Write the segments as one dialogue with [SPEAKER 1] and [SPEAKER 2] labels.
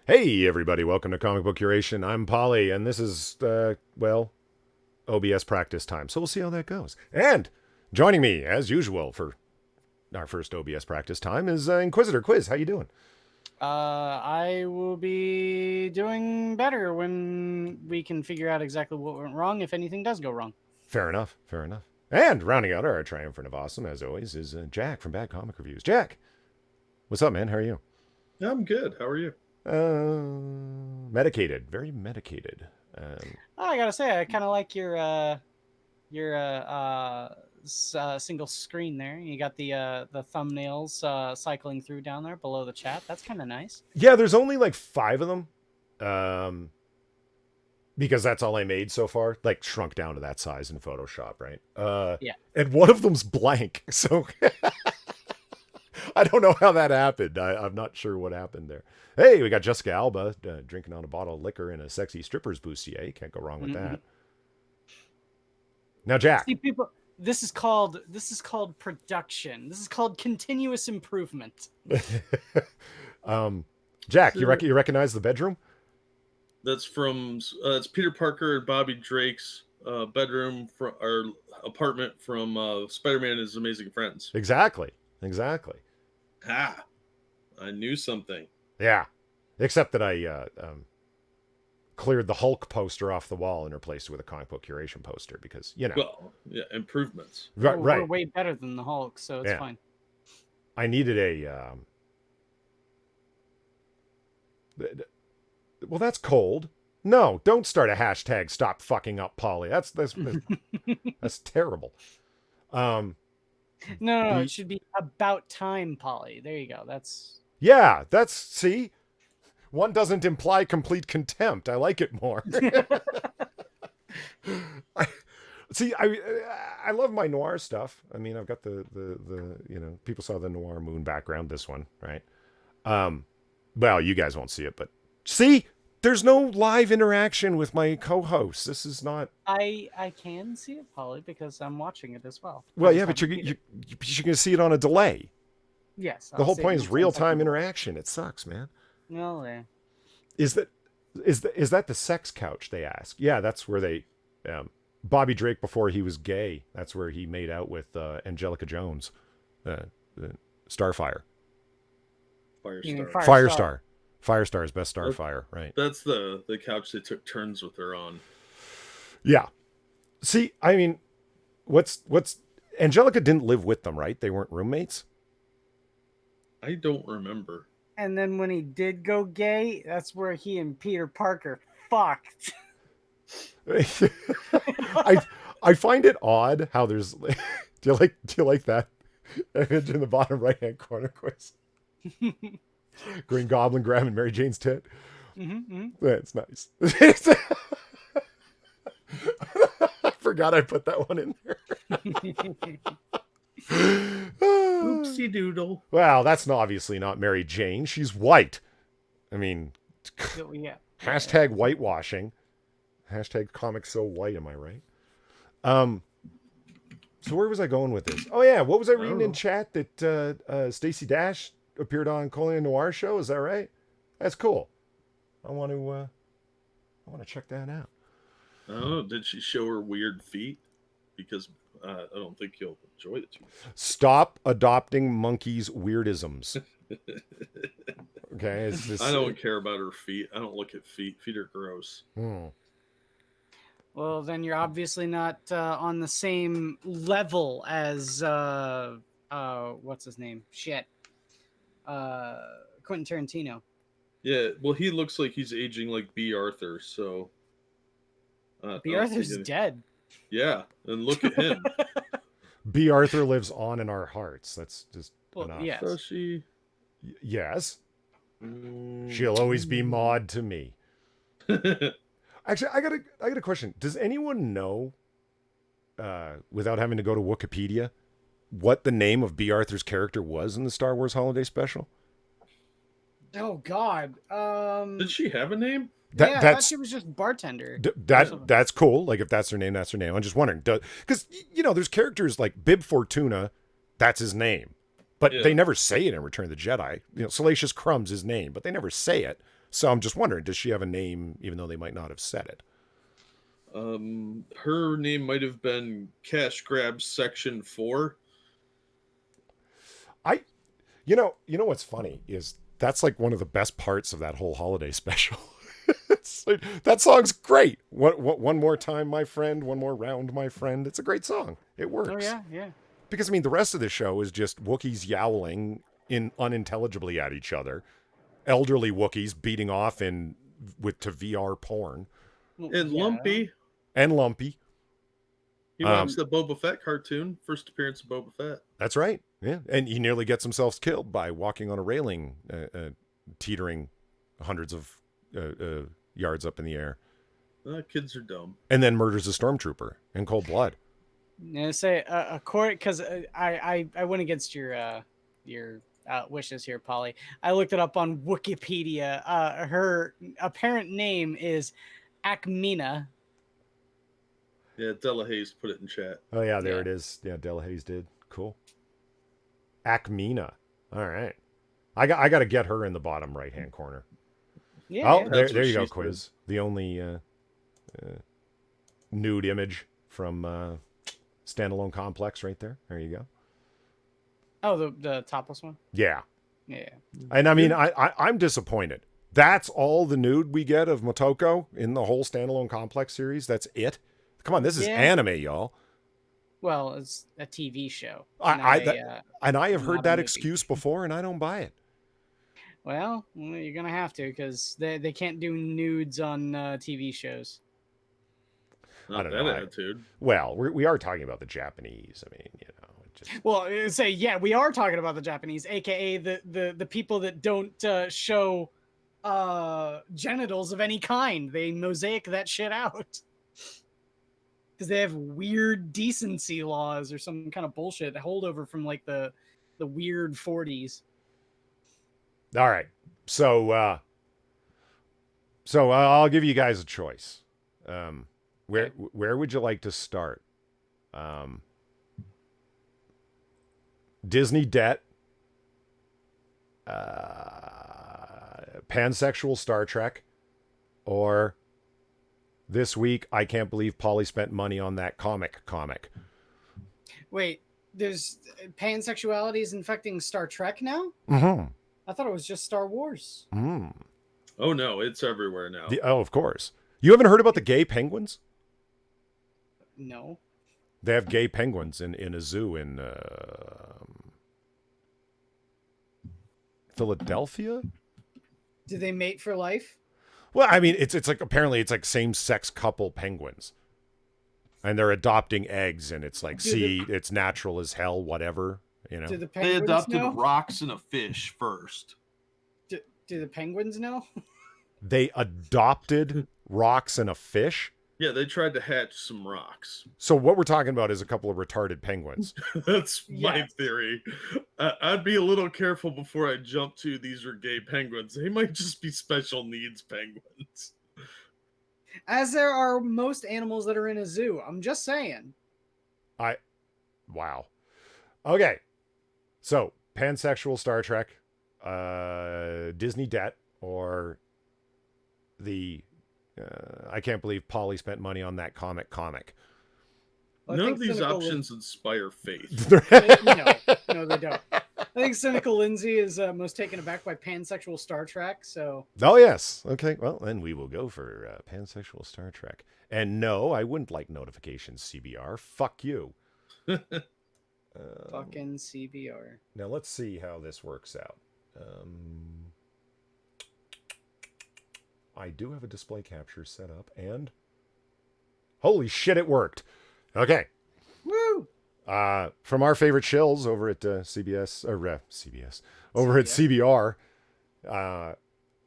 [SPEAKER 1] Hey, everybody, welcome to Comic Book Curation. I'm Polly, and this is, OBS practice time, so we'll see how that goes. And joining me, as usual, for our first OBS practice time is Inquisitor Quiz. How you doing?
[SPEAKER 2] I will be doing better when we can figure out exactly what went wrong, if anything does go wrong.
[SPEAKER 1] Fair enough, fair enough. And rounding out our triumvirate of awesome, as always, is Jack from Bad Comic Reviews. Jack, what's up, man? How are you?
[SPEAKER 3] I'm good. How are you?
[SPEAKER 1] Medicated, very medicated.
[SPEAKER 2] I gotta say, I kind of like your single screen there. You got the thumbnails cycling through down there below the chat. That's kind of nice.
[SPEAKER 1] Yeah, there's only like 5 of them. Because that's all I made so far, like shrunk down to that size in Photoshop, right?
[SPEAKER 2] Yeah.
[SPEAKER 1] And one of them's blank, so I don't know how that happened. I'm not sure what happened there. Hey, we got Jessica Alba drinking on a bottle of liquor in a sexy stripper's bustier. Can't go wrong with that. Now, Jack.
[SPEAKER 2] See, people, this is called production. This is called continuous improvement.
[SPEAKER 1] Jack, you recognize the bedroom?
[SPEAKER 3] That's from it's Peter Parker and Bobby Drake's bedroom or apartment from Spider-Man and His Amazing Friends.
[SPEAKER 1] Exactly.
[SPEAKER 3] Ha! I knew something.
[SPEAKER 1] Yeah, except that I cleared the Hulk poster off the wall and replaced it with a comic book curation poster because, you know.
[SPEAKER 3] Well, yeah, improvements.
[SPEAKER 1] Right.
[SPEAKER 2] We're way better than the Hulk, so it's fine.
[SPEAKER 1] I needed a. Well, that's cold. No, don't start a hashtag. Stop fucking up, Polly. That's that's terrible.
[SPEAKER 2] No, it should be about time, Polly. There you go.
[SPEAKER 1] Yeah. See, one doesn't imply complete contempt. I like it more. I love my noir stuff. I mean, I've got the people saw the noir moon background. This one, right? Well, you guys won't see it, but see, there's no live interaction with my co-host. This is not.
[SPEAKER 2] I can see it, Polly, because I'm watching it as well.
[SPEAKER 1] Well, yeah, but you're going to see it on a delay.
[SPEAKER 2] Yes.
[SPEAKER 1] The whole point is real-time interaction. It sucks, man.
[SPEAKER 2] Well, yeah.
[SPEAKER 1] Is that the sex couch? They ask. Yeah, that's where they. Bobby Drake before he was gay. That's where he made out with Angelica Jones, Starfire. Firestar. Firestar's best Starfire, right?
[SPEAKER 3] That's the couch they took turns with her on.
[SPEAKER 1] Yeah. See, I mean, what's Angelica didn't live with them, right? They weren't roommates.
[SPEAKER 3] I don't remember.
[SPEAKER 2] And then when he did go gay, that's where he and Peter Parker fucked.
[SPEAKER 1] I find it odd how there's. Do you like that image in the bottom right hand corner, Quiz? Green Goblin grabbing Mary Jane's tit. That's nice. I forgot I put that one in there.
[SPEAKER 3] Oopsie doodle.
[SPEAKER 1] Well, that's obviously not Mary Jane. She's white. I mean,
[SPEAKER 2] yeah.
[SPEAKER 1] Hashtag whitewashing. Hashtag comics so white. Am I right? So where was I going with this? Oh yeah, what was I reading in chat that Stacey Dash appeared on Colin Noir show? Is that right? That's cool. I want to check that out.
[SPEAKER 3] Oh, did she show her weird feet? Because I don't think you'll enjoy it too much.
[SPEAKER 1] Stop adopting monkeys' weirdisms. Okay,
[SPEAKER 3] I don't care about her feet. I don't look at feet. Feet are gross.
[SPEAKER 2] Well, then you're obviously not on the same level as what's his name? Shit. Quentin Tarantino.
[SPEAKER 3] Yeah, well, he looks like he's aging like B. Arthur, so.
[SPEAKER 2] B. Arthur's dead.
[SPEAKER 3] Yeah, and look at him.
[SPEAKER 1] B. Arthur lives on in our hearts. That's just enough.
[SPEAKER 2] Yes.
[SPEAKER 3] So she.
[SPEAKER 1] Yes. She'll always be Maud to me. Actually, I got a question. Does anyone know, without having to go to Wikipedia, what the name of B. Arthur's character was in the Star Wars Holiday Special?
[SPEAKER 2] Oh God.
[SPEAKER 3] Did she have a name?
[SPEAKER 2] I thought she was just bartender.
[SPEAKER 1] That's cool. Like if that's her name, that's her name. I'm just wondering, because there's characters like Bib Fortuna, that's his name, but they never say it in Return of the Jedi. Salacious Crumb's his name, but they never say it. So I'm just wondering, does she have a name, even though they might not have said it?
[SPEAKER 3] Her name might have been Cash Grab Section 4.
[SPEAKER 1] You know what's funny is that's like one of the best parts of that whole holiday special. It's like, that song's great. One more time, my friend. One more round, my friend. It's a great song. It works.
[SPEAKER 2] Oh yeah, yeah.
[SPEAKER 1] Because I mean, the rest of the show is just Wookiees yowling unintelligibly at each other, elderly Wookiees beating off to VR porn,
[SPEAKER 3] And Lumpy.
[SPEAKER 1] and Lumpy.
[SPEAKER 3] He watched the Boba Fett cartoon. First appearance of Boba Fett.
[SPEAKER 1] That's right. Yeah, and he nearly gets himself killed by walking on a railing, teetering hundreds of yards up in the air.
[SPEAKER 3] Kids are dumb.
[SPEAKER 1] And then murders a stormtrooper in cold blood.
[SPEAKER 2] Yeah, say a court because I went against your wishes here, Polly. I looked it up on Wikipedia. Her apparent name is Akmina.
[SPEAKER 3] Yeah, Della Hayes put it in chat.
[SPEAKER 1] Oh yeah, there it is. Yeah, Della Hayes did. Cool. Akmina. All right. I got to get her in the bottom right hand corner.
[SPEAKER 2] Yeah.
[SPEAKER 1] Oh, there you go, Quiz. The only nude image from Standalone Complex right there. There you go.
[SPEAKER 2] Oh, the topless one.
[SPEAKER 1] Yeah.
[SPEAKER 2] Yeah.
[SPEAKER 1] And I mean, I'm disappointed. That's all the nude we get of Motoko in the whole Standalone Complex series. That's it. Come on, this is anime, y'all.
[SPEAKER 2] Well, it's a TV show.
[SPEAKER 1] And I have heard that excuse before, and I don't buy it.
[SPEAKER 2] Well, you're gonna have to because they can't do nudes on TV shows.
[SPEAKER 3] Not that attitude.
[SPEAKER 1] Well, we are talking about the Japanese. I mean, you know.
[SPEAKER 2] Well, we are talking about the Japanese, aka the people that don't show genitals of any kind. They mosaic that shit out because they have weird decency laws or some kind of bullshit holdover from like the weird 40s.
[SPEAKER 1] All right, so I'll give you guys a choice. Where would you like to start? Disney debt, pansexual Star Trek, or this week I can't believe Polly spent money on that comic.
[SPEAKER 2] Wait, there's pansexuality is infecting Star Trek now?
[SPEAKER 1] Mm-hmm.
[SPEAKER 2] I thought it was just Star Wars.
[SPEAKER 1] Mm.
[SPEAKER 3] Oh no, it's everywhere now.
[SPEAKER 1] Of course. You haven't heard about the gay penguins?
[SPEAKER 2] No.
[SPEAKER 1] They have gay penguins in a zoo in Philadelphia.
[SPEAKER 2] Do they mate for life?
[SPEAKER 1] Well, I mean, it's like apparently it's like same-sex couple penguins, and they're adopting eggs, and it's like it's natural as hell, whatever, you know.
[SPEAKER 2] Do the
[SPEAKER 4] they
[SPEAKER 2] penguins
[SPEAKER 4] adopted
[SPEAKER 2] know?
[SPEAKER 4] rocks and a fish first.
[SPEAKER 2] Do the penguins know?
[SPEAKER 1] They adopted rocks and a fish.
[SPEAKER 3] Yeah, they tried to hatch some rocks.
[SPEAKER 1] So what we're talking about is a couple of retarded penguins.
[SPEAKER 3] That's my theory. I'd be a little careful before I jump to these are gay penguins. They might just be special needs penguins.
[SPEAKER 2] As there are most animals that are in a zoo. I'm just saying.
[SPEAKER 1] Wow. Okay. So pansexual Star Trek, Disney debt, or the I can't believe Polly spent money on that comic.
[SPEAKER 2] Well,
[SPEAKER 3] none of these options inspire faith.
[SPEAKER 2] No, they don't. I think Cynical Lindsay is most taken aback by pansexual Star Trek. So.
[SPEAKER 1] Oh yes. Okay. Well, then we will go for pansexual Star Trek. And no, I wouldn't like notifications. CBR. Fuck you.
[SPEAKER 2] Fucking CBR.
[SPEAKER 1] Now let's see how this works out. I do have a display capture set up, and holy shit, it worked. Okay.
[SPEAKER 2] Woo!
[SPEAKER 1] From our favorite shills over at CBS, over at CBR,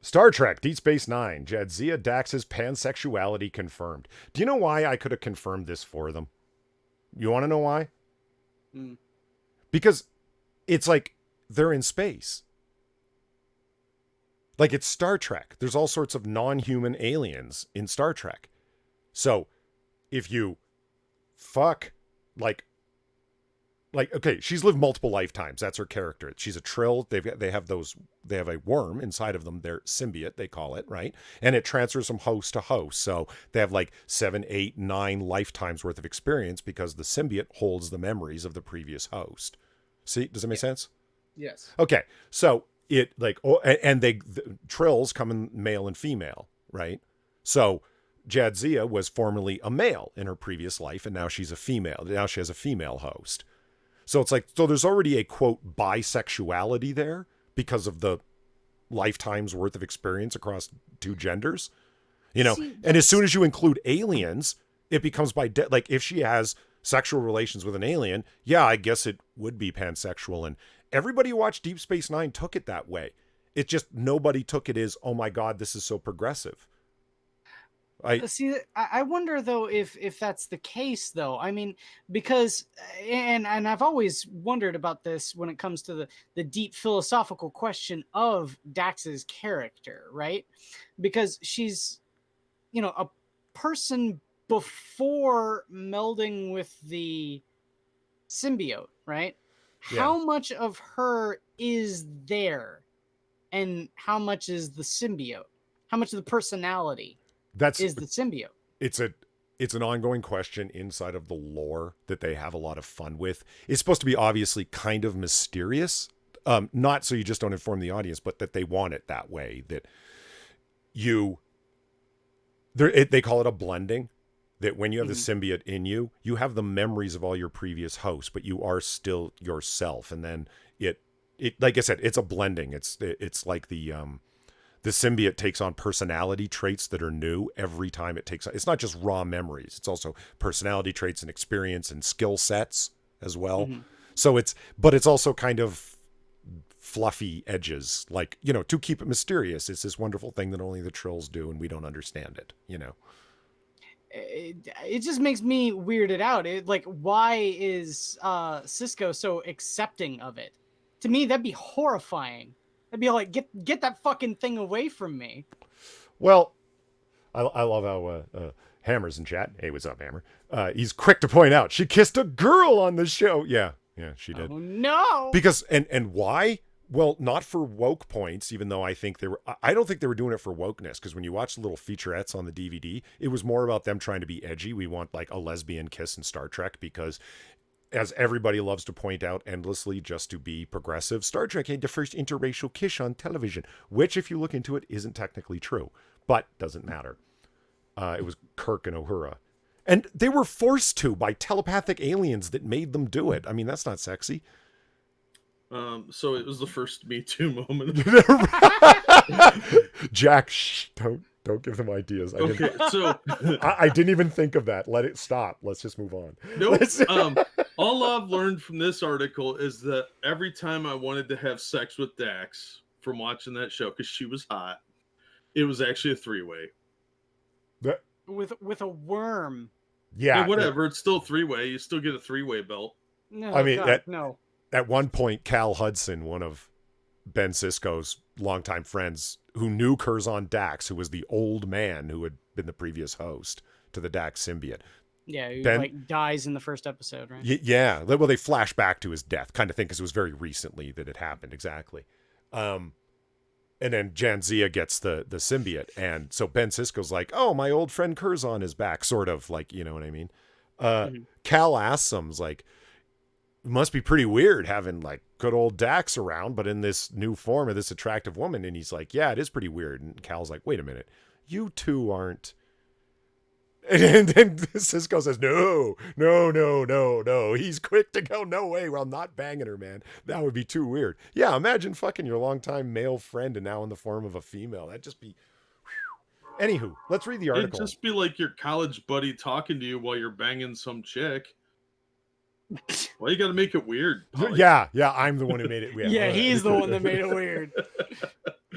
[SPEAKER 1] Star Trek, Deep Space Nine, Jadzia Dax's pansexuality confirmed. Do you know why I could have confirmed this for them? You want to know why? Because it's like they're in space. Like, it's Star Trek. There's all sorts of non-human aliens in Star Trek. So, if you fuck, like, like, okay, she's lived multiple lifetimes. That's her character. She's a Trill. They have a worm inside of them. They're symbiote, they call it, right? And it transfers from host to host. So they have like 7, 8, 9 lifetimes worth of experience because the symbiote holds the memories of the previous host. See, does that make sense?
[SPEAKER 2] Yes.
[SPEAKER 1] Okay, so it like, and the Trills come in male and female, right? So Jadzia was formerly a male in her previous life, and now she's a female. Now she has a female host. So it's like, so there's already a quote bisexuality there because of the lifetimes worth of experience across two genders,
[SPEAKER 2] See,
[SPEAKER 1] and as soon as you include aliens, it becomes like if she has sexual relations with an alien, yeah, I guess it would be pansexual. And everybody who watched Deep Space Nine took it that way. It just, nobody took it as, oh my God, this is so progressive.
[SPEAKER 2] See, I wonder though if that's the case though. I mean, because and I've always wondered about this when it comes to the deep philosophical question of Dax's character, right? Because she's, a person before melding with the symbiote, right?
[SPEAKER 1] Yeah.
[SPEAKER 2] How much of her is there, and how much is the symbiote? How much of the personality is the symbiote?
[SPEAKER 1] It's an ongoing question inside of the lore that they have a lot of fun with. It's supposed to be obviously kind of mysterious, not so you just don't inform the audience, but that they want it that way. That they call it a blending. That when you have the symbiote in you, you have the memories of all your previous hosts, but you are still yourself. And then it like I said, it's a blending. It's like the symbiote takes on personality traits that are new every time it takes on. It's not just raw memories. It's also personality traits and experience and skill sets as well. So it's also kind of fluffy edges, like, to keep it mysterious. It's this wonderful thing that only the Trills do, and we don't understand it,
[SPEAKER 2] It just makes me weirded out. Why is Cisco so accepting of it? To me, that'd be horrifying. I'd be like, get that fucking thing away from me.
[SPEAKER 1] Well, I love how Hammer's in chat. Hey, what's up, Hammer? He's quick to point out she kissed a girl on the show. Yeah, she did.
[SPEAKER 2] Oh no!
[SPEAKER 1] Because and why? Well, not for woke points, even though I don't think they were doing it for wokeness. Because when you watch the little featurettes on the DVD, it was more about them trying to be edgy. We want like a lesbian kiss in Star Trek because, as everybody loves to point out endlessly just to be progressive, Star Trek had the first interracial kiss on television, which, if you look into it, isn't technically true, but doesn't matter. It was Kirk and Uhura. And they were forced to by telepathic aliens that made them do it. I mean, that's not sexy.
[SPEAKER 3] So it was the first Me Too moment.
[SPEAKER 1] Jack, shh, don't give them ideas. I didn't even think of that. Let it stop. Let's just move on.
[SPEAKER 3] Nope. All I've learned from this article is that every time I wanted to have sex with Dax from watching that show, because she was hot, it was actually a 3-way.
[SPEAKER 2] With a worm.
[SPEAKER 3] Yeah, whatever. It's still 3-way. You still get a 3-way belt.
[SPEAKER 2] No,
[SPEAKER 1] I mean,
[SPEAKER 2] God, no.
[SPEAKER 1] At one point, Cal Hudson, one of Ben Sisko's longtime friends, who knew Curzon Dax, who was the old man who had been the previous host to the Dax symbiote.
[SPEAKER 2] Yeah, who dies in the first episode, right?
[SPEAKER 1] Yeah. Well, they flash back to his death, kind of thing, because it was very recently that it happened. Exactly. And then Jadzia gets the symbiote, and so Ben Sisko's like, "Oh, my old friend Curzon is back," sort of like, you know what I mean? Cal asks him, like, it must be pretty weird having like good old Dax around, but in this new form of this attractive woman. And he's like, yeah, it is pretty weird. And Cal's like, wait a minute, you two aren't. And then Cisco says, no. He's quick to go, no way. Well, I'm not banging her, man. That would be too weird. Yeah, imagine fucking your longtime male friend and now in the form of a female. That'd just be... Whew. Anywho, let's read the article.
[SPEAKER 3] It'd just be like your college buddy talking to you while you're banging some chick. Why you got to make it weird, Polly?
[SPEAKER 1] Yeah, I'm the one who made it weird.
[SPEAKER 2] Yeah, he's the one that made it weird.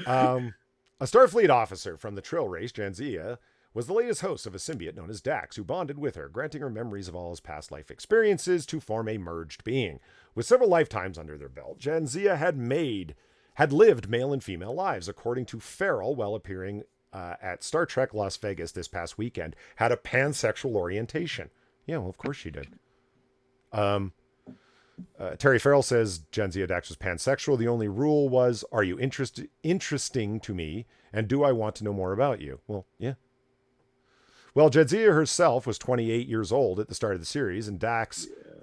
[SPEAKER 1] A Starfleet officer from the Trill race, Jadzia, was the latest host of a symbiote known as Dax, who bonded with her, granting her memories of all his past life experiences to form a merged being. With several lifetimes under their belt, Jadzia had lived male and female lives, according to Farrell, while appearing at Star Trek Las Vegas this past weekend, had a pansexual orientation. Yeah, well, of course she did. Terry Farrell says Jadzia Dax was pansexual. The only rule was, are you interesting to me, and do I want to know more about you? Well, yeah. Well, Jadzia herself was 28 years old at the start of the series, and the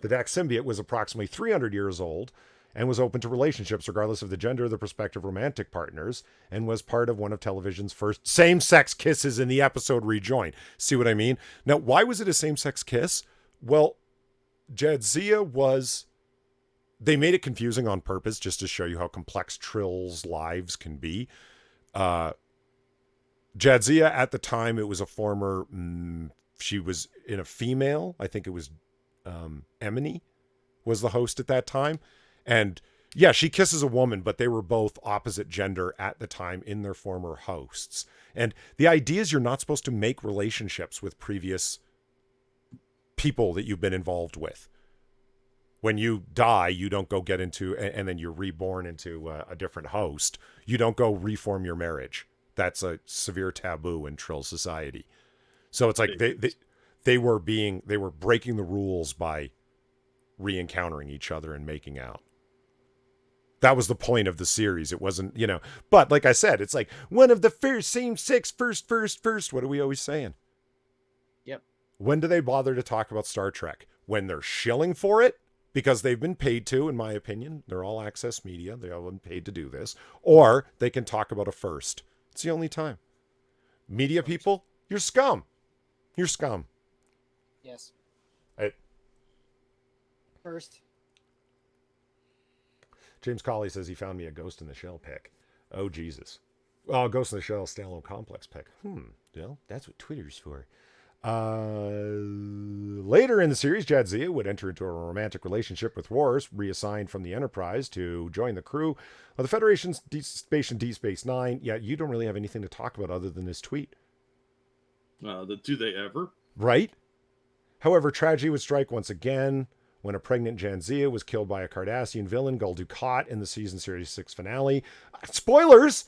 [SPEAKER 1] Dax symbiote was approximately 300 years old and was open to relationships regardless of the gender of the prospective romantic partners, and was part of one of television's first same-sex kisses in the episode Rejoin. See what I mean? Now, why was it a same-sex kiss? Well, Jadzia was... They made it confusing on purpose just to show you how complex Trill's lives can be. Jadzia, at the time, it was a former... she was in a female. I think it was Emily was the host at that time. And yeah, she kisses a woman, but they were both opposite gender at the time in their former hosts. And the idea is you're not supposed to make relationships with previous people that you've been involved with. When you die, you don't go get into, and then you're reborn into a different host. You don't go reform your marriage. That's a severe taboo in Trill society. So it's like they were breaking the rules by re-encountering each other and making out. That was the point of the series. It wasn't, but like I said, it's like one of the first same-sex first. What are we always saying?
[SPEAKER 2] Yep.
[SPEAKER 1] When do they bother to talk about Star Trek? When they're shilling for it? Because they've been paid to, in my opinion. They're all access media. They all been paid to do this. Or they can talk about a first. It's the only time. Media people, you're scum. You're scum.
[SPEAKER 2] Yes.
[SPEAKER 1] First. James Colley says he found me a Ghost in the Shell pic. Oh, Jesus. Oh, Ghost in the Shell standalone complex pic. Well, that's what Twitter's for. Later in the series, Jadzia would enter into a romantic relationship with Worf, reassigned from the Enterprise to join the crew of the Federation's Station Deep Space Nine. Yeah, you don't really have anything to talk about other than this tweet.
[SPEAKER 3] Do they ever?
[SPEAKER 1] Right? However, tragedy would strike once again when a pregnant Jadzia was killed by a Cardassian villain, Gul Dukat, in the season series 6 finale. Spoilers!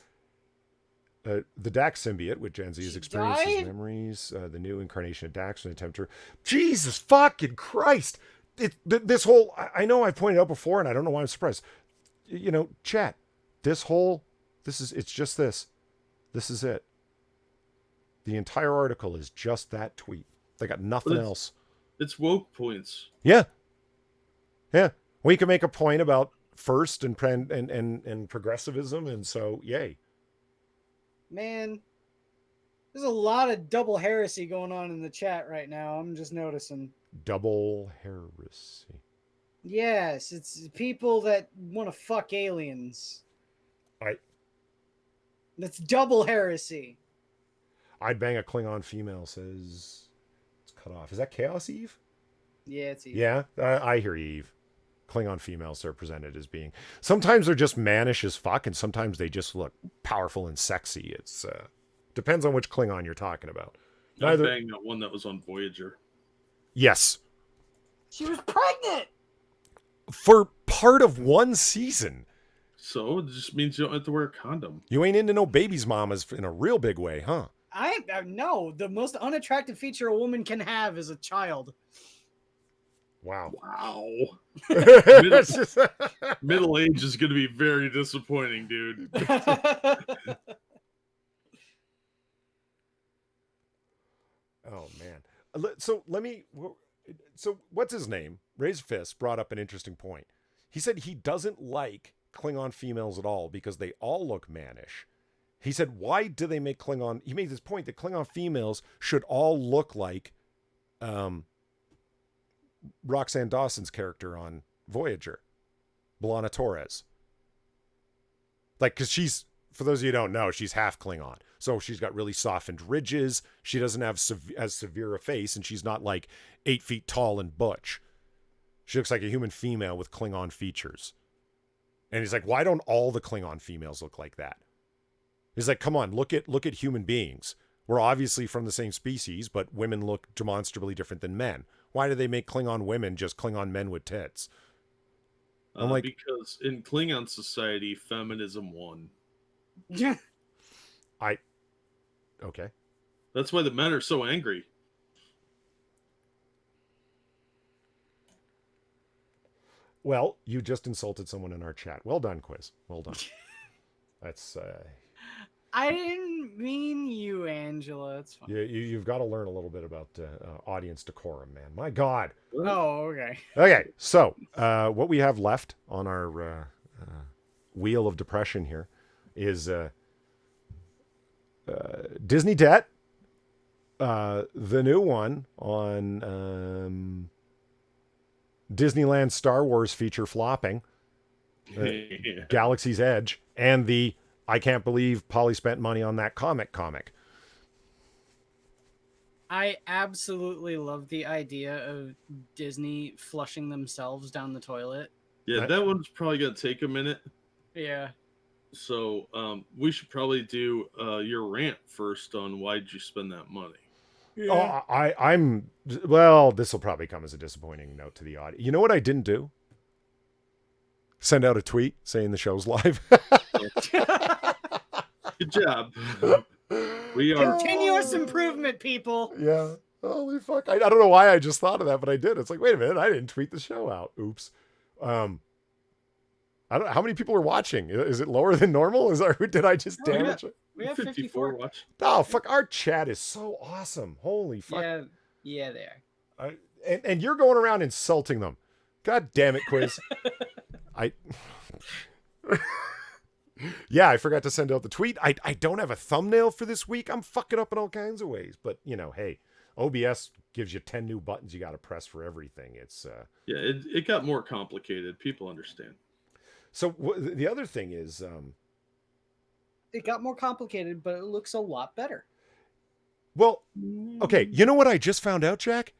[SPEAKER 1] The Dax symbiote, with Janzia's experiences, memories, the new incarnation of Dax, an attempt to... Jesus fucking Christ! This whole... I know I've pointed out before, and I don't know why I'm surprised. Chat. It's just this. This is it. The entire article is just that tweet. They got nothing else.
[SPEAKER 3] It's woke points.
[SPEAKER 1] Yeah. Yeah. We can make a point about first and progressivism, and so, yay.
[SPEAKER 2] Man, there's a lot of double heresy going on in the chat right now. I'm just noticing.
[SPEAKER 1] Double heresy.
[SPEAKER 2] Yes, it's people that want to fuck aliens. That's double heresy.
[SPEAKER 1] I'd bang a Klingon female, says it's cut off. Is that Chaos Eve?
[SPEAKER 2] Yeah, it's Eve.
[SPEAKER 1] Yeah, I hear you, Eve. Klingon females are presented as being... Sometimes they're just mannish as fuck, and sometimes they just look powerful and sexy. It's depends on which Klingon you're talking about.
[SPEAKER 3] I banged that one that was on Voyager.
[SPEAKER 1] Yes.
[SPEAKER 2] She was pregnant!
[SPEAKER 1] For part of one season.
[SPEAKER 3] So it just means you don't have to wear a condom.
[SPEAKER 1] You ain't into no baby's mamas in a real big way, huh?
[SPEAKER 2] No, the most unattractive feature a woman can have is a child.
[SPEAKER 1] Wow.
[SPEAKER 3] Middle age is going to be very disappointing, dude.
[SPEAKER 1] Oh, man. So what's his name? Razor Fist brought up an interesting point. He said he doesn't like Klingon females at all because they all look mannish. He said, why do they make Klingon... He made this point that Klingon females should all look like Roxanne Dawson's character on Voyager, B'Elanna Torres. Like, because she's, for those of you who don't know, she's half Klingon. So she's got really softened ridges. She doesn't have as severe a face, and she's not like 8 feet tall and butch. She looks like a human female with Klingon features. And he's like, why don't all the Klingon females look like that? He's like, come on, look at human beings. We're obviously from the same species, but women look demonstrably different than men. Why do they make Klingon women just Klingon men with tits? I'm like,
[SPEAKER 3] because in Klingon society, feminism won.
[SPEAKER 2] Yeah.
[SPEAKER 1] Okay.
[SPEAKER 3] That's why the men are so angry.
[SPEAKER 1] Well, you just insulted someone in our chat. Well done, Quiz. Well done. That's
[SPEAKER 2] I didn't mean you, Angela. It's fine.
[SPEAKER 1] you've got to learn a little bit about audience decorum, man. My God.
[SPEAKER 2] Oh, okay.
[SPEAKER 1] Okay, so what we have left on our wheel of depression here is Disney Debt, the new one on Disneyland Star Wars feature flopping, Galaxy's Edge, and the I can't believe Polly spent money on that comic.
[SPEAKER 2] I absolutely love the idea of Disney flushing themselves down the toilet.
[SPEAKER 3] Yeah, that one's probably gonna take a minute.
[SPEAKER 2] Yeah.
[SPEAKER 3] So we should probably do your rant first on why'd you spend that money.
[SPEAKER 1] Yeah. Oh, I'm well. This will probably come as a disappointing note to the audience. You know what I didn't do? Send out a tweet saying the show's live.
[SPEAKER 3] Good job. We are
[SPEAKER 2] Continuous improvement, people.
[SPEAKER 1] Yeah. Holy fuck. I don't know why I just thought of that, but I did. It's like, wait a minute, I didn't tweet the show out. Oops. I don't know how many people are watching. Is it lower than normal? Did I just damage it?
[SPEAKER 2] We have
[SPEAKER 3] 54
[SPEAKER 2] 54.
[SPEAKER 3] watch.
[SPEAKER 1] Oh fuck! Our chat is so awesome. Holy fuck!
[SPEAKER 2] Yeah, they are.
[SPEAKER 1] And you're going around insulting them. God damn it, Quiz. Yeah, I forgot to send out the tweet. I don't have a thumbnail for this week. I'm fucking up in all kinds of ways. But hey, OBS gives you 10 new buttons you got to press for everything. It's
[SPEAKER 3] it got more complicated. People understand.
[SPEAKER 1] So the other thing is,
[SPEAKER 2] it got more complicated, but it looks a lot better.
[SPEAKER 1] Well, okay. You know what I just found out, Jack?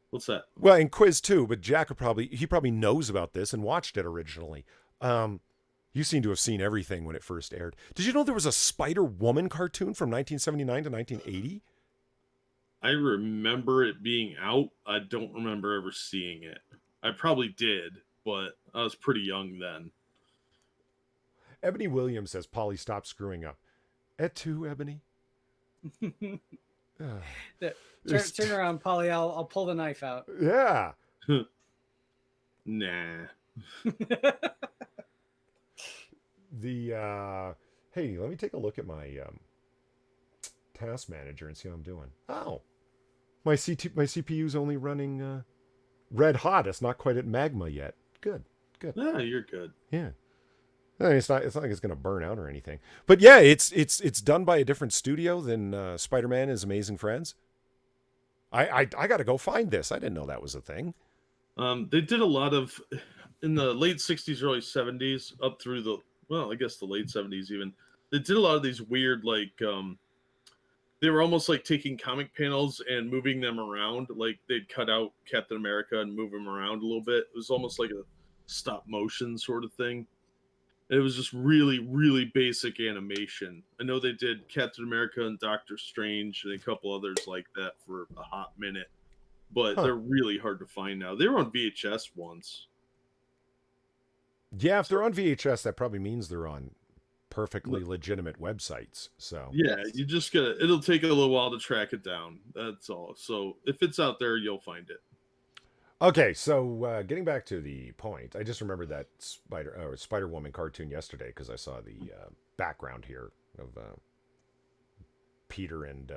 [SPEAKER 3] What's that?
[SPEAKER 1] Well, in Quiz too, but Jack he probably knows about this and watched it originally. You seem to have seen everything when it first aired. Did you know there was a Spider-Woman cartoon from 1979 to 1980?
[SPEAKER 3] I remember it being out. I don't remember ever seeing it. I probably did, but I was pretty young then.
[SPEAKER 1] Ebony Williams says, Polly, stop screwing up. Et tu, Ebony?
[SPEAKER 2] Turn around, Polly. I'll pull the knife out.
[SPEAKER 1] Yeah.
[SPEAKER 3] Nah.
[SPEAKER 1] Hey, let me take a look at my task manager and see how I'm doing. Oh, my CPU's only running red hot. It's not quite at magma yet. Good.
[SPEAKER 3] Ah, you're good.
[SPEAKER 1] Yeah. I mean, it's not like it's going to burn out or anything. But yeah, it's done by a different studio than Spider-Man and His Amazing Friends. I got to go find this. I didn't know that was a thing.
[SPEAKER 3] They did a lot of in the late 60s, early 70s, up through the I guess the late 70s even. They did a lot of these weird they were almost like taking comic panels and moving them around. Like they'd cut out Captain America and move him around a little bit. It was almost like a stop motion sort of thing. It was just really, really basic animation. I know they did Captain America and Doctor Strange and a couple others like that for a hot minute, but they're really hard to find now. They were on VHS once.
[SPEAKER 1] Yeah, if they're on VHS, that probably means they're on perfectly legitimate websites. So
[SPEAKER 3] yeah, you just it'll take a little while to track it down. That's all. So if it's out there, you'll find it.
[SPEAKER 1] Okay, so getting back to the point, I just remembered that Spider-Woman cartoon yesterday because I saw the background here of Peter and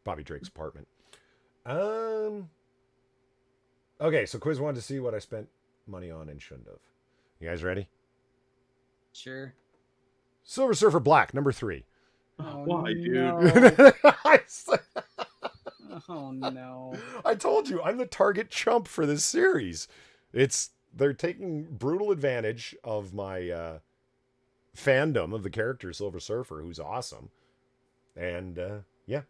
[SPEAKER 1] Bobby Drake's apartment. Okay, so Quiz wanted to see what I spent money on and shouldn't have. You guys ready?
[SPEAKER 2] Sure.
[SPEAKER 1] Silver Surfer Black, number 3.
[SPEAKER 2] Oh,
[SPEAKER 3] why,
[SPEAKER 2] no.
[SPEAKER 3] dude?
[SPEAKER 2] Oh no.
[SPEAKER 1] I told you, I'm the target chump for this series. They're taking brutal advantage of my fandom of the character Silver Surfer, who's awesome. And yeah.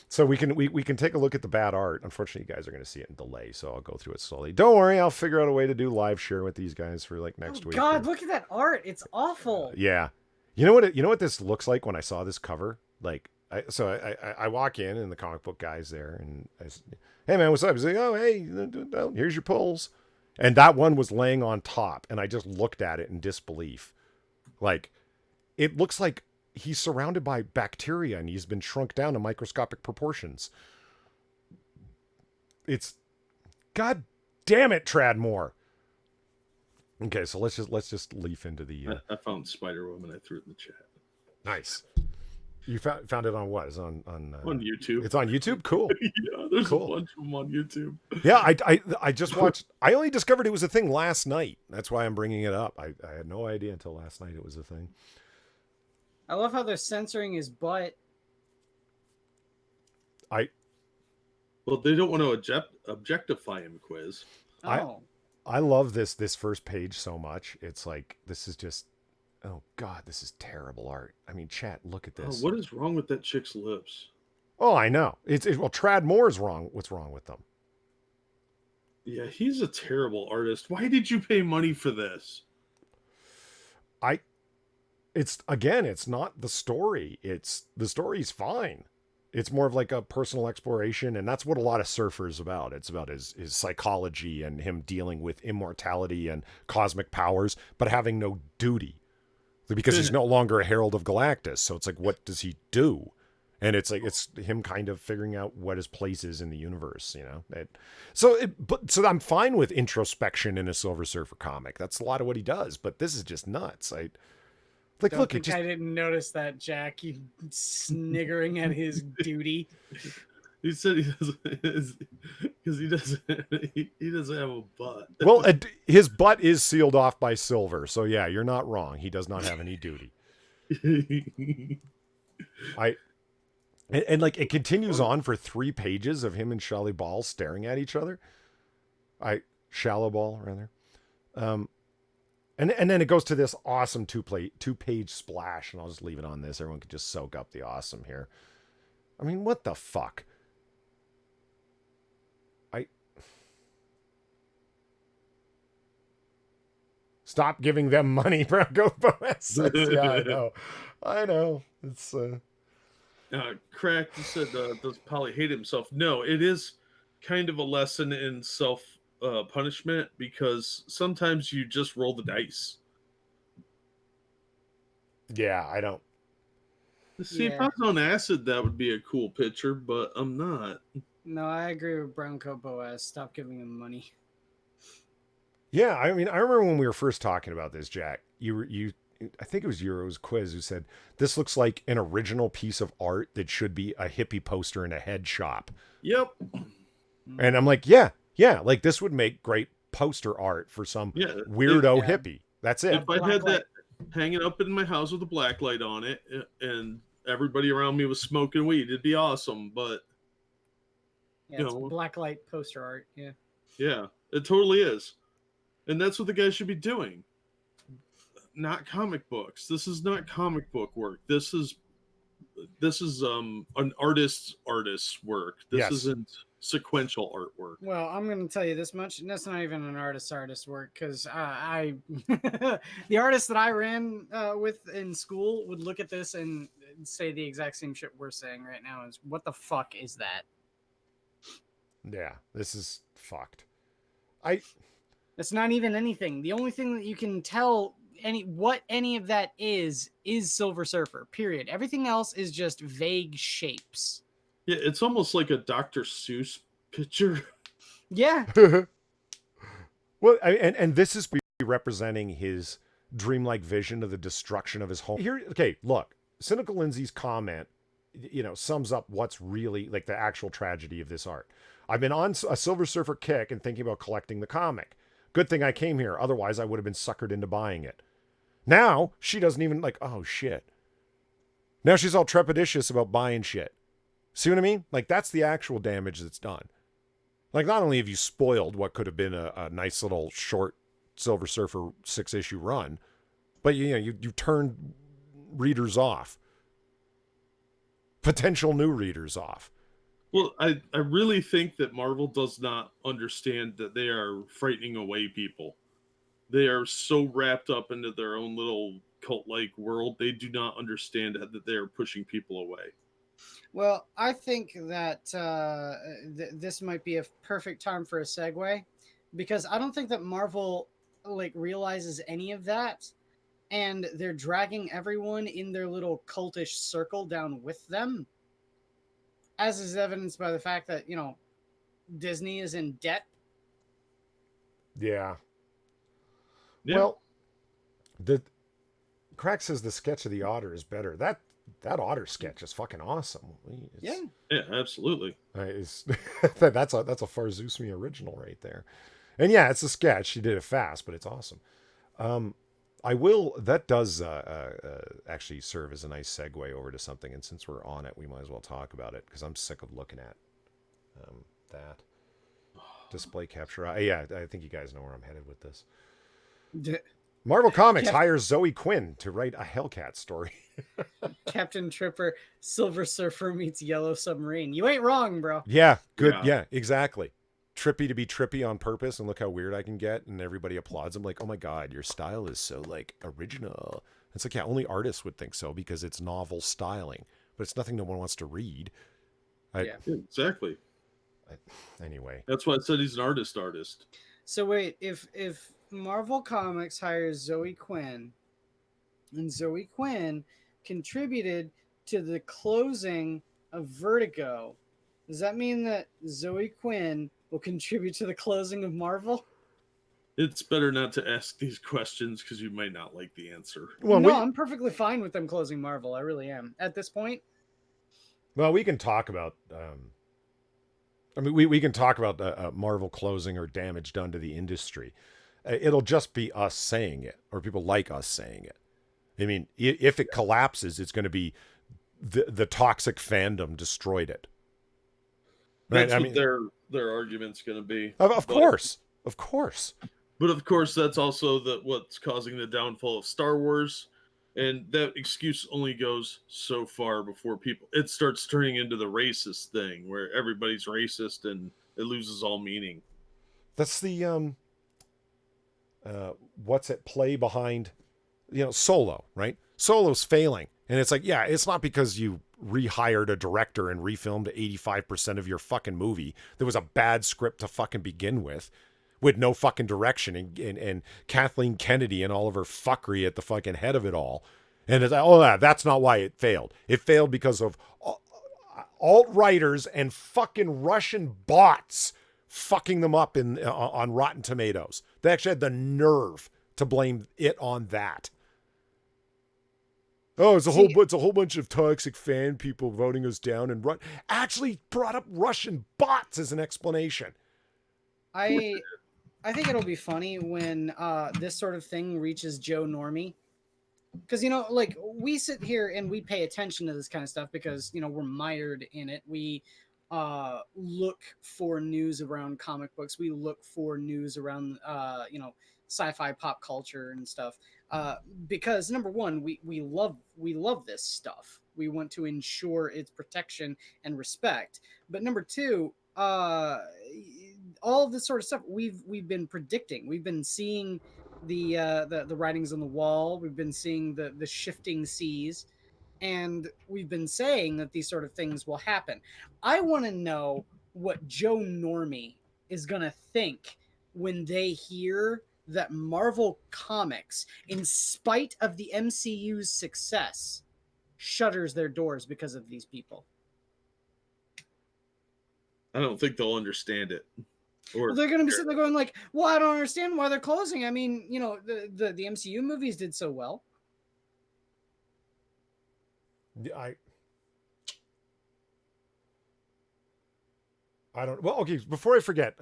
[SPEAKER 1] So we can take a look at the bad art. Unfortunately, you guys are going to see it in delay, so I'll go through it slowly. Don't worry, I'll figure out a way to do live share with these guys for next week.
[SPEAKER 2] God, look at that art. It's awful.
[SPEAKER 1] Yeah. You know what this looks like when I saw this cover? I walk in and the comic book guy's there and I said, hey man, what's up? He's like, oh, hey, here's your pulls. And that one was laying on top and I just looked at it in disbelief. It looks like he's surrounded by bacteria and he's been shrunk down to microscopic proportions. It's, God damn it, Tradmore. Okay, so let's just leaf into the
[SPEAKER 3] I found Spider Woman. I threw it in the chat
[SPEAKER 1] nice. You found it on what? Is on
[SPEAKER 3] on YouTube.
[SPEAKER 1] It's on YouTube. Cool.
[SPEAKER 3] Yeah, there's
[SPEAKER 1] Cool.
[SPEAKER 3] a bunch of them on YouTube.
[SPEAKER 1] Yeah, I just watched. I only discovered it was a thing last night. That's why I'm bringing it up. I had no idea until last night it was a thing.
[SPEAKER 2] I love how they're censoring his butt.
[SPEAKER 3] Well, they don't want to objectify him, Quiz.
[SPEAKER 2] Oh.
[SPEAKER 1] I love this first page so much. It's like this is just, oh god, this is terrible art. I mean, chat, look at this.
[SPEAKER 3] What is wrong with that chick's lips?
[SPEAKER 1] Oh, I know. Well, Trad Moore's wrong. What's wrong with them?
[SPEAKER 3] Yeah, he's a terrible artist. Why did you pay money for this?
[SPEAKER 1] It's not the story. The story's fine. It's more of like a personal exploration, and that's what a lot of Surfer is about. It's about his psychology and him dealing with immortality and cosmic powers, but having no duty. Because he's no longer a Herald of Galactus. So it's like, what does he do? And it's like, it's him kind of figuring out what his place is in the universe, you know? So I'm fine with introspection in a Silver Surfer comic. That's a lot of what he does, but this is just nuts. I
[SPEAKER 2] didn't notice that, Jack. You sniggering at his duty.
[SPEAKER 3] He said he doesn't, because he doesn't have a butt.
[SPEAKER 1] Well, his butt is sealed off by silver, so yeah, you're not wrong. He does not have any duty. And like it continues on for 3 pages of him and Shelly Ball staring at each other. Shallow Ball rather. And then it goes to this awesome 2-page splash, and I'll just leave it on this. Everyone can just soak up the awesome here. I mean, what the fuck? Stop giving them money, Bronco Boas. Yeah, I know. It's
[SPEAKER 3] Crack said, does Polly hate himself? No, it is kind of a lesson in self punishment, because sometimes you just roll the dice.
[SPEAKER 1] Yeah, I don't.
[SPEAKER 3] See, if I was on acid, that would be a cool picture, but I'm not.
[SPEAKER 2] No, I agree with Bronco Boaz. Stop giving him money.
[SPEAKER 1] Yeah, I mean, I remember when we were first talking about this, Jack. I think it was Euro's Quiz who said this looks like an original piece of art that should be a hippie poster in a head shop.
[SPEAKER 3] Yep.
[SPEAKER 1] And I'm like, yeah, like this would make great poster art for some weirdo hippie. That's it.
[SPEAKER 3] If I had that hanging up in my house with a black light on it, and everybody around me was smoking weed, it'd be awesome. But
[SPEAKER 2] it's black light poster art.
[SPEAKER 3] Yeah, it totally is. And that's what the guys should be doing. Not comic books. This is not comic book work. This is an artist's work. This isn't sequential artwork.
[SPEAKER 2] Well, I'm going to tell you this much. That's not even an artist work, because I the artist that I ran with in school would look at this and say the exact same shit we're saying right now. Is what the fuck is that?
[SPEAKER 1] Yeah, this is fucked.
[SPEAKER 2] It's not even anything. The only thing that you can tell what any of that is Silver Surfer, period. Everything else is just vague shapes.
[SPEAKER 3] Yeah, it's almost like a Dr. Seuss picture.
[SPEAKER 2] Yeah.
[SPEAKER 1] Well, and this is representing his dreamlike vision of the destruction of his home. Here, okay, look, Cynical Lindsay's comment, sums up what's really like the actual tragedy of this art. I've been on a Silver Surfer kick and thinking about collecting the comic. Good thing I came here. Otherwise, I would have been suckered into buying it. Now, she doesn't even oh, shit. Now she's all trepidatious about buying shit. See what I mean? Like, that's the actual damage that's done. Like, not only have you spoiled what could have been a nice little short Silver Surfer 6-issue run, but, you turned readers off. Potential new readers off.
[SPEAKER 3] Well, I really think that Marvel does not understand that they are frightening away people. They are so wrapped up into their own little cult-like world, they do not understand that they are pushing people away.
[SPEAKER 2] Well, I think that this might be a perfect time for a segue, because I don't think that Marvel realizes any of that, and they're dragging everyone in their little cultish circle down with them, as is evidenced by the fact that Disney is in debt.
[SPEAKER 1] Yeah.
[SPEAKER 3] Yeah.
[SPEAKER 1] Well, the Crack says the sketch of the otter is better. That otter sketch is fucking awesome.
[SPEAKER 2] Yeah.
[SPEAKER 3] Yeah, absolutely.
[SPEAKER 1] It's, that's a Farzuzmi original right there. And yeah, it's a sketch. She did it fast, but it's awesome. I will. That does actually serve as a nice segue over to something. And since we're on it, we might as well talk about it because I'm sick of looking at that display capture. Yeah, I think you guys know where I'm headed with this. Marvel Comics hires Zoe Quinn to write a Hellcat story.
[SPEAKER 2] Captain Tripper, Silver Surfer meets Yellow Submarine. You ain't wrong, bro.
[SPEAKER 1] Yeah, good. Yeah, exactly. Trippy to be trippy on purpose, and look how weird I can get, and everybody applauds. I'm like, oh my god, your style is so like original. It's like, yeah, only artists would think so because it's novel styling, but it's nothing no one wants to read.
[SPEAKER 3] Yeah, exactly.
[SPEAKER 1] Anyway,
[SPEAKER 3] that's why I said he's an artist.
[SPEAKER 2] So wait, if Marvel Comics hires Zoe Quinn, and Zoe Quinn contributed to the closing of Vertigo, does that mean that Zoe Quinn will contribute to the closing of Marvel?
[SPEAKER 3] It's better not to ask these questions because you might not like the answer.
[SPEAKER 2] Well, no, I'm perfectly fine with them closing Marvel. I really am at this point.
[SPEAKER 1] Well, we can talk about. I mean, we can talk about Marvel closing or damage done to the industry. It'll just be us saying it, or people like us saying it. I mean, if it collapses, it's going to be the toxic fandom destroyed it.
[SPEAKER 3] Right? That's what their argument's going to be.
[SPEAKER 1] Of course.
[SPEAKER 3] But of course, that's also what's causing the downfall of Star Wars. And that excuse only goes so far before it starts turning into the racist thing where everybody's racist and it loses all meaning.
[SPEAKER 1] That's the what's at play behind, Solo, right? Solo's failing. And it's like, yeah, it's not because you rehired a director and refilmed 85% of your fucking movie. There was a bad script to fucking begin with no fucking direction, and Kathleen Kennedy and all of her fuckery at the fucking head of it all. And it's like, that's not why it failed. It failed because of alt-writers and fucking Russian bots fucking them up on Rotten Tomatoes. They actually had the nerve to blame it on that. Oh, it's a whole bunch of toxic fan people voting us down, and actually brought up Russian bots as an explanation.
[SPEAKER 2] I think it'll be funny when this sort of thing reaches Joe Normie. Because, like, we sit here and we pay attention to this kind of stuff because, we're mired in it. We look for news around comic books. We look for news around, sci-fi pop culture and stuff. Because, number one, we love this stuff. We want to ensure its protection and respect. But number two, all of this sort of stuff we've been predicting. We've been seeing the writings on the wall. We've been seeing the shifting seas, and we've been saying that these sort of things will happen. I want to know what Joe Normie is gonna think when they hear that Marvel Comics, in spite of the MCU's success, shutters their doors because of these people.
[SPEAKER 3] I don't think they'll understand it.
[SPEAKER 2] Well, they're going to be sitting there going like, well, I don't understand why they're closing. I mean, the MCU movies did so well.
[SPEAKER 1] I don't. Well, okay. Before I forget,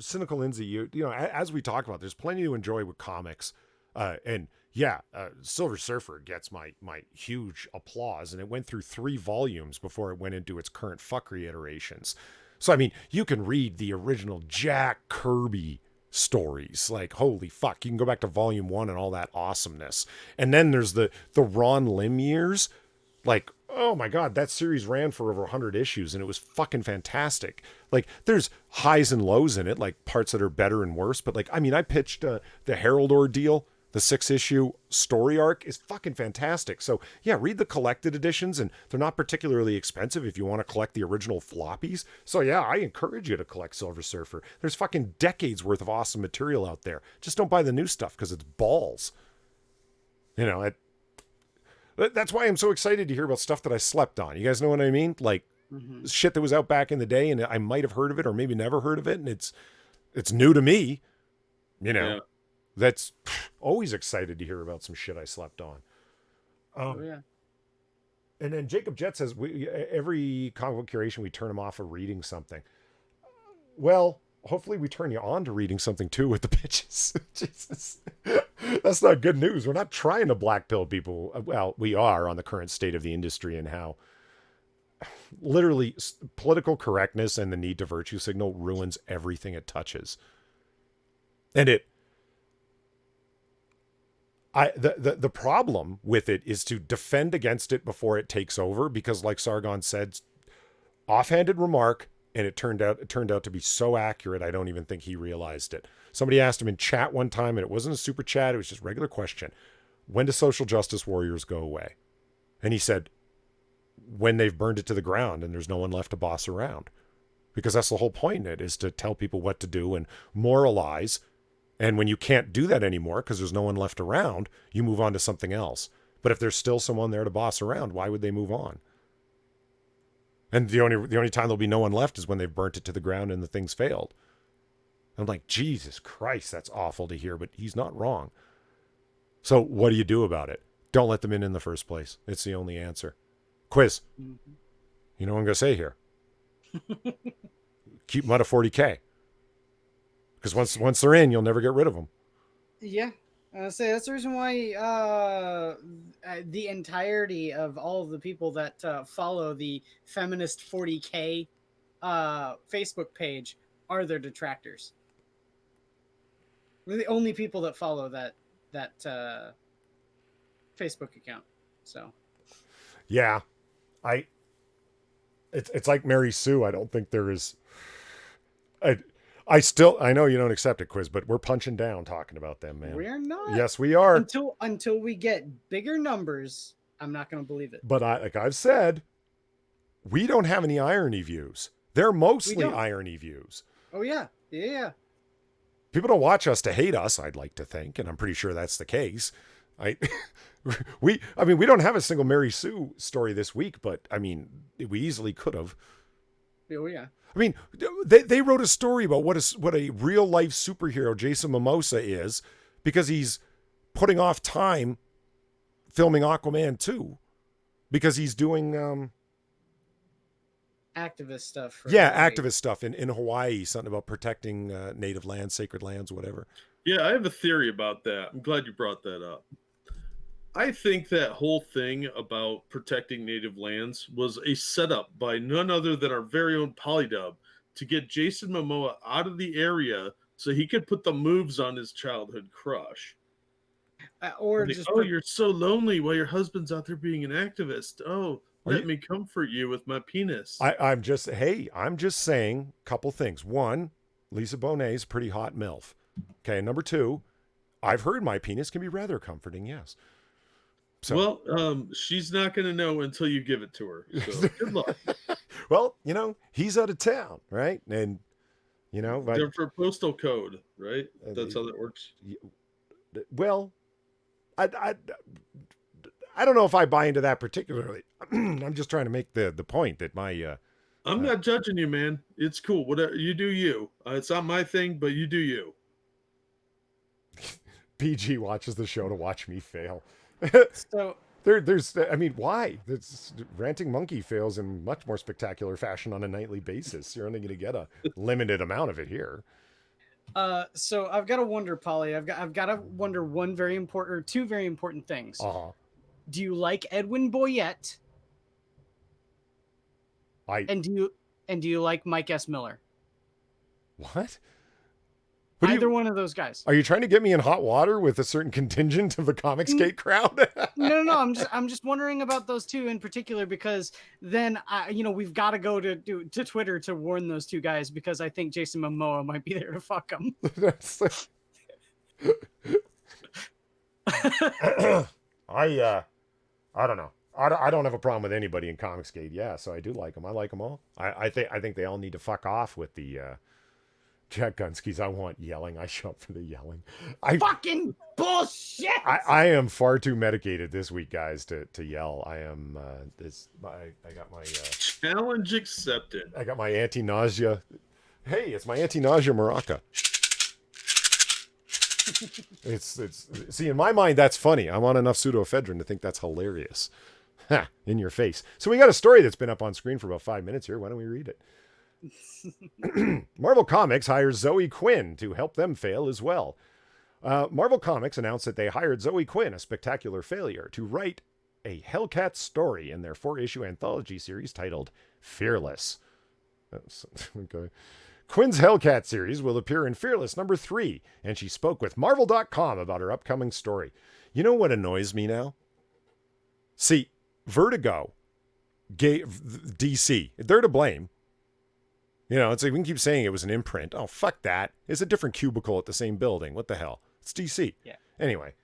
[SPEAKER 1] Cynical Lindsay, you know, as we talk about, there's plenty to enjoy with comics, and yeah, Silver Surfer gets my huge applause, and it went through 3 volumes before it went into its current fuckery iterations. So I mean, you can read the original Jack Kirby stories, like holy fuck, you can go back to volume 1 and all that awesomeness, and then there's the Ron Lim years, like. Oh my God, that series ran for over 100 issues and it was fucking fantastic. Like there's highs and lows in it, like parts that are better and worse. But like, I mean, I pitched the Herald Ordeal, the 6-issue story arc is fucking fantastic. So yeah, read the collected editions and they're not particularly expensive if you want to collect the original floppies. So yeah, I encourage you to collect Silver Surfer. There's fucking decades worth of awesome material out there. Just don't buy the new stuff because it's balls. You know, that's why I'm so excited to hear about stuff that I slept on. You guys know what I mean? Like shit that was out back in the day and I might have heard of it or maybe never heard of it. And it's new to me, you know? That's always excited to hear about some shit I slept on.
[SPEAKER 2] Oh yeah.
[SPEAKER 1] And then Jacob Jet says, every comic book curation, we turn them off of reading something. Well, hopefully we turn you on to reading something too with the pitches. Jesus. That's not good news. We're not trying to black pill people. Well, we are on the current state of the industry and how literally political correctness and the need to virtue signal ruins everything it touches. And the problem with it is to defend against it before it takes over, because like Sargon said, offhanded remark, and it turned out to be so accurate I don't even think he realized it. Somebody asked him in chat one time, and it wasn't a super chat, it was just a regular question. When do social justice warriors go away? And he said, when they've burned it to the ground and there's no one left to boss around. Because that's the whole point in it, is to tell people what to do and moralize. And when you can't do that anymore because there's no one left around, you move on to something else. But if there's still someone there to boss around, why would they move on? And the only time there'll be no one left is when they've burnt it to the ground and the thing's failed. I'm like, Jesus Christ, that's awful to hear, but he's not wrong. So what do you do about it? Don't let them in the first place. It's the only answer. Quiz.
[SPEAKER 2] Mm-hmm.
[SPEAKER 1] You know what I'm going to say here? Keep them out of 40K. Because once they're in, you'll never get rid of them.
[SPEAKER 2] Yeah. Say that's the reason why the entirety of all of the people that follow the feminist 40K Facebook page are their detractors. We're the only people that follow that Facebook account. So
[SPEAKER 1] yeah, it's like Mary Sue. I don't think there is. I know you don't accept it, Quiz, but we're punching down talking about them, man.
[SPEAKER 2] We're not.
[SPEAKER 1] Yes, we are.
[SPEAKER 2] Until we get bigger numbers, I'm not going to believe it.
[SPEAKER 1] But like I've said, we don't have any irony views. They're mostly irony views.
[SPEAKER 2] Oh yeah, yeah.
[SPEAKER 1] People don't watch us to hate us, I'd like to think, and I'm pretty sure that's the case. We don't have a single Mary Sue story this week, but I mean, we easily could have.
[SPEAKER 2] Oh yeah.
[SPEAKER 1] I mean, they wrote a story about what a real life superhero Jason Momoa is, because he's putting off time filming Aquaman 2 because he's doing
[SPEAKER 2] activist stuff.
[SPEAKER 1] Activist stuff in Hawaii, something about protecting native lands, sacred lands, whatever.
[SPEAKER 3] Yeah, I have a theory about that. I'm glad you brought that up. I think that whole thing about protecting native lands was a setup by none other than our very own Polydub to get Jason Momoa out of the area so he could put the moves on his childhood crush. You're so lonely while your husband's out there being an activist. Oh, let me comfort you with my penis.
[SPEAKER 1] I'm just saying a couple things. One, Lisa Bonet's pretty hot MILF. Okay, number two, I've heard my penis can be rather comforting, yes. So,
[SPEAKER 3] well, she's not going to know until you give it to her. So good luck.
[SPEAKER 1] Well, he's out of town, right? And,
[SPEAKER 3] they're for postal code, right? That's how that works.
[SPEAKER 1] Well, I don't know if I buy into that particularly. I'm just trying to make the point that my...
[SPEAKER 3] I'm not judging you, man. It's cool. Whatever you do, you. It's not my thing, but you do you.
[SPEAKER 1] PG watches the show to watch me fail.
[SPEAKER 2] So
[SPEAKER 1] there's why? Ranting Monkey fails in much more spectacular fashion on a nightly basis. You're only going to get a limited amount of it here.
[SPEAKER 2] So I've got to wonder, Polly. I've got to wonder two very important things.
[SPEAKER 1] Uh-huh.
[SPEAKER 2] Do you like Edwin Boyette? And do you like Mike S. Miller?
[SPEAKER 1] What?
[SPEAKER 2] Either one of those guys.
[SPEAKER 1] Are you trying to get me in hot water with a certain contingent of the Comicsgate crowd?
[SPEAKER 2] No. I'm just wondering about those two in particular, because then we've got to go to Twitter to warn those two guys, because I think Jason Momoa might be there to fuck them.
[SPEAKER 1] I don't know. I don't have a problem with anybody in Comicsgate. Yeah, so I do like them. I like them all. I think they all need to fuck off with the Jack Gunskys. I want yelling. I show up for the yelling.
[SPEAKER 2] Fucking bullshit.
[SPEAKER 1] I am far too medicated this week, guys, to yell. I am I got my
[SPEAKER 3] challenge accepted.
[SPEAKER 1] I got my anti-nausea. Hey, it's my anti-nausea maraca. It's see, in my mind that's funny. I'm on enough pseudoephedrine to think that's hilarious. Ha, in your face. So we got a story that's been up on screen for about 5 minutes here. Why don't we read it? Marvel Comics hires Zoe Quinn to help them fail as well. Marvel Comics announced that they hired Zoe Quinn, a spectacular failure, to write a Hellcat story in their 4-issue anthology series titled Fearless. Okay. Quinn's Hellcat series will appear in Fearless #3, and she spoke with Marvel.com about her upcoming story. You know what annoys me now? See, Vertigo gave DC, they're to blame. You know, it's like we can keep saying it was an imprint. Oh, fuck that. It's a different cubicle at the same building. What the hell? It's DC.
[SPEAKER 2] Yeah.
[SPEAKER 1] Anyway,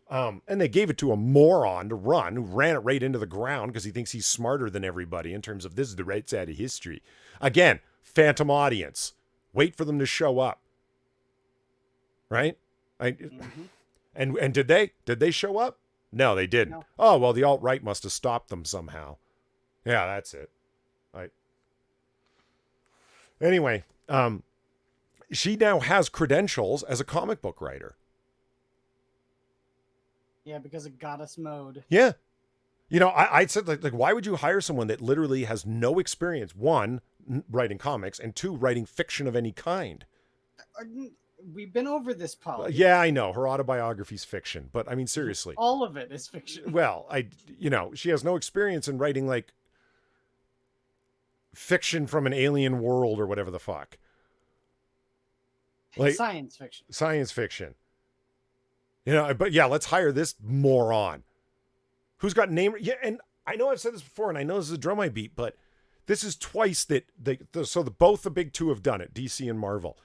[SPEAKER 1] and they gave it to a moron to run who ran it right into the ground because he thinks he's smarter than everybody in terms of this is the right side of history. Again, phantom audience. Wait for them to show up. Right? And did they show up? No, they didn't.
[SPEAKER 2] No.
[SPEAKER 1] Oh, well, the alt-right must have stopped them somehow. Yeah, that's it. Anyway, she now has credentials as a comic book writer.
[SPEAKER 2] Yeah, because of goddess mode.
[SPEAKER 1] Yeah. You know, I said, like, why would you hire someone that literally has no experience, one, writing comics, and two, writing fiction of any kind?
[SPEAKER 2] We've been over this, Paul.
[SPEAKER 1] Yeah, I know. Her autobiography's fiction. But, I mean, seriously.
[SPEAKER 2] All of it is fiction.
[SPEAKER 1] Well, she has no experience in writing, like, fiction from an alien world or whatever the fuck. Like
[SPEAKER 2] Science fiction.
[SPEAKER 1] Science fiction. You know, but yeah, let's hire this moron who's got name. Yeah, and I know I've said this before, and I know this is a drum I beat, but this is twice that both the big two have done it, DC and Marvel.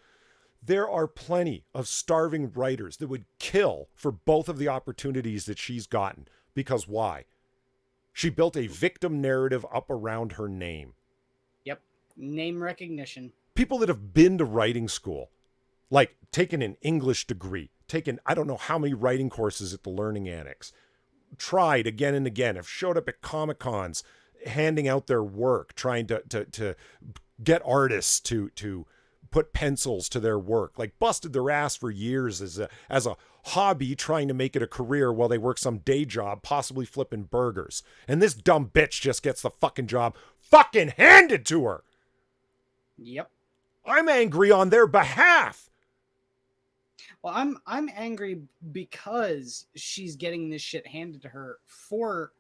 [SPEAKER 1] There are plenty of starving writers that would kill for both of the opportunities that she's gotten. Because why? She built a victim narrative up around her name.
[SPEAKER 2] Yep. Name recognition.
[SPEAKER 1] People that have been to writing school, like taken an English degree, taken I don't know how many writing courses at the Learning Annex, tried again and again, have showed up at Comic-Cons, handing out their work, trying to get artists to put pencils to their work, like busted their ass for years as a hobby, trying to make it a career while they work some day job, possibly flipping burgers. And this dumb bitch just gets the fucking job fucking handed to her.
[SPEAKER 2] Yep.
[SPEAKER 1] I'm angry on their behalf.
[SPEAKER 2] Well, I'm angry because she's getting this shit handed to her for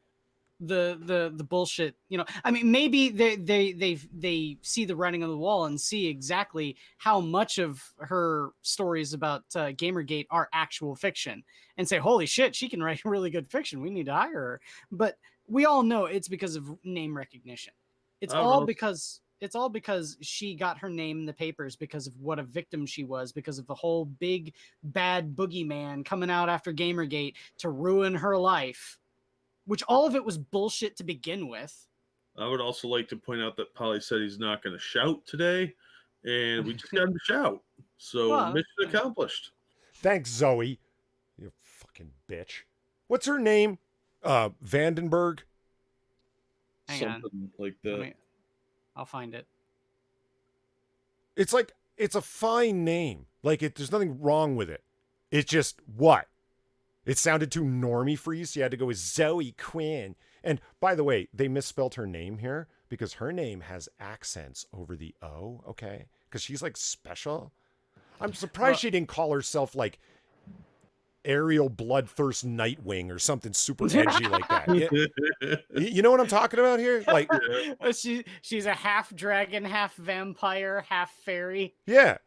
[SPEAKER 2] the bullshit. You know, I mean, maybe they see the writing on the wall and see exactly how much of her stories about Gamergate are actual fiction, and say, "Holy shit, she can write really good fiction. We need to hire her." But we all know it's because of name recognition. It's all because she got her name in the papers because of what a victim she was, because of the whole big bad boogeyman coming out after Gamergate to ruin her life, which all of it was bullshit to begin with.
[SPEAKER 3] I would also like to point out that Polly said he's not going to shout today, and we just got him to shout. So mission accomplished.
[SPEAKER 1] Thanks, Zoe. You fucking bitch. What's her name? Vandenberg?
[SPEAKER 2] Hang on.
[SPEAKER 3] Something like that.
[SPEAKER 2] I'll find it.
[SPEAKER 1] It's like, it's a fine name. Like, there's nothing wrong with it. It's just, what? It sounded too normie for you, so you had to go with Zoe Quinn. And, by the way, they misspelled her name here because her name has accents over the O, okay? Because she's, like, special. I'm surprised she didn't call herself, like, Ariel Bloodthirst Nightwing or something super edgy like that. You know what I'm talking about here? Like,
[SPEAKER 2] she's a half dragon, half vampire, half fairy.
[SPEAKER 1] Yeah,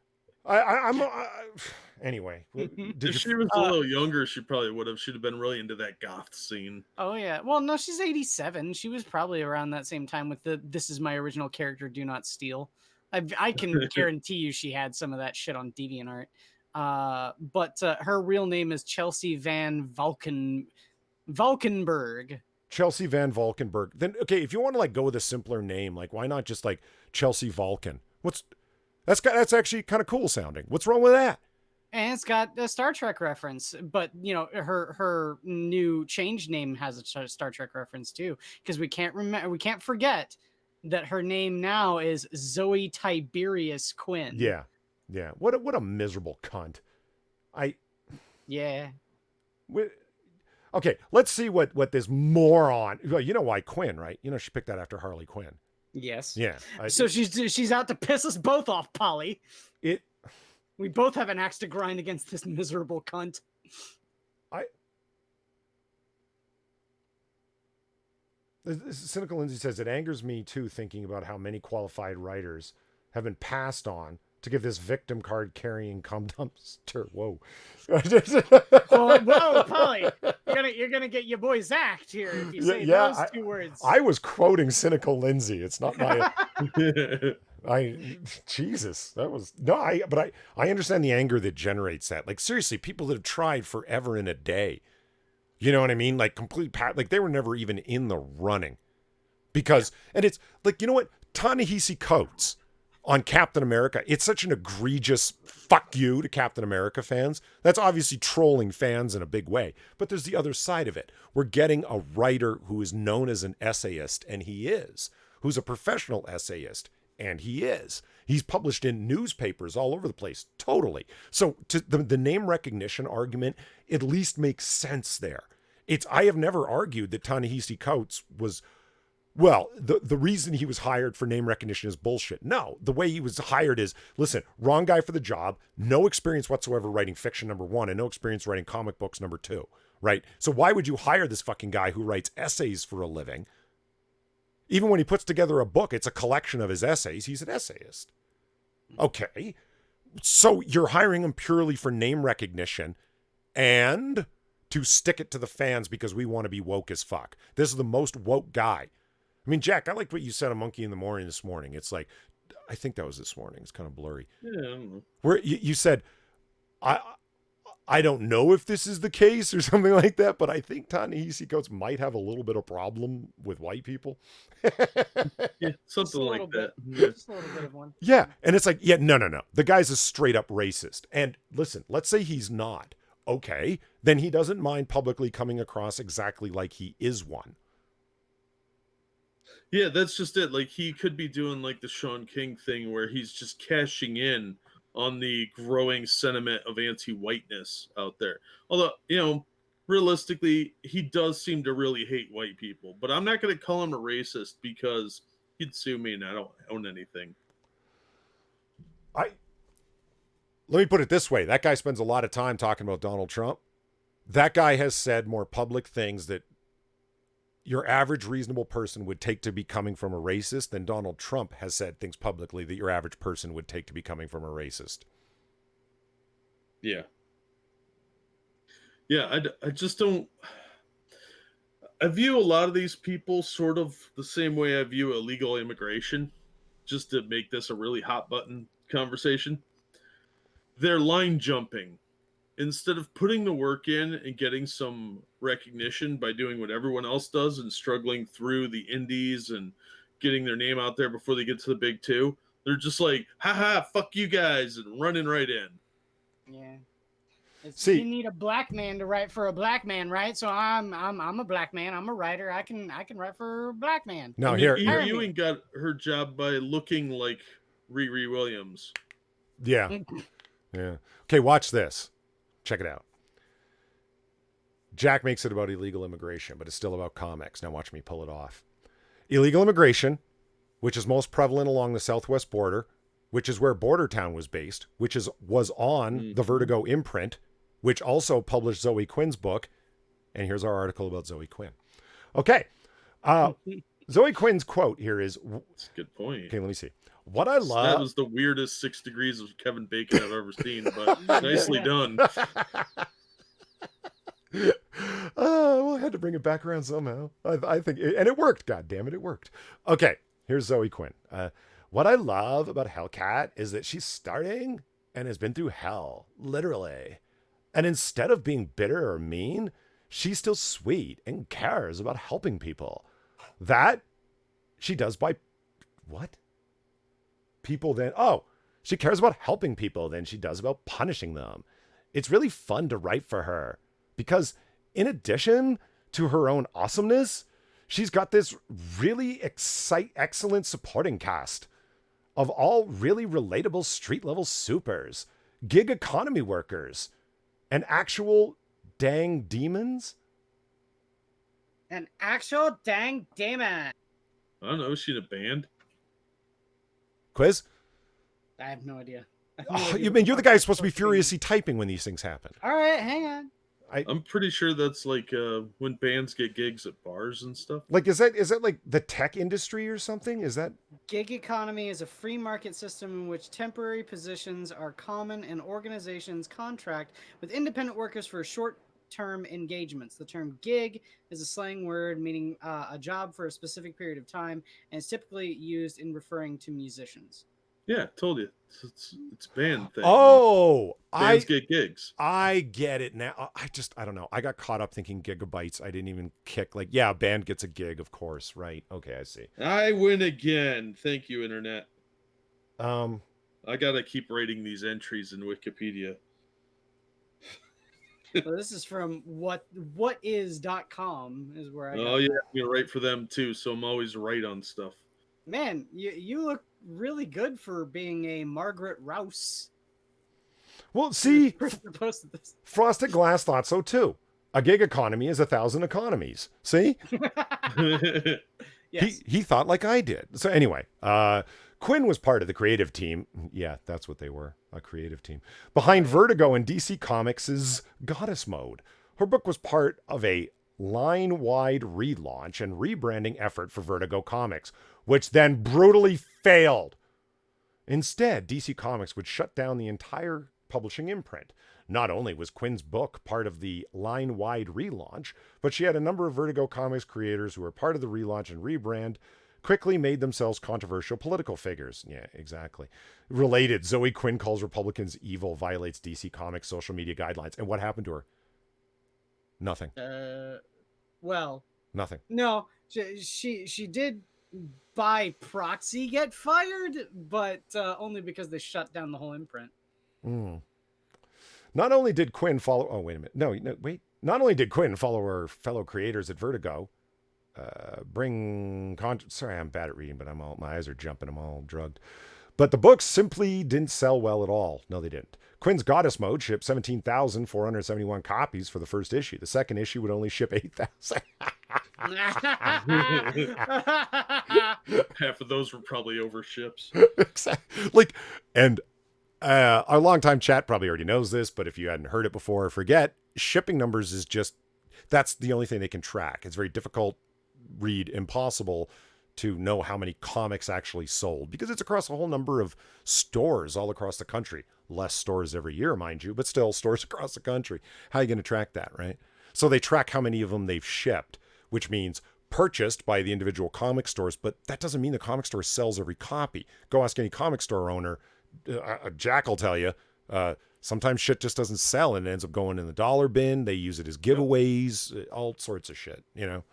[SPEAKER 1] I'm. Anyway,
[SPEAKER 3] if she was a little younger, she probably would have. She'd have been really into that goth scene.
[SPEAKER 2] Oh yeah. Well, no, she's 87. She was probably around that same time with the "This is my original character, do not steal." I can guarantee you she had some of that shit on DeviantArt. But her real name is Chelsea Van Valkenburg.
[SPEAKER 1] Chelsea Van Valkenburg. Then okay, if you want to like go with a simpler name, like why not just like Chelsea Vulcan? That's actually kind of cool sounding. What's wrong with that?
[SPEAKER 2] And it's got a Star Trek reference, but you know her new changed name has a Star Trek reference too, because we can't forget that her name now is Zoe Tiberius Quinn.
[SPEAKER 1] Yeah. What a miserable cunt.
[SPEAKER 2] Yeah.
[SPEAKER 1] Okay, let's see what this moron. Well, you know why Quinn, right? You know she picked that after Harley Quinn.
[SPEAKER 2] Yes.
[SPEAKER 1] Yeah.
[SPEAKER 2] So she's out to piss us both off, Polly. We both have an axe to grind against this miserable cunt.
[SPEAKER 1] Cynical Lindsay says it angers me too, thinking about how many qualified writers have been passed on to give this victim card carrying cum dumpster. Whoa.
[SPEAKER 2] Whoa, Polly. You're gonna get your boy Zach here if you say those two words.
[SPEAKER 1] I was quoting Cynical Lindsay. It's not my Jesus. That was but I understand the anger that generates that. Like seriously, people that have tried forever and a day. You know what I mean? Like like they were never even in the running. Because and it's like, you know what? Ta-Nehisi Coates on Captain America, it's such an egregious fuck you to Captain America fans. That's obviously trolling fans in a big way. But there's the other side of it. We're getting a writer who is known as an essayist, and he is. Who's a professional essayist, and he is. He's published in newspapers all over the place, totally. So to the name recognition argument at least makes sense there. I have never argued that Ta-Nehisi Coates was... Well, the reason he was hired for name recognition is bullshit. No, the way he was hired is, listen, wrong guy for the job, no experience whatsoever writing fiction, number one, and no experience writing comic books, number two, right? So why would you hire this fucking guy who writes essays for a living? Even when he puts together a book, it's a collection of his essays. He's an essayist. Okay, so you're hiring him purely for name recognition and to stick it to the fans because we want to be woke as fuck. This is the most woke guy. I mean, Jack, I liked what you said on Monkey in the Morning this morning. It's like, I think that was this morning. It's kind of blurry.
[SPEAKER 3] Yeah, I don't know.
[SPEAKER 1] Where you said, I don't know if this is the case or something like that, but I think Ta-Nehisi Coates might have a little bit of problem with white people.
[SPEAKER 3] Yeah, something like that.
[SPEAKER 2] Just a little bit of one.
[SPEAKER 1] Yeah, and it's like, yeah, no. The guy's a straight up racist. And listen, let's say he's not. Okay, then he doesn't mind publicly coming across exactly like he is one.
[SPEAKER 3] Yeah, that's just it. Like he could be doing like the Sean King thing where he's just cashing in on the growing sentiment of anti-whiteness out there. Although, you know, realistically, he does seem to really hate white people. But I'm not going to call him a racist because he'd sue me and I don't own anything.
[SPEAKER 1] Let me put it this way. That guy spends a lot of time talking about Donald Trump. That guy has said more public things that your average reasonable person would take to be coming from a racist than Donald Trump has said things publicly that your average person would take to be coming from a racist.
[SPEAKER 3] Yeah. Yeah, I just don't... I view a lot of these people sort of the same way I view illegal immigration, just to make this a really hot button conversation. They're line jumping. Instead of putting the work in and getting some recognition by doing what everyone else does and struggling through the indies and getting their name out there before they get to the big two, they're just like, haha, fuck you guys, and running right in.
[SPEAKER 2] Yeah.
[SPEAKER 1] See,
[SPEAKER 2] you need a black man to write for a black man, right? So I'm a black man. I'm a writer. I can write for a black man.
[SPEAKER 1] Now
[SPEAKER 3] Eve Ewing got her job by looking like Riri Williams.
[SPEAKER 1] Yeah. Yeah. Okay, watch this. Check it out. Jack makes it about illegal immigration, but it's still about comics. Now watch me pull it off. Illegal immigration, which is most prevalent along the southwest border, which is where Border Town was based, which was on the Vertigo imprint, which also published Zoe Quinn's book. And here's our article about Zoe Quinn. Okay. Zoe Quinn's quote here is...
[SPEAKER 3] That's a good point.
[SPEAKER 1] Okay, let me see. What I love...
[SPEAKER 3] That was the weirdest 6 degrees of Kevin Bacon I've ever seen, but nicely done.
[SPEAKER 1] Well, I had to bring it back around somehow. I think... And it worked, God damn it, it worked. Okay, here's Zoe Quinn. What I love about Hellcat is that she's starting and has been through hell, literally. And instead of being bitter or mean, she's still sweet and cares about helping people. That she does by... What? People then... Oh, she cares about helping people than she does about punishing them. It's really fun to write for her because in addition to her own awesomeness, she's got this really excellent supporting cast of all really relatable street level supers, gig economy workers, An actual dang demons?
[SPEAKER 2] An actual dang demon.
[SPEAKER 3] I don't know. Is she in a band?
[SPEAKER 1] Quiz?
[SPEAKER 2] I have no idea.
[SPEAKER 1] You mean you're the guy who's supposed to be furiously typing when these things happen?
[SPEAKER 2] All right, hang on.
[SPEAKER 3] I'm pretty sure that's like when bands get gigs at bars and stuff.
[SPEAKER 1] Like, is that like the tech industry or something? Is that
[SPEAKER 2] Gig economy is a free market system in which temporary positions are common and organizations contract with independent workers for short-term engagements. The term gig is a slang word meaning a job for a specific period of time and is typically used in referring to musicians.
[SPEAKER 3] Yeah, told you. It's band thing.
[SPEAKER 1] Oh,
[SPEAKER 3] bands get gigs.
[SPEAKER 1] I get it now. I don't know. I got caught up thinking gigabytes. I didn't even kick. Like, yeah, a band gets a gig, of course, right? Okay, I see.
[SPEAKER 3] I win again. Thank you, Internet.
[SPEAKER 1] I
[SPEAKER 3] gotta keep writing these entries in Wikipedia.
[SPEAKER 2] Well, this is from whatis.com is where I got
[SPEAKER 3] Oh yeah, I'm gonna write for them too, so I'm always right on stuff.
[SPEAKER 2] Man, you look really good for being a Margaret Rouse.
[SPEAKER 1] Well, see,
[SPEAKER 2] Posted this.
[SPEAKER 1] Frosted Glass thought so too. A gig economy is 1,000 economies. See?
[SPEAKER 2] Yes.
[SPEAKER 1] He thought like I did. So anyway, Quinn was part of the creative team. Yeah, that's what they were, a creative team. Behind Vertigo and DC Comics' Goddess Mode. Her book was part of a line-wide relaunch and rebranding effort for Vertigo Comics, which then brutally failed. Instead, DC Comics would shut down the entire publishing imprint. Not only was Quinn's book part of the line-wide relaunch, but she had a number of Vertigo Comics creators who were part of the relaunch and rebrand quickly made themselves controversial political figures. Yeah, exactly. Related, Zoe Quinn calls Republicans evil, violates DC Comics social media guidelines. And what happened to her? Nothing.
[SPEAKER 2] Well,
[SPEAKER 1] Nothing.
[SPEAKER 2] no, she did by proxy get fired, but only because they shut down the whole imprint.
[SPEAKER 1] Not only did Quinn follow... Oh, wait a minute. No, wait. Not only did Quinn follow her fellow creators at Vertigo, sorry, I'm bad at reading, but my eyes are jumping. I'm all drugged. But the books simply didn't sell well at all. No, they didn't. Quinn's Goddess Mode shipped 17,471 copies for the first issue. The second issue would only ship 8,000.
[SPEAKER 3] Half of those were probably over ships.
[SPEAKER 1] Exactly. Like, and our longtime chat probably already knows this, but if you hadn't heard it before, forget, shipping numbers is just, that's the only thing they can track. It's very difficult, impossible to know how many comics actually sold because it's across a whole number of stores all across the country. Less stores every year, mind you, but still stores across the country. How are you going to track that, right? So they track how many of them they've shipped, which means purchased by the individual comic stores, but that doesn't mean the comic store sells every copy. Go ask any comic store owner. Jack will tell you, sometimes shit just doesn't sell and it ends up going in the dollar bin. They use it as giveaways, all sorts of shit, you know?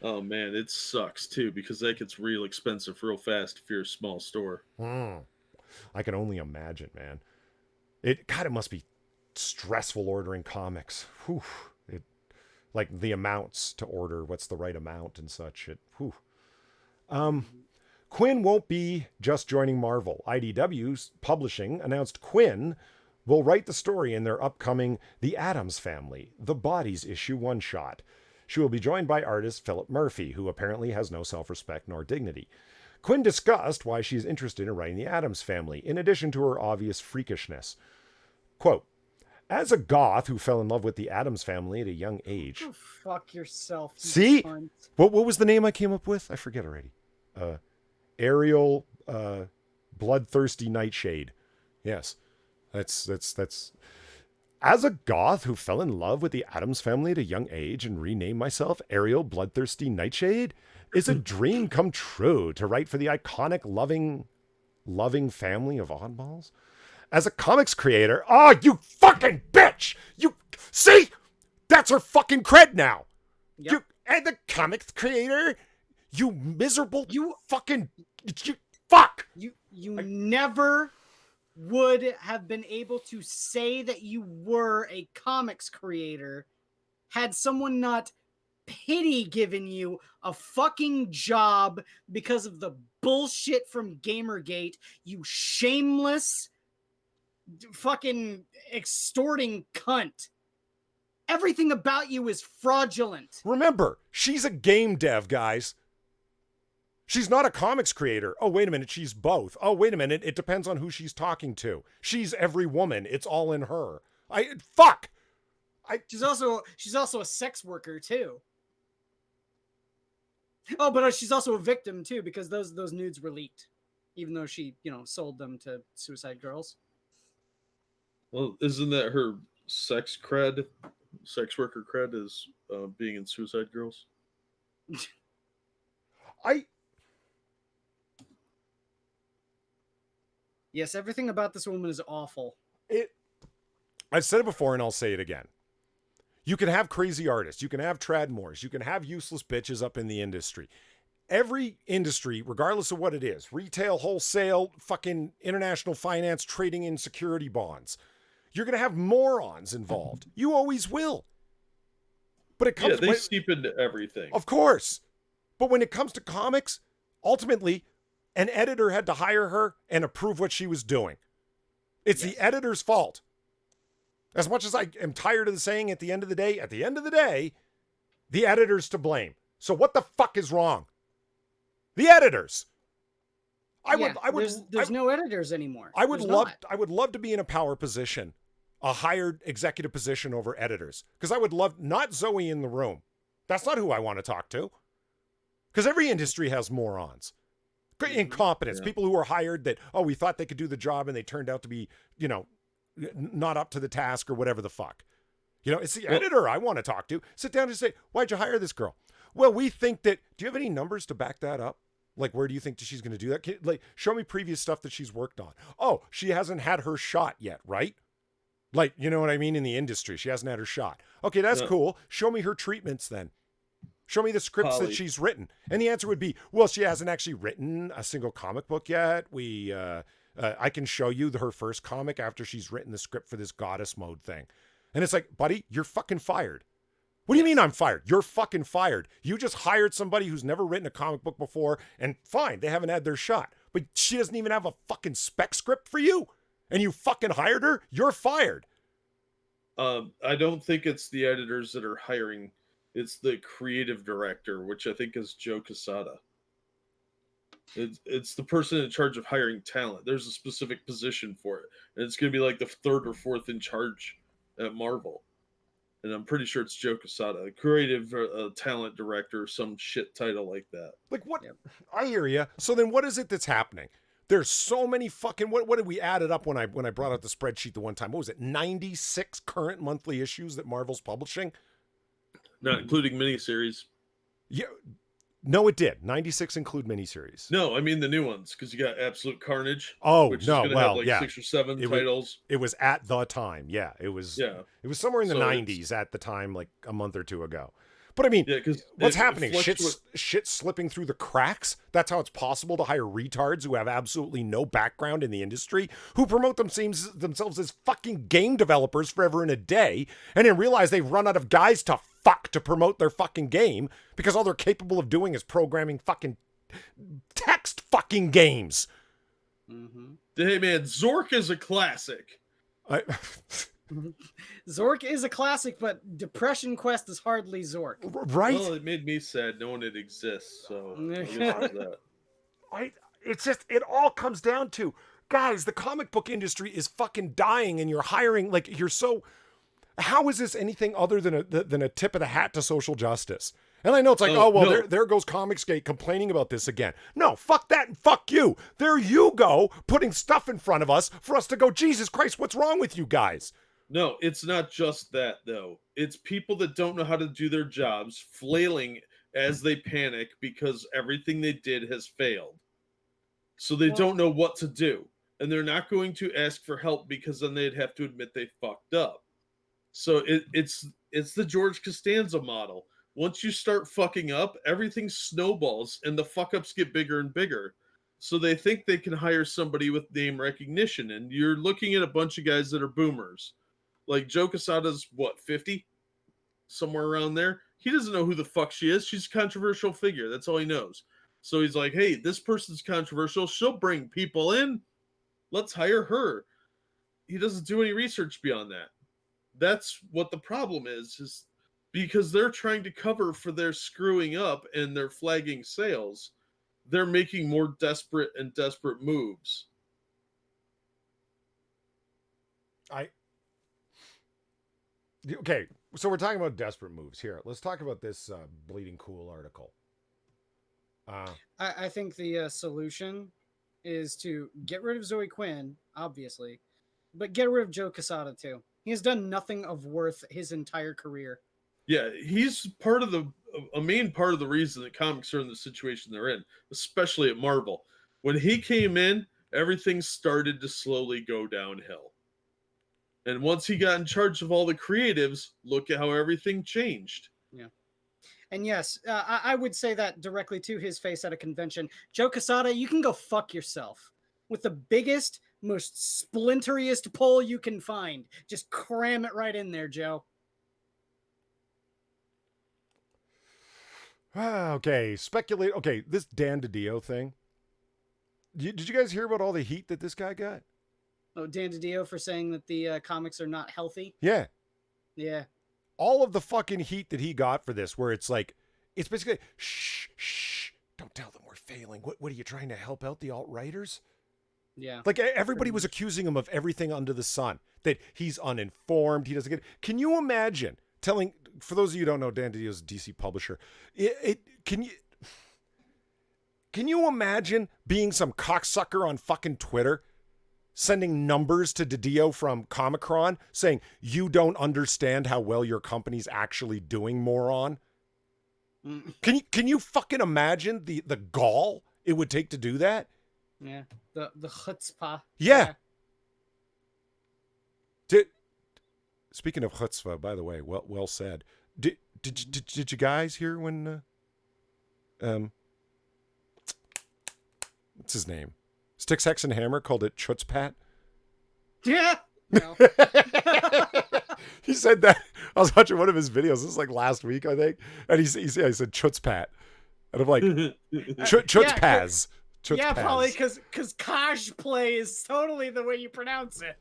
[SPEAKER 3] Oh man, it sucks too because that gets real expensive real fast if you're a small store.
[SPEAKER 1] I can only imagine, man. It must be stressful ordering comics. Whew. Like the amounts to order, what's the right amount and such. Quinn won't be just joining Marvel. IDW's publishing announced Quinn will write the story in their upcoming The Addams Family, The Bodies issue one-shot. She will be joined by artist Philip Murphy, who apparently has no self-respect nor dignity. Quinn discussed why she is interested in writing The Addams Family, in addition to her obvious freakishness. Quote, as a goth who fell in love with The Addams Family at a young age...
[SPEAKER 2] Oh, fuck yourself. You
[SPEAKER 1] See?
[SPEAKER 2] cunt.
[SPEAKER 1] What was the name I came up with? I forget already. Ariel Bloodthirsty Nightshade. Yes. That's... As a goth who fell in love with The Addams Family at a young age and renamed myself Ariel Bloodthirsty Nightshade, is a dream come true to write for the iconic loving family of oddballs. As a comics creator, you fucking bitch! You see? That's her fucking cred now.
[SPEAKER 2] Yep.
[SPEAKER 1] And the comics creator, you miserable fucking
[SPEAKER 2] fuck. You never would have been able to say that you were a comics creator had someone not pity given you a fucking job because of the bullshit from Gamergate, you shameless fucking extorting cunt. Everything about you is fraudulent.
[SPEAKER 1] Remember, she's a game dev, guys. She's not a comics creator. Oh, wait a minute, she's both. Oh, wait a minute, it depends on who she's talking to. She's every woman. It's all in her. Fuck.
[SPEAKER 2] She's also a sex worker too. Oh, but she's also a victim too, because those nudes were leaked, even though she, sold them to suicide girls.
[SPEAKER 3] Well, isn't that her sex worker cred is being in Suicide Girls?
[SPEAKER 2] Yes, everything about this woman is awful.
[SPEAKER 1] I've said it before and I'll say it again. You can have crazy artists. You can have Tradmores. You can have useless bitches up in the industry. Every industry, regardless of what it is, retail, wholesale, fucking international finance, trading in security bonds, you're going to have morons involved. You always will. But it comes...
[SPEAKER 3] Yeah, they seep into everything.
[SPEAKER 1] Of course. But when it comes to comics, ultimately, an editor had to hire her and approve what she was doing. It's the editor's fault. As much as I am tired of saying at the end of the day, the editor's to blame. So what the fuck is wrong? The editors.
[SPEAKER 2] There's no editors anymore.
[SPEAKER 1] I would love to be in a power position, a hired executive position over editors. Because I would love, not Zoe in the room. That's not who I want to talk to. Because every industry has morons. Incompetence. Yeah. People who are hired that, we thought they could do the job and they turned out to be, not up to the task or whatever the fuck. It's the editor I want to talk to. Sit down and say, why'd you hire this girl? Well, we think that, do you have any numbers to back that up? Like, where do you think that she's going to do that? Show me previous stuff that she's worked on. Oh, she hasn't had her shot yet, right? Like, you know what I mean? In the industry, she hasn't had her shot. Okay, that's cool. Show me her treatments then. Show me the scripts that she's written. And the answer would be, well, she hasn't actually written a single comic book yet. I can show you her first comic after she's written the script for this goddess mode thing. And it's like, buddy, you're fucking fired. What do you mean I'm fired? You're fucking fired. You just hired somebody who's never written a comic book before, and fine, they haven't had their shot. But she doesn't even have a fucking spec script for you, and you fucking hired her? You're fired.
[SPEAKER 3] I don't think it's the editors that are hiring. It's the creative director, which I think is Joe Quesada. It's the person in charge of hiring talent. There's a specific position for it, and it's going to be like the third or fourth in charge at Marvel. And I'm pretty sure it's Joe Quesada, creative talent director, some shit title like that.
[SPEAKER 1] Like what? Yep. I hear you. So then what is it that's happening? There's so many fucking, what did we add it up when I brought out the spreadsheet the one time? What was it? 96 current monthly issues that Marvel's publishing?
[SPEAKER 3] Not including miniseries.
[SPEAKER 1] Yeah. No, it did. 96 include miniseries.
[SPEAKER 3] No, I mean the new ones, because you got Absolute Carnage.
[SPEAKER 1] Oh,
[SPEAKER 3] which
[SPEAKER 1] no,
[SPEAKER 3] is have like 6 or 7 titles.
[SPEAKER 1] It was at the time. Yeah, it was somewhere in the 90s at the time, like a month or two ago. But I mean, what's happening? Shit's slipping through the cracks? That's how it's possible to hire retards who have absolutely no background in the industry, who promote themselves as fucking game developers forever and a day, and then realize they've run out of guys to fuck to promote their fucking game because all they're capable of doing is programming fucking text fucking games.
[SPEAKER 3] Mm-hmm. Hey man, Zork is a classic.
[SPEAKER 2] Zork is a classic, but Depression Quest is hardly Zork.
[SPEAKER 1] Right?
[SPEAKER 3] Well, it made me sad knowing it exists, so
[SPEAKER 1] it all comes down to, guys, the comic book industry is fucking dying and you're hiring, like, how is this anything other than a tip of the hat to social justice? And I know it's like, there goes Comicsgate complaining about this again. No, fuck that and fuck you. There you go, putting stuff in front of us for us to go, Jesus Christ, what's wrong with you guys?
[SPEAKER 3] No, it's not just that, though. It's people that don't know how to do their jobs, flailing as they panic because everything they did has failed. So they don't know what to do. And they're not going to ask for help because then they'd have to admit they fucked up. So it's the George Costanza model. Once you start fucking up, everything snowballs and the fuck-ups get bigger and bigger. So they think they can hire somebody with name recognition. And you're looking at a bunch of guys that are boomers. Like Joe Quesada's, 50? Somewhere around there. He doesn't know who the fuck she is. She's a controversial figure. That's all he knows. So he's like, hey, this person's controversial. She'll bring people in. Let's hire her. he doesn't do any research beyond that. That's what the problem is because they're trying to cover for their screwing up and their flagging sales. They're making more desperate moves.
[SPEAKER 1] Okay, so we're talking about desperate moves here. Let's talk about this Bleeding Cool article.
[SPEAKER 2] I think the solution is to get rid of Zoe Quinn, obviously, but get rid of Joe Quesada too. He has done nothing of worth his entire career.
[SPEAKER 3] Yeah, he's a main part of the reason that comics are in the situation they're in, especially at Marvel. When he came in, everything started to slowly go downhill. And once he got in charge of all the creatives, look at how everything changed.
[SPEAKER 2] Yeah. And yes, I would say that directly to his face at a convention. Joe Quesada, you can go fuck yourself. With the biggest, most splinteriest pole you can find. Just cram it right in there, Joe.
[SPEAKER 1] Okay, speculate. Okay, this Dan DiDio thing. Did you guys hear about all the heat that this guy got?
[SPEAKER 2] Oh, Dan DiDio for saying that the comics are not healthy?
[SPEAKER 1] Yeah.
[SPEAKER 2] Yeah.
[SPEAKER 1] All of the fucking heat that he got for this, where it's like, it's basically, shh, don't tell them we're failing. What are you trying to help out the alt-writers?
[SPEAKER 2] Yeah.
[SPEAKER 1] Like, everybody was accusing him of everything under the sun, that he's uninformed, he doesn't get. Can you imagine telling, for those of you who don't know, Dan DiDio's a DC publisher, can you imagine being some cocksucker on fucking Twitter sending numbers to DiDio from Comicron saying, you don't understand how well your company's actually doing, moron? Can you fucking imagine the gall it would take to do that?
[SPEAKER 2] Yeah. The chutzpah.
[SPEAKER 1] Yeah. Speaking of chutzpah, by the way, well said. Did you guys hear when what's his name? Sticks, Hex, and Hammer called it Chutzpat?
[SPEAKER 2] Yeah. No.
[SPEAKER 1] He said that. I was watching one of his videos. This is like last week, I think. And he said Chutzpat. And I'm like, Chutzpaz.
[SPEAKER 2] Yeah, probably because cosplay is totally the way you pronounce it.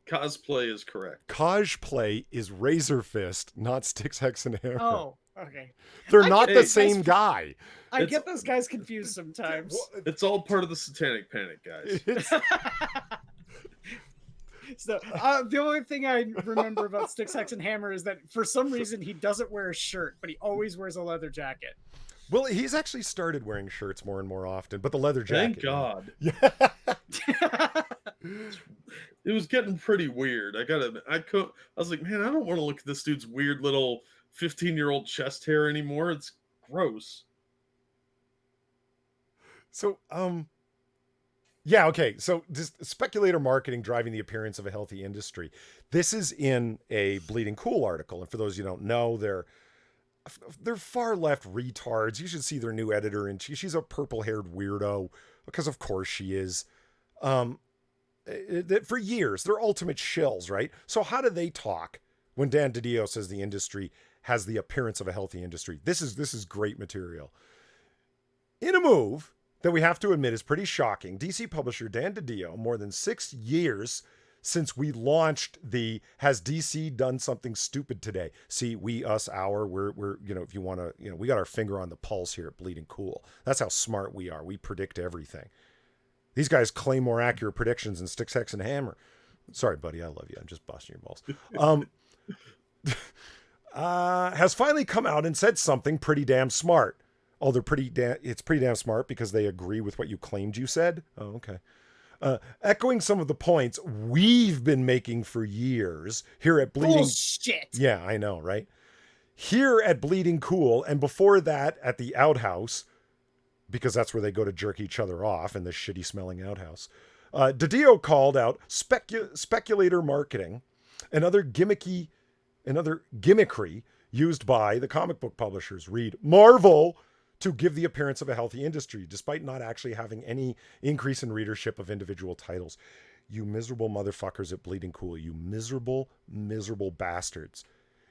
[SPEAKER 3] Cosplay is correct.
[SPEAKER 1] Cosplay is Razor Fist, not Sticks, Hex, and Hammer.
[SPEAKER 2] Oh, okay.
[SPEAKER 1] They're not the same guy.
[SPEAKER 2] I get those guys confused sometimes.
[SPEAKER 3] It's all part of the satanic panic, guys.
[SPEAKER 2] So the only thing I remember about Sticks, Hex, and Hammer is that for some reason he doesn't wear a shirt, but he always wears a leather jacket.
[SPEAKER 1] Well, he's actually started wearing shirts more and more often, but the leather jacket.
[SPEAKER 3] Thank God.
[SPEAKER 1] Yeah.
[SPEAKER 3] It was getting pretty weird. I was like, man, I don't want to look at this dude's weird little 15-year-old chest hair anymore. It's gross.
[SPEAKER 1] So, yeah, okay. So, just speculator marketing driving the appearance of a healthy industry. This is in a Bleeding Cool article, and for those you don't know, they're far left retards. You should see their new editor, and she's a purple-haired weirdo because, of course, she is. For years, they're ultimate shills, right? So, how do they talk when Dan DiDio says the industry has the appearance of a healthy industry? This is great material. In a move that we have to admit is pretty shocking, DC publisher Dan DiDio, more than 6 years since we launched the Has DC Done Something Stupid Today? See, we, us, our, we're if you want to, we got our finger on the pulse here at Bleeding Cool. That's how smart we are. We predict everything. These guys claim more accurate predictions than Sticks, Hex, and Hammer. Sorry, buddy, I love you. I'm just busting your balls. Has finally come out and said something pretty damn smart. Oh, it's pretty damn smart because they agree with what you claimed you said? Oh, okay. Echoing some of the points we've been making for years here at Bleeding...
[SPEAKER 2] Bullshit!
[SPEAKER 1] Yeah, I know, right? Here at Bleeding Cool, and before that at the outhouse, because that's where they go to jerk each other off in the shitty-smelling outhouse, DiDio called out speculator marketing and other gimmickry used by the comic book publishers. Read Marvel to give the appearance of a healthy industry, despite not actually having any increase in readership of individual titles. You miserable motherfuckers at Bleeding Cool. You miserable, miserable bastards.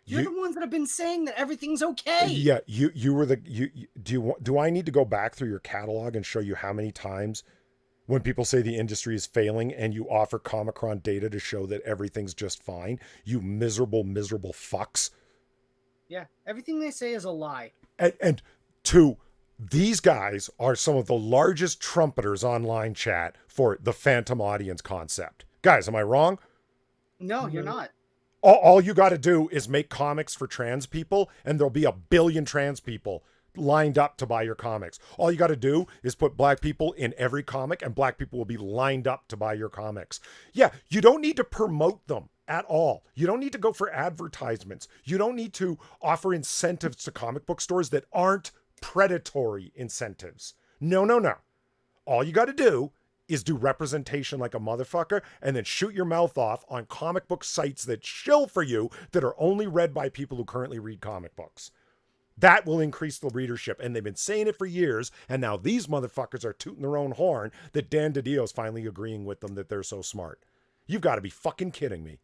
[SPEAKER 2] You're the ones that have been saying that everything's okay.
[SPEAKER 1] Yeah, you were do I need to go back through your catalog and show you how many times when people say the industry is failing and you offer Comicron data to show that everything's just fine, you miserable, miserable fucks.
[SPEAKER 2] Yeah, everything they say is a lie.
[SPEAKER 1] And two, these guys are some of the largest trumpeters online chat for the phantom audience concept. Guys, am I wrong?
[SPEAKER 2] No, you're not.
[SPEAKER 1] All you got to do is make comics for trans people, and there'll be 1 billion trans people lined up to buy your comics. All you got to do is put black people in every comic, and black people will be lined up to buy your comics. Yeah, you don't need to promote them at all. You don't need to go for advertisements. You don't need to offer incentives to comic book stores that aren't predatory incentives. No, no, no. All you got to do is do representation like a motherfucker and then shoot your mouth off on comic book sites that shill for you that are only read by people who currently read comic books. That will increase the readership. And they've been saying it for years. And now these motherfuckers are tooting their own horn that Dan DiDio's finally agreeing with them that they're so smart. You've got to be fucking kidding me.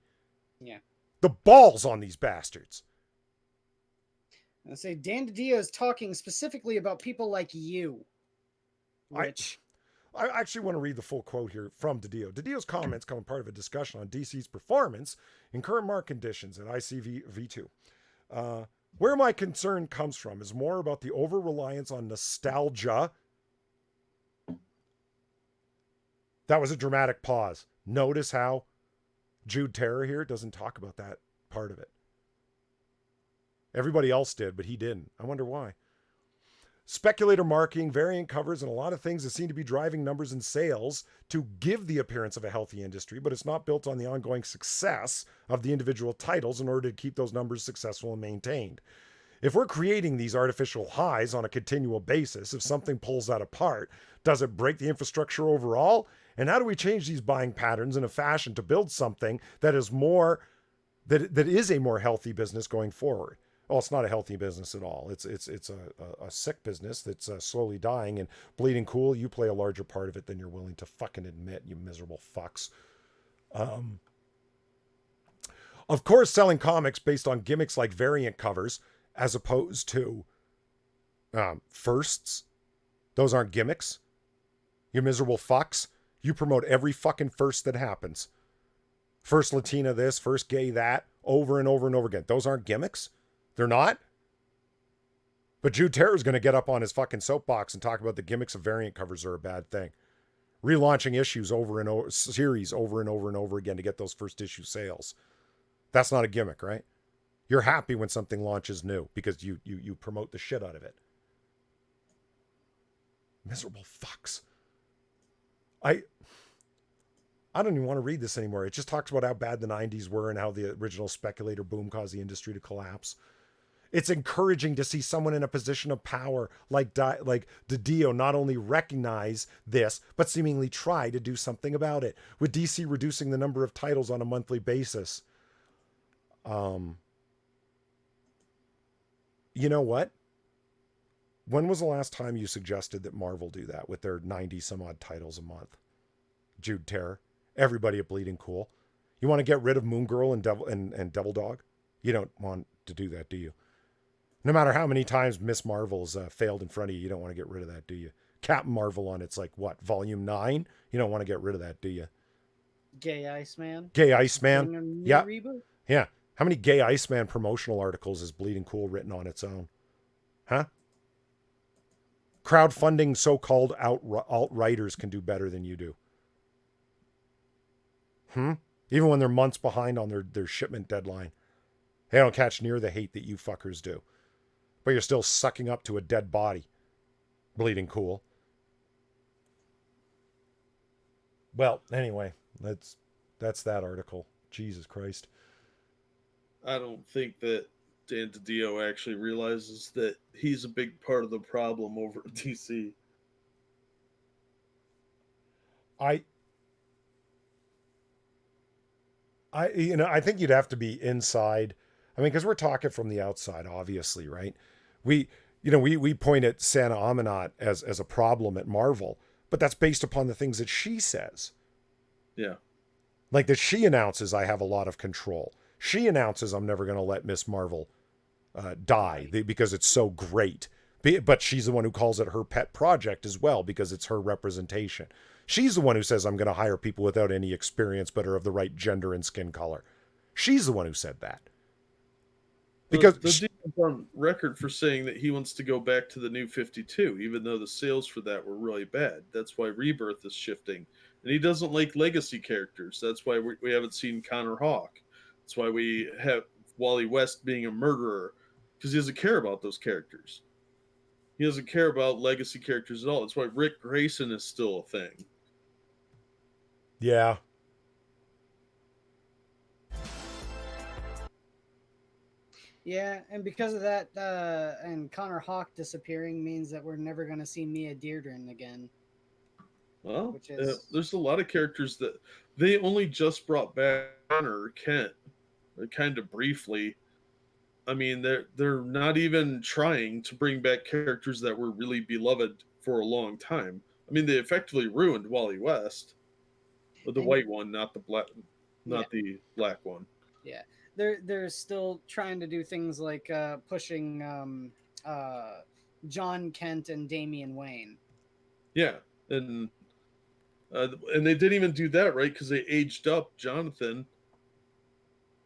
[SPEAKER 2] Yeah.
[SPEAKER 1] The balls on these bastards.
[SPEAKER 2] I say Dan DiDio is talking specifically about people like you, Rich.
[SPEAKER 1] I actually want to read the full quote here from DiDio. DiDio's comments come part of a discussion on DC's performance in current market conditions at ICV2. Where my concern comes from is more about the over-reliance on nostalgia. That was a dramatic pause. Notice how Jude Terra here doesn't talk about that part of it. Everybody else did, but he didn't. I wonder why. Speculator marketing, variant covers, and a lot of things that seem to be driving numbers and sales to give the appearance of a healthy industry, but it's not built on the ongoing success of the individual titles in order to keep those numbers successful and maintained. If we're creating these artificial highs on a continual basis, if something pulls that apart, does it break the infrastructure overall? And how do we change these buying patterns in a fashion to build something that is more, that is a more healthy business going forward? Well, it's not a healthy business at all. It's a sick business that's slowly dying, and Bleeding Cool, you play a larger part of it than you're willing to fucking admit, you miserable fucks. Of course, selling comics based on gimmicks like variant covers, as opposed to firsts, those aren't gimmicks. You miserable fucks. You promote every fucking first that happens. First Latina this, first gay that, over and over and over again. Those aren't gimmicks. They're not. But Jude Terra's going to get up on his fucking soapbox and talk about the gimmicks of variant covers are a bad thing. Relaunching issues over and over, series over and over and over again to get those first issue sales. That's not a gimmick, right? You're happy when something launches new because you promote the shit out of it. Miserable fucks. I don't even want to read this anymore. It just talks about how bad the 90s were and how the original speculator boom caused the industry to collapse. It's encouraging to see someone in a position of power like DiDio not only recognize this, but seemingly try to do something about it, with DC reducing the number of titles on a monthly basis. You know what? When was the last time you suggested that Marvel do that with their 90 some odd titles a month? Jude Terror, everybody at Bleeding Cool. You want to get rid of Moon Girl and Devil Dog? You don't want to do that, do you? No matter how many times Miss Marvel's failed in front of you, you don't want to get rid of that, do you? Captain Marvel on its volume 9? You don't want to get rid of that, do you?
[SPEAKER 2] Gay Iceman.
[SPEAKER 1] Gay Iceman. Yeah.
[SPEAKER 2] Reboot?
[SPEAKER 1] Yeah. How many Gay Iceman promotional articles is Bleeding Cool written on its own? Huh? Crowdfunding so-called alt-writers can do better than you do. Even when they're months behind on their shipment deadline. They don't catch near the hate that you fuckers do. But you're still sucking up to a dead body. Bleeding Cool. Well, anyway, that's that article. Jesus Christ.
[SPEAKER 3] I don't think that Dan DiDio actually realizes that he's a big part of the problem over at DC.
[SPEAKER 1] I think you'd have to be inside. I mean, because we're talking from the outside, obviously, right? We point at Sana Amanat as a problem at Marvel, but that's based upon the things that she says.
[SPEAKER 3] Yeah.
[SPEAKER 1] Like that she announces, I have a lot of control. She announces, I'm never going to let Miss Marvel die because it's so great. But she's the one who calls it her pet project as well because it's her representation. She's the one who says, I'm going to hire people without any experience but are of the right gender and skin color. She's the one who said that. Because
[SPEAKER 3] the dude is on record for saying that he wants to go back to the New 52, even though the sales for that were really bad. That's why Rebirth is shifting. And he doesn't like legacy characters. That's why we haven't seen Connor Hawke. That's why we have Wally West being a murderer, because he doesn't care about those characters. He doesn't care about legacy characters at all. That's why Rick Grayson is still a thing.
[SPEAKER 1] yeah.
[SPEAKER 2] Yeah, and because of that, and Connor Hawke disappearing means that we're never going to see Mia Dearden again.
[SPEAKER 3] Well,
[SPEAKER 2] Which is-
[SPEAKER 3] there's a lot of characters that they only just brought back Connor Kent, kind of briefly. I mean, they're not even trying to bring back characters that were really beloved for a long time. I mean, they effectively ruined Wally West, the white one, not the black, the black one.
[SPEAKER 2] Yeah, they're still trying to do things like pushing John Kent and Damian Wayne.
[SPEAKER 3] Yeah, and they didn't even do that right because they aged up Jonathan.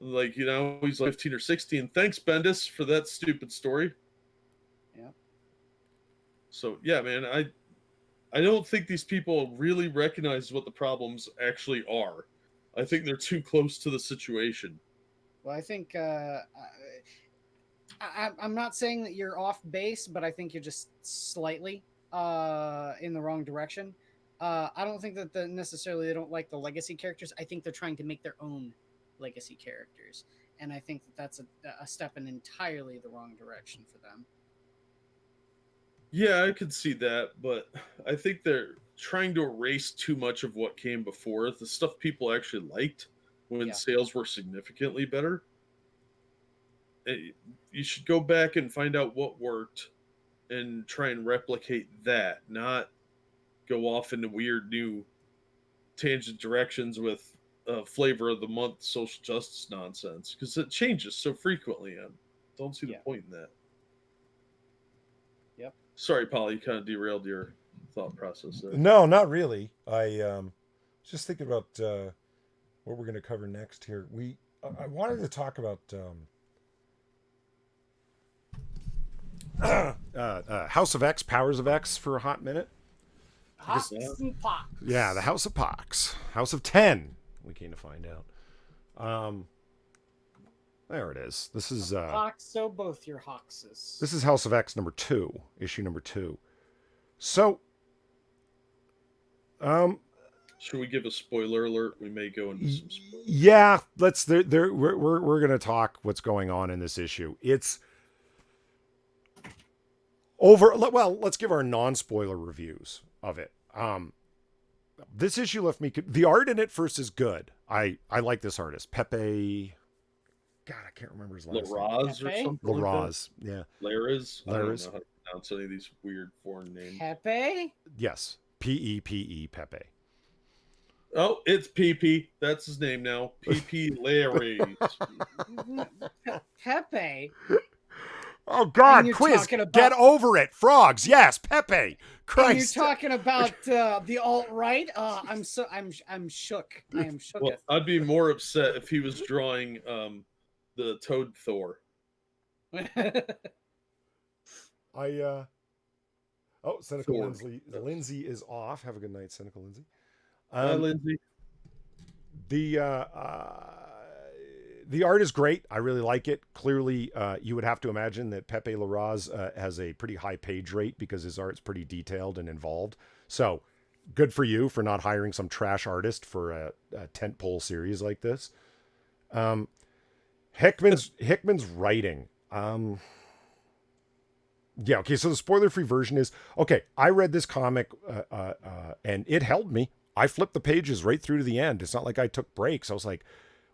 [SPEAKER 3] Like, you know, he's like 15 or 16. Thanks, Bendis, for that stupid story.
[SPEAKER 2] Yeah.
[SPEAKER 3] So yeah, man, I don't think these people really recognize what the problems actually are. I think they're too close to the situation.
[SPEAKER 2] Well, I think I'm not saying that you're off base, but I think you're just slightly in the wrong direction. I don't think that necessarily they don't like the legacy characters. I think they're trying to make their own legacy characters, and I think that that's a step in entirely the wrong direction for them.
[SPEAKER 3] Yeah, I could see that, but I think they're trying to erase too much of what came before, the stuff people actually liked when sales were significantly better. You should go back and find out what worked and try and replicate that, not go off into weird new tangent directions with flavor of the month social justice nonsense, because it changes so frequently. I don't see the point in that.
[SPEAKER 2] Yep.
[SPEAKER 3] Sorry, Polly, you kind of derailed your thought process there.
[SPEAKER 1] No, not really. I was just thinking about what we're going to cover next here. I wanted to talk about House of X, Powers of X for a hot minute.
[SPEAKER 2] Hops and Pox.
[SPEAKER 1] Yeah, the House of Pox. House of 10. We came to find out. There it is. This is
[SPEAKER 2] Pox, so both your Hawkses.
[SPEAKER 1] This is House of X number 2, issue number 2. So
[SPEAKER 3] should we give a spoiler alert? We may go into some spoilers.
[SPEAKER 1] Yeah, let's we're going to talk what's going on in this issue. It's let's give our non-spoiler reviews of it. This issue left me, the art in it first is good. I like this artist, Pepe. God, I can't remember his last name.
[SPEAKER 3] Larraz or something.
[SPEAKER 1] Larraz, yeah.
[SPEAKER 3] Larraz. I don't
[SPEAKER 1] Larraz.
[SPEAKER 3] know how to pronounce any of these weird foreign names.
[SPEAKER 2] Pepe?
[SPEAKER 1] Yes, Pepe, Pepe.
[SPEAKER 3] Oh, it's PP. That's his name now. PP Larry.
[SPEAKER 2] Pepe?
[SPEAKER 1] Oh God,
[SPEAKER 2] you're
[SPEAKER 1] Quiz,
[SPEAKER 2] talking about-
[SPEAKER 1] get over it. Frogs, yes, Pepe. Christ.
[SPEAKER 2] And you're talking about the alt-right? I'm shook. I am shook.
[SPEAKER 3] Well, I'd be more upset if he was drawing the Toad Thor.
[SPEAKER 1] Cynical
[SPEAKER 3] Thor.
[SPEAKER 1] Lindsay is off. Have a good night, Cynical Lindsay.
[SPEAKER 3] Hi, Lindsay.
[SPEAKER 1] The art is great. I really like it. Clearly, you would have to imagine that Pepe Larraz has a pretty high page rate because his art's pretty detailed and involved. So good for you for not hiring some trash artist for a tentpole series like this. Hickman's writing. Yeah, okay, so the spoiler-free version is, okay, I read this comic and it held me. I flipped the pages right through to the end. It's not like I took breaks. I was like,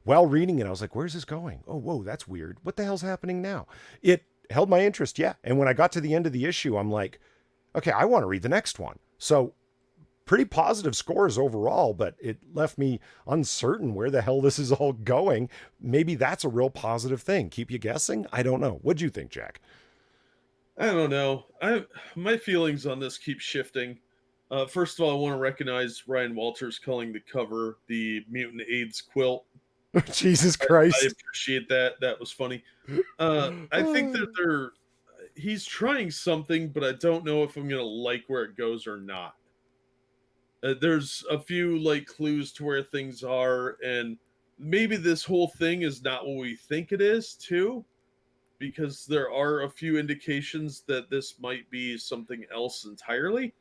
[SPEAKER 1] while reading it, I was like, where's this going? Oh, whoa, that's weird. What the hell's happening now? It held my interest, yeah. And when I got to the end of the issue, I'm like, okay, I want to read the next one. So pretty positive scores overall, but it left me uncertain where the hell this is all going. Maybe that's a real positive thing. Keep you guessing? I don't know. What'd you think, Jack?
[SPEAKER 3] I don't know. My feelings on this keep shifting. First of all, I want to recognize Ryan Walters calling the cover the Mutant AIDS quilt.
[SPEAKER 1] Jesus
[SPEAKER 3] I
[SPEAKER 1] Christ.
[SPEAKER 3] appreciate that. That was funny. I think that he's trying something, but I don't know if I'm gonna like where it goes or not. There's a few like clues to where things are, and maybe this whole thing is not what we think it is too, because there are a few indications that this might be something else entirely.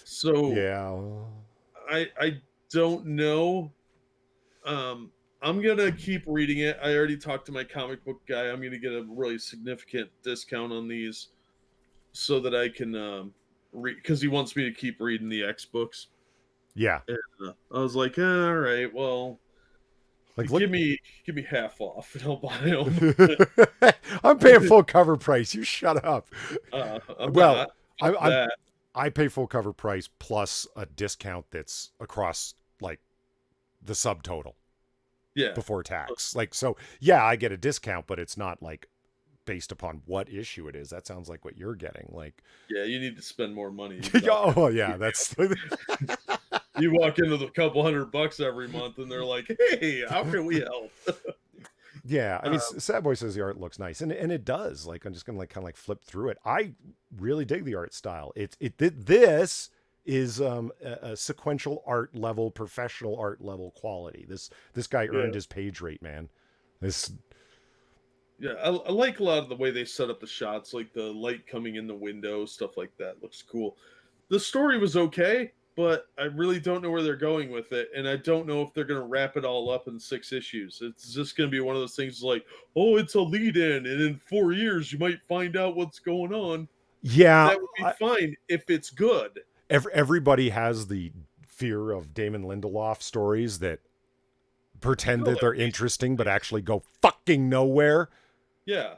[SPEAKER 3] So
[SPEAKER 1] Yeah.
[SPEAKER 3] I don't know. Um, I'm gonna keep reading it. I already talked to my comic book guy. I'm gonna get a really significant discount on these so that I can read, because he wants me to keep reading the X books.
[SPEAKER 1] Yeah.
[SPEAKER 3] And I was like, all right, well,
[SPEAKER 1] Like, look.
[SPEAKER 3] give me half off, and I'll buy them.
[SPEAKER 1] I'm paying full cover price. You shut up.
[SPEAKER 3] I'm
[SPEAKER 1] Well,
[SPEAKER 3] not.
[SPEAKER 1] I,
[SPEAKER 3] Fuck
[SPEAKER 1] I'm
[SPEAKER 3] that.
[SPEAKER 1] I pay full cover price plus a discount that's across like the subtotal
[SPEAKER 3] Yeah,
[SPEAKER 1] before tax. Like, so yeah, I get a discount, but it's not like based upon what issue it is. That sounds like what you're getting. Like,
[SPEAKER 3] yeah. You need to spend more money.
[SPEAKER 1] oh yeah, that's
[SPEAKER 3] You walk into the couple $100 every month, and they're like, "Hey, how can we help?"
[SPEAKER 1] yeah. I mean, Sad Boy says the art looks nice, and it does. Like, I'm just gonna like kind of like flip through it. I really dig the art style. This is a sequential art level, professional art level quality. This guy earned his page rate, man. This
[SPEAKER 3] Yeah, I like a lot of the way they set up the shots, like the light coming in the window, stuff like that. Looks cool. The story was okay, but I really don't know where they're going with it, and I don't know if they're going to wrap it all up in 6 issues. It's just going to be one of those things like, oh, it's a lead-in, and in 4 years you might find out what's going on.
[SPEAKER 1] yeah,
[SPEAKER 3] That would be fine if it's good.
[SPEAKER 1] everybody has the fear of Damon Lindelof stories that pretend
[SPEAKER 3] No,
[SPEAKER 1] that they're interesting but actually go fucking nowhere.
[SPEAKER 3] Yeah,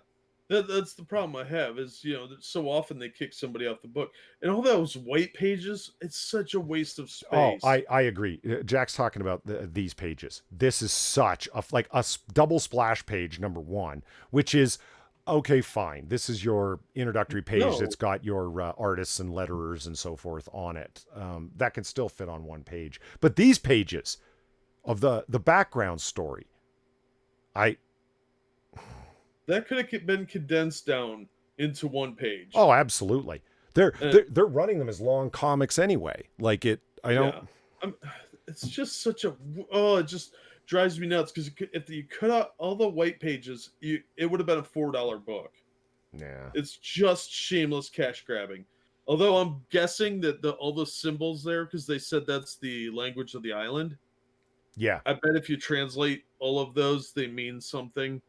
[SPEAKER 3] that's the problem I have is, that so often they kick somebody off the book, and all those white pages, it's such a waste of
[SPEAKER 1] Oh,
[SPEAKER 3] space.
[SPEAKER 1] I agree. Jack's talking about these pages. This is such a like a double splash page number one, which is okay, fine. This is your introductory page
[SPEAKER 3] No.
[SPEAKER 1] that's got your artists and letterers and so forth on it. That can still fit on one page. But these pages of the background story,
[SPEAKER 3] That could have been condensed down into one page.
[SPEAKER 1] oh, absolutely. They're running them as long comics anyway. Like it, I don't.
[SPEAKER 3] Yeah. It's just such a it just drives me nuts because if you cut out all the white pages, it would have been a $4 book.
[SPEAKER 1] Yeah.
[SPEAKER 3] It's just shameless cash grabbing. Although I'm guessing that all the symbols there, because they said that's the language of the island.
[SPEAKER 1] Yeah.
[SPEAKER 3] I bet if you translate all of those, they mean something.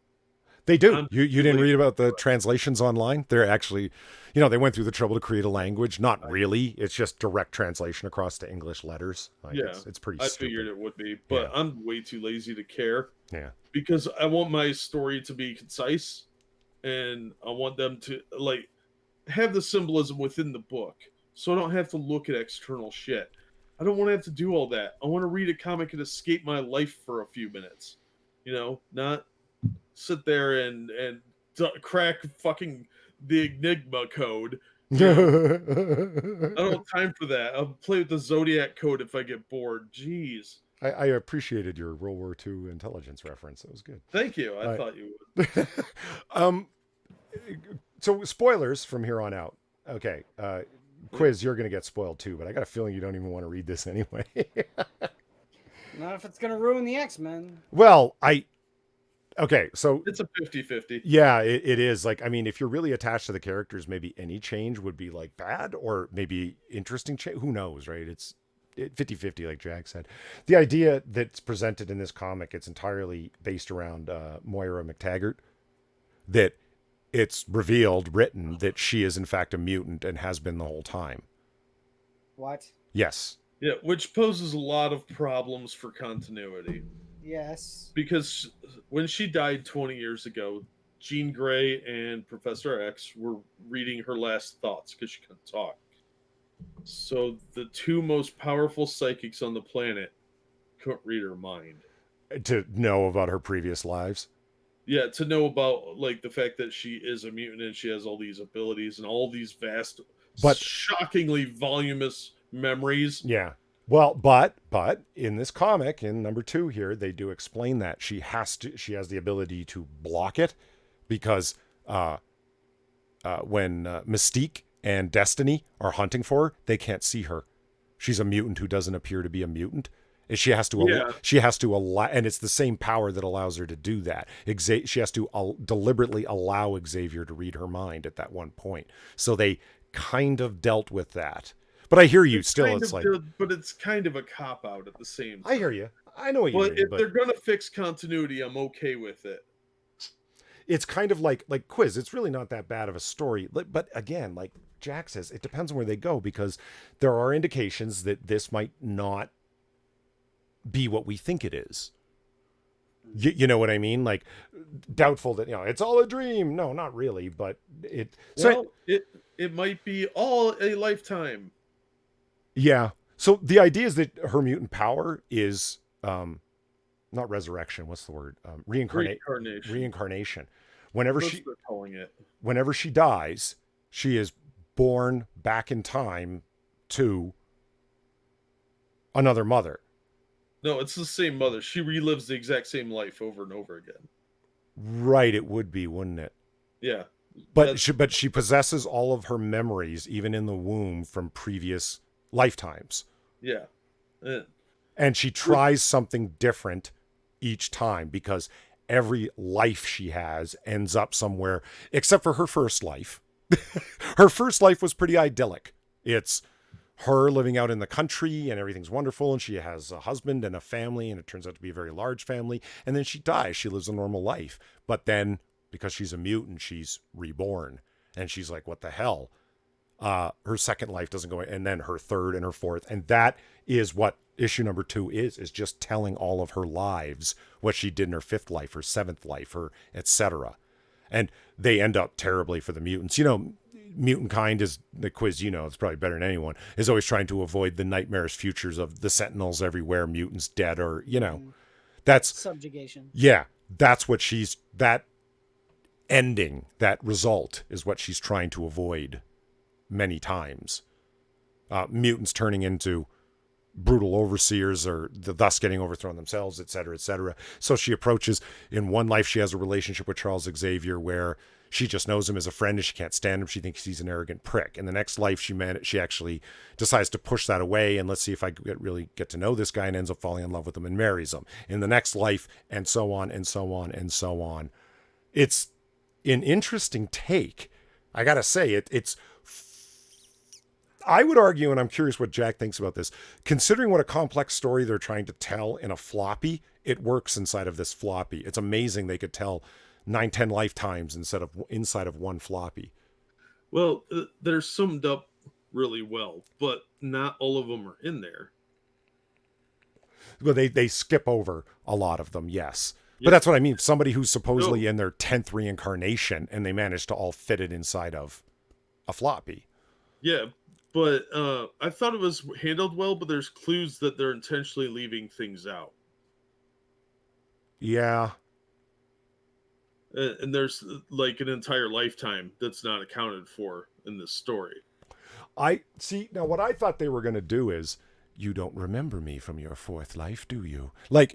[SPEAKER 1] They do. You didn't read about the translations online? They're actually, they went through the trouble to create a language. Not really. It's just direct translation across to English letters. Like,
[SPEAKER 3] Yeah,
[SPEAKER 1] it's pretty
[SPEAKER 3] I
[SPEAKER 1] stupid.
[SPEAKER 3] figured it would be, but
[SPEAKER 1] Yeah.
[SPEAKER 3] I'm way too lazy to care.
[SPEAKER 1] Yeah.
[SPEAKER 3] Because I want my story to be concise, and I want them to like have the symbolism within the book, so I don't have to look at external shit. I don't want to have to do all that. I want to read a comic and escape my life for a few minutes. Not sit there and crack fucking the Enigma code. I don't have time for that. I'll play with the Zodiac code if I get bored. Jeez.
[SPEAKER 1] I appreciated your World War II intelligence reference. That was good.
[SPEAKER 3] Thank you. I thought you would.
[SPEAKER 1] So spoilers from here on out. Okay. Quiz, you're going to get spoiled too, but I got a feeling you don't even want to read this anyway.
[SPEAKER 2] Not if it's gonna ruin the X-Men.
[SPEAKER 1] Well, okay, so
[SPEAKER 3] it's a 50-50.
[SPEAKER 1] Yeah, it is. Like, I mean, if you're really attached to the characters, maybe any change would be like bad or maybe interesting change. Who knows, right? It's 50-50, like Jack said. The idea that's presented in this comic, it's entirely based around Moira McTaggart. That it's written that she is in fact a mutant and has been the whole time.
[SPEAKER 2] What?
[SPEAKER 1] Yes.
[SPEAKER 3] Yeah, which poses a lot of problems for continuity.
[SPEAKER 2] Yes.
[SPEAKER 3] Because when she died 20 years ago, Jean Grey and Professor X were reading her last thoughts because she couldn't talk. So the two most powerful psychics on the planet couldn't read her mind.
[SPEAKER 1] To know about her previous lives.
[SPEAKER 3] Yeah, to know about like the fact that she is a mutant and she has all these abilities and all these vast,
[SPEAKER 1] But
[SPEAKER 3] shockingly voluminous memories.
[SPEAKER 1] yeah. Well, but in this comic, in number 2 here, they do explain that she has the ability to block it because when Mystique and Destiny are hunting for her, they can't see her. She's a mutant who doesn't appear to be a mutant. And
[SPEAKER 3] Yeah.
[SPEAKER 1] she has to allow, and it's the same power that allows her to do that. She has to deliberately allow Xavier to read her mind at that one point. So they kind of dealt with that. But I hear you still. It's like,
[SPEAKER 3] but it's kind of a cop out at the same time.
[SPEAKER 1] I hear you. I know what you
[SPEAKER 3] But
[SPEAKER 1] mean.
[SPEAKER 3] if
[SPEAKER 1] But
[SPEAKER 3] they're gonna fix continuity, I'm okay with it.
[SPEAKER 1] it's kind of like Quiz. It's really not that bad of a story. But again, like Jack says, it depends on where they go because there are indications that this might not be what we think it is. You know what I mean? Like doubtful that it's all a dream. No, not really. But it. So
[SPEAKER 3] it might be all a lifetime.
[SPEAKER 1] yeah. So the idea is that her mutant power is not resurrection. What's the word? Reincarnation. Whenever
[SPEAKER 3] That's
[SPEAKER 1] she
[SPEAKER 3] what they're calling it.
[SPEAKER 1] whenever she dies, she is born back in time to another mother.
[SPEAKER 3] No, it's the same mother. She relives the exact same life over and over again.
[SPEAKER 1] Right, it would be, wouldn't it?
[SPEAKER 3] Yeah.
[SPEAKER 1] But she possesses all of her memories, even in the womb, from previous lifetimes.
[SPEAKER 3] Yeah.
[SPEAKER 1] And she tries something different each time because every life she has ends up somewhere, except for her first life. Her first life was pretty idyllic. It's her living out in the country and everything's wonderful and she has a husband and a family and it turns out to be a very large family, and then she dies. She lives a normal life, but then because she's a mutant, she's reborn and she's like, what the hell? Her second life doesn't go, and then her third and her fourth, and that is what issue number 2 is just telling all of her lives, what she did in her 5th life, her 7th life, her etc. And they end up terribly for the mutants. Mutant kind is the Quiz, it's probably better than anyone, is always trying to avoid the nightmarish futures of the Sentinels everywhere, mutants dead, or that's
[SPEAKER 2] subjugation.
[SPEAKER 1] Yeah, that's what that ending, that result is what she's trying to avoid many times. Mutants turning into brutal overseers or thus getting overthrown themselves, etc., etc. So she approaches, in one life she has a relationship with Charles Xavier where she just knows him as a friend and she can't stand him. She thinks he's an arrogant prick. In the next life, she actually decides to push that away and let's see if I really get to know this guy, and ends up falling in love with him and marries him. In the next life, and so on and so on and so on. It's an interesting take. I gotta say, it's I would argue, and I'm curious what Jack thinks about this, considering what a complex story they're trying to tell in a floppy, it works inside of this floppy. It's amazing they could tell 9-10 lifetimes inside of one floppy.
[SPEAKER 3] Well, they're summed up really well, but not all of them are in there.
[SPEAKER 1] Well, they skip over a lot of them, yes. But that's what I mean. Somebody who's supposedly in their 10th reincarnation, and they managed to all fit it inside of a floppy.
[SPEAKER 3] Yeah, but I thought it was handled well, but there's clues that they're intentionally leaving things out.
[SPEAKER 1] Yeah.
[SPEAKER 3] And there's like an entire lifetime that's not accounted for in this story.
[SPEAKER 1] I see. Now, what I thought they were going to do is, you don't remember me from your 4th life, do you? Like,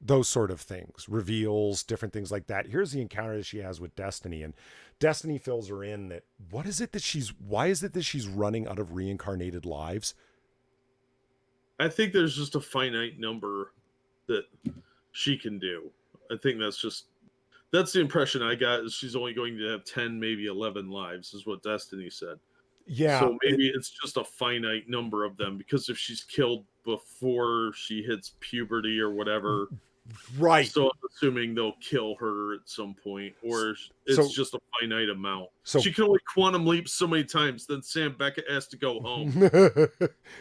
[SPEAKER 1] those sort of things, reveals, different things like that. Here's the encounter that she has with Destiny, and Destiny fills her in that why is it that she's running out of reincarnated lives?
[SPEAKER 3] I think there's just a finite number that she can do. I think that's the impression I got, is she's only going to have 10, maybe 11 lives, is what Destiny said.
[SPEAKER 1] Yeah.
[SPEAKER 3] So maybe it's just a finite number of them, because if she's killed before she hits puberty or whatever,
[SPEAKER 1] right.
[SPEAKER 3] So I'm assuming they'll kill her at some point, or it's just a finite amount. So she can only quantum leap so many times, then Sam Beckett has to go home.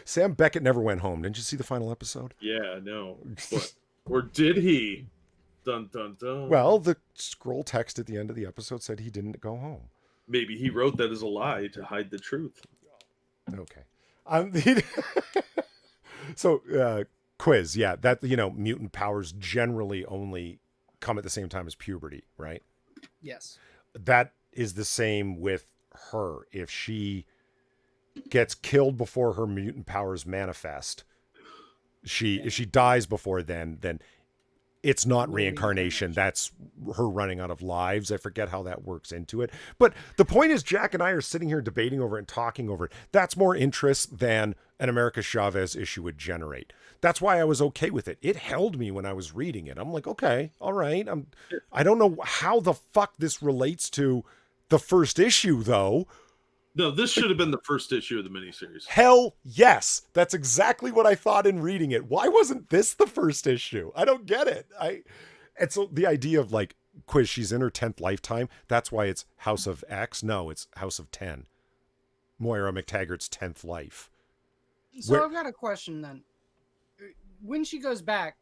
[SPEAKER 1] Sam Beckett never went home. Didn't you see the final episode?
[SPEAKER 3] Yeah, no. But, or did he? Dun, dun, dun.
[SPEAKER 1] Well, the scroll text at the end of the episode said he didn't go home.
[SPEAKER 3] Maybe he wrote that as a lie to hide the truth.
[SPEAKER 1] Okay. So, Quiz, yeah, that, mutant powers generally only come at the same time as puberty, right?
[SPEAKER 2] Yes.
[SPEAKER 1] That is the same with her. If she gets killed before her mutant powers manifest, if she dies before then it's not reincarnation. That's her running out of lives. I forget how that works into it. But the point is, Jack and I are sitting here debating over it and talking over it. That's more interest than an America Chavez issue would generate. That's why I was okay with it. It held me when I was reading it. I'm like, okay, all right. I don't know how the fuck this relates to the first issue, though.
[SPEAKER 3] No, this should have been the first issue of the miniseries.
[SPEAKER 1] Hell yes. That's exactly what I thought in reading it. Why wasn't this the first issue? I don't get it. And so the idea of like, Quiz, she's in her 10th lifetime. That's why it's House of X. No, it's House of 10. Moira McTaggart's 10th life.
[SPEAKER 2] So I've got a question then. When she goes back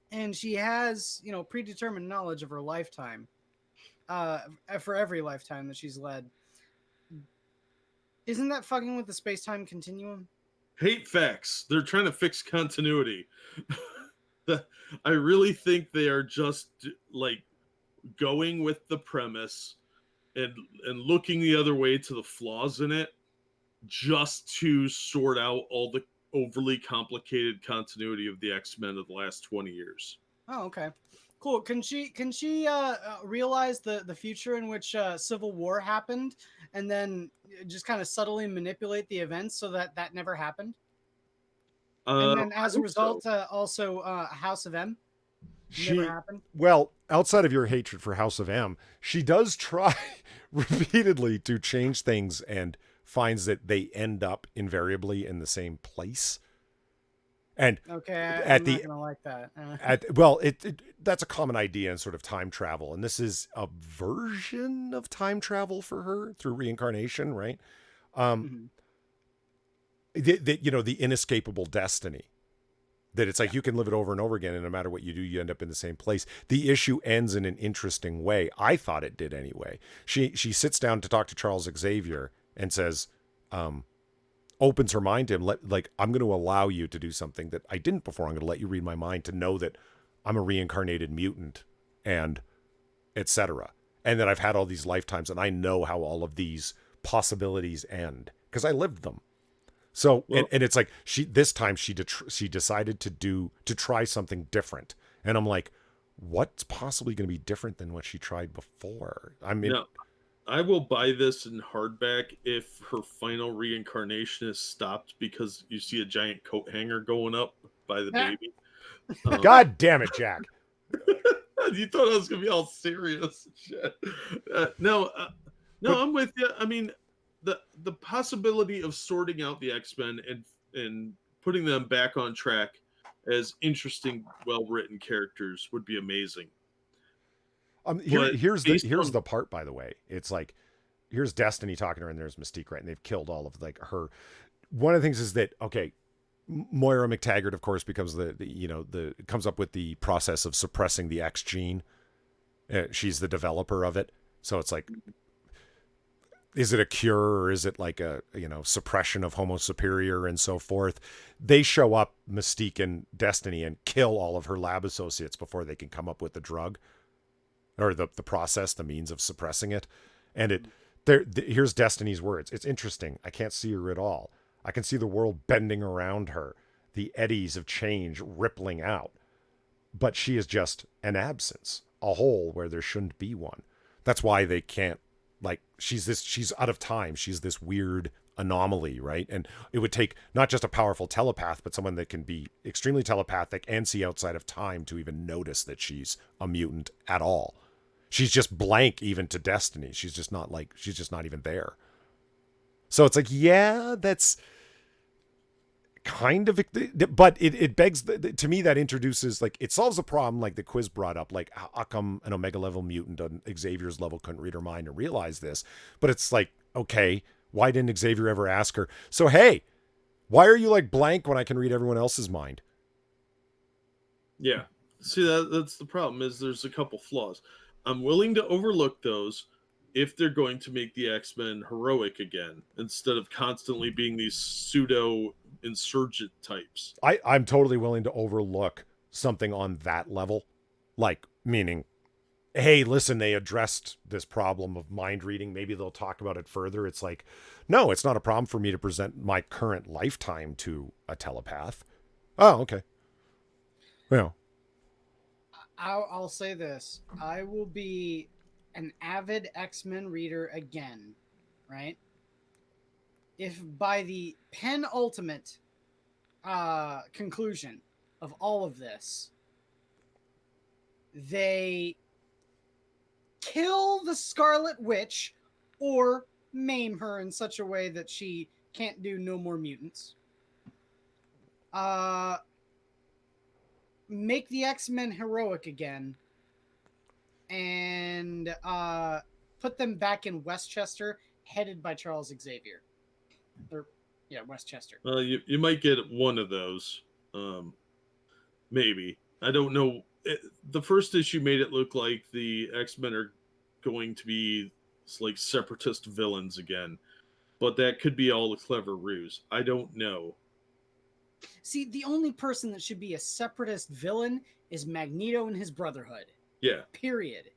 [SPEAKER 2] and she has, predetermined knowledge of her lifetime, for every lifetime that she's led, isn't that fucking with the space-time continuum?
[SPEAKER 3] Hate facts. They're trying to fix continuity. I really think they are just like going with the premise and looking the other way to the flaws in it, just to sort out all the overly complicated continuity of the X-Men of the last 20 years.
[SPEAKER 2] Oh, okay. Cool. Can she realize the future in which Civil War happened, and then just kind of subtly manipulate the events so that never happened? And then, as a result, also House of M never happened.
[SPEAKER 1] Well, outside of your hatred for House of M, she does try repeatedly to change things and finds that they end up invariably in the same place. And
[SPEAKER 2] okay, I'm not gonna like that.
[SPEAKER 1] That's a common idea in sort of time travel, and this is a version of time travel for her through reincarnation, right? The inescapable destiny. That it's like you can live it over and over again, and no matter what you do, you end up in the same place. The issue ends in an interesting way. I thought it did anyway. She sits down to talk to Charles Xavier and says, opens her mind to him, I'm going to allow you to do something that I didn't before. I'm going to let you read my mind to know that I'm a reincarnated mutant and etc. And that I've had all these lifetimes and I know how all of these possibilities end because I lived them. So, well, and it's like this time she decided to try something different. And I'm like, what's possibly going to be different than what she tried before? I mean,
[SPEAKER 3] no. I will buy this in hardback if her final reincarnation is stopped because you see a giant coat hanger going up by the baby.
[SPEAKER 1] God damn it, Jack.
[SPEAKER 3] You thought I was going to be all serious. Shit. No, I'm with you. I mean, the possibility of sorting out the X-Men and putting them back on track as interesting, well-written characters would be amazing.
[SPEAKER 1] Here's the part, by the way. It's like, here's Destiny talking to her, and there's Mystique, right? And they've killed all of like her. One of the things is that, okay, Moira McTaggart, of course, becomes comes up with the process of suppressing the X gene. She's the developer of it. So it's like, is it a cure or is it like a, suppression of Homo superior and so forth? They show up, Mystique and Destiny, and kill all of her lab associates before they can come up with the drug. Or the process, the means of suppressing it. And here's Destiny's words. It's interesting. I can't see her at all. I can see the world bending around her, the eddies of change rippling out. But she is just an absence, a hole where there shouldn't be one. That's why they can't, she's out of time. She's this weird anomaly, right? And it would take not just a powerful telepath, but someone that can be extremely telepathic and see outside of time to even notice that she's a mutant at all. She's just blank even to Destiny. She's just not even there. So it's like, yeah, that's kind of, but it begs, to me, that introduces, it solves a problem like the quiz brought up, like how come an Omega level mutant on Xavier's level couldn't read her mind and realize this? But it's like, okay, why didn't Xavier ever ask her, so hey, why are you blank when I can read everyone else's mind?
[SPEAKER 3] Yeah. See, that's the problem, is there's a couple flaws. I'm willing to overlook those if they're going to make the X-Men heroic again, instead of constantly being these pseudo-insurgent types.
[SPEAKER 1] I'm totally willing to overlook something on that level. Like, meaning, hey, listen, they addressed this problem of mind reading. Maybe they'll talk about it further. It's like, no, it's not a problem for me to present my current lifetime to a telepath. Oh, okay. Well,
[SPEAKER 2] I'll say this: I will be an avid X-Men reader again, right? If by the penultimate conclusion of all of this, they kill the Scarlet Witch or maim her in such a way that she can't do no more mutants. Make the X-Men heroic again, and put them back in Westchester, headed by Charles Xavier. Or, yeah, Westchester.
[SPEAKER 3] You might get one of those. Maybe. I don't know. The first issue made it look like the X-Men are going to be like separatist villains again. But that could be all a clever ruse. I don't know.
[SPEAKER 2] See, the only person that should be a separatist villain is Magneto and his Brotherhood.
[SPEAKER 3] Yeah.
[SPEAKER 2] Period.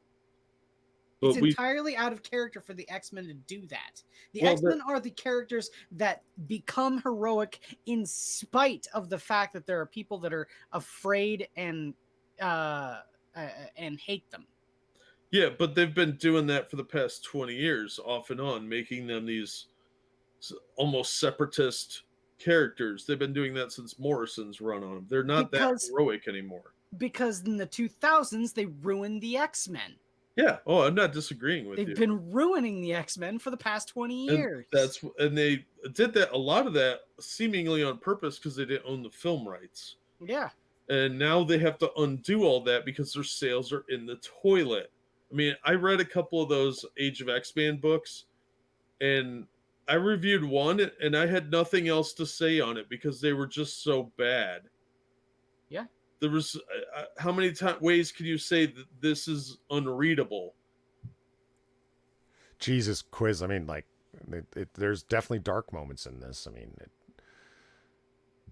[SPEAKER 3] But
[SPEAKER 2] It's entirely out of character for the X-Men to do that. The
[SPEAKER 3] Well,
[SPEAKER 2] X-Men are the characters that become heroic in spite of the fact that there are people that are afraid and hate them.
[SPEAKER 3] Yeah, but they've been doing that for the past 20 years, off and on, making them these almost separatist characters. They've been doing that since Morrison's run on them. They're not that heroic anymore.
[SPEAKER 2] Because in the 2000s, they ruined the X-Men.
[SPEAKER 3] Yeah. Oh, I'm not disagreeing with you.
[SPEAKER 2] They've been ruining the X-Men for the past 20 years.
[SPEAKER 3] And they did that, a lot of that seemingly on purpose because they didn't own the film rights.
[SPEAKER 2] Yeah.
[SPEAKER 3] And now they have to undo all that because their sales are in the toilet. I mean, I read a couple of those Age of X-Men books, and I reviewed one, and I had nothing else to say on it because they were just so bad.
[SPEAKER 2] Yeah.
[SPEAKER 3] There was how many ways can you say that this is unreadable?
[SPEAKER 1] Jesus, Quiz. I mean, like, there's definitely dark moments in this. I mean,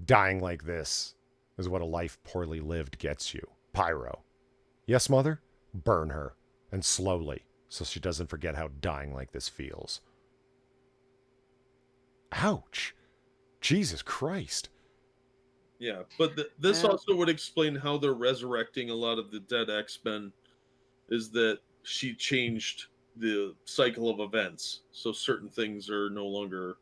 [SPEAKER 1] dying like this is what a life poorly lived gets you. Pyro. Yes, mother? Burn her. And slowly, so she doesn't forget how dying like this feels. Ouch. Jesus Christ.
[SPEAKER 3] Yeah, but this also would explain how they're resurrecting a lot of the dead X-Men, is that she changed the cycle of events. So certain things are no longer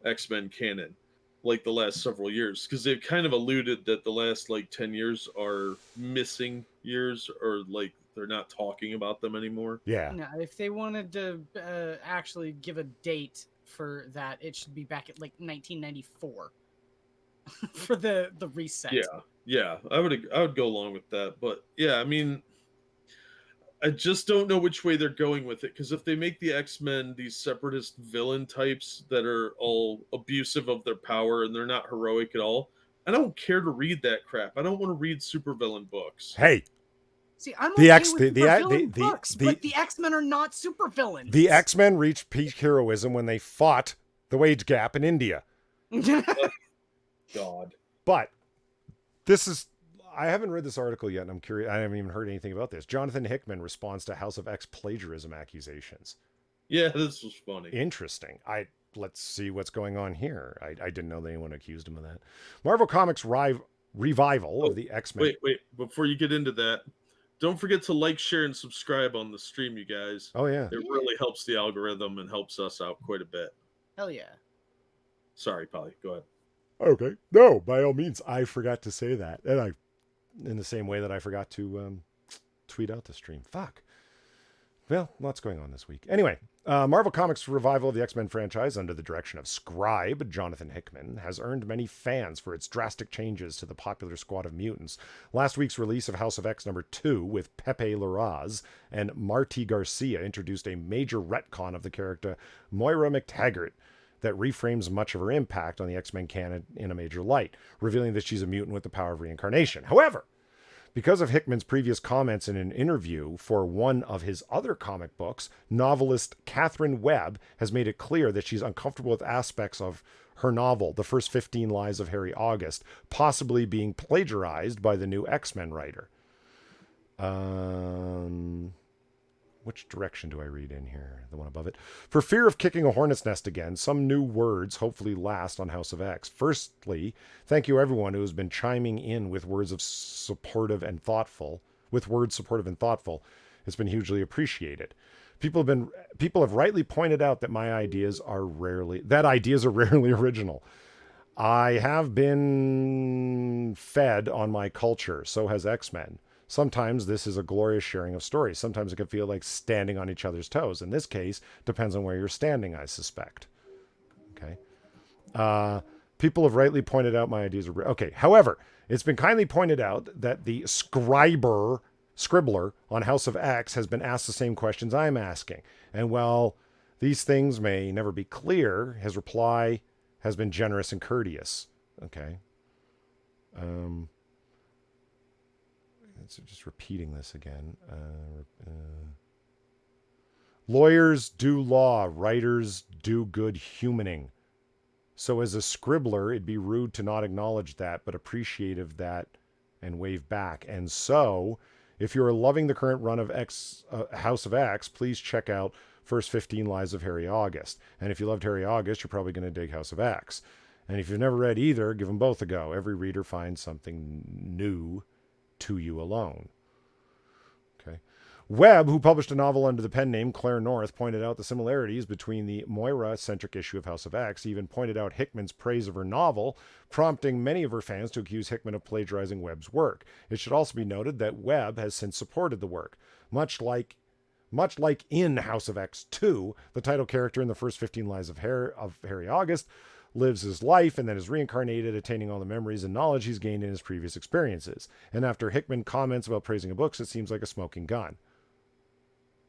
[SPEAKER 3] X-Men canon, like the last several years. Because they've kind of alluded that the last, 10 years are missing years, or, they're not talking about them anymore.
[SPEAKER 1] Yeah.
[SPEAKER 2] No, if they wanted to actually give a date for that, it should be back at 1994 for the reset.
[SPEAKER 3] Yeah, I would go along with that. But yeah, I mean, I just don't know which way they're going with it, because if they make the X-Men these separatist villain types that are all abusive of their power and they're not heroic at all, I don't care to read that crap. I don't want to read supervillain books.
[SPEAKER 1] Hey.
[SPEAKER 2] See, I'm
[SPEAKER 1] the
[SPEAKER 2] okay with supervillain books, but the X-Men are not supervillains.
[SPEAKER 1] The X-Men reached peak heroism when they fought the wage gap in India.
[SPEAKER 3] God.
[SPEAKER 1] But this is... I haven't read this article yet, and I'm curious. I haven't even heard anything about this. Jonathan Hickman responds to House of X plagiarism accusations.
[SPEAKER 3] Yeah, this was funny.
[SPEAKER 1] Interesting. Let's see what's going on here. I didn't know that anyone accused him of that. Marvel Comics revival of the X-Men.
[SPEAKER 3] Wait. Before you get into that, don't forget to like, share, and subscribe on the stream, you guys.
[SPEAKER 1] Oh, yeah.
[SPEAKER 3] It really helps the algorithm and helps us out quite a bit.
[SPEAKER 2] Hell yeah.
[SPEAKER 3] Sorry, Polly. Go ahead.
[SPEAKER 1] Okay. No, by all means. I forgot to say that. And in the same way that I forgot to tweet out the stream. Fuck. Well, lots going on this week. Anyway, Marvel Comics' revival of the X-Men franchise under the direction of scribe Jonathan Hickman has earned many fans for its drastic changes to the popular squad of mutants. Last week's release of House of X #2 with Pepe Larraz and Marty Garcia introduced a major retcon of the character Moira McTaggart that reframes much of her impact on the X-Men canon in a major light, revealing that she's a mutant with the power of reincarnation. However, because of Hickman's previous comments in an interview for one of his other comic books, novelist Catherine Webb has made it clear that she's uncomfortable with aspects of her novel, The First 15 Lies of Harry August, possibly being plagiarized by the new X-Men writer. Which direction do I read in here? The one above it. For fear of kicking a hornet's nest again, some new words hopefully last on House of X. Firstly, thank you everyone who has been chiming in with words supportive and thoughtful. It's been hugely appreciated. People have rightly pointed out that ideas are rarely original. I have been fed on my culture, so has X-Men. Sometimes this is a glorious sharing of stories. Sometimes it can feel like standing on each other's toes. In this case, depends on where you're standing, I suspect. Okay. People have rightly pointed out my ideas are... Okay. However, it's been kindly pointed out that the scribbler on House of X has been asked the same questions I'm asking. And while these things may never be clear, his reply has been generous and courteous. Okay. So just repeating this again. Lawyers do law. Writers do good humaning. So as a scribbler, it'd be rude to not acknowledge that, but appreciative that and wave back. And so, if you're loving the current run of House of X, please check out First 15 Lives of Harry August. And if you loved Harry August, you're probably going to dig House of X. And if you've never read either, give them both a go. Every reader finds something new to you alone. Okay. Webb, who published a novel under the pen name Claire North, pointed out the similarities between the Moira-centric issue of House of X. He even pointed out Hickman's praise of her novel, prompting many of her fans to accuse Hickman of plagiarizing Webb's work. It should also be noted that Webb has since supported the work. Much like in House of X 2, the title character in the first 15 Lives of Harry August lives his life and then is reincarnated, attaining all the memories and knowledge he's gained in his previous experiences. And after Hickman comments about praising a book, it seems like a smoking gun.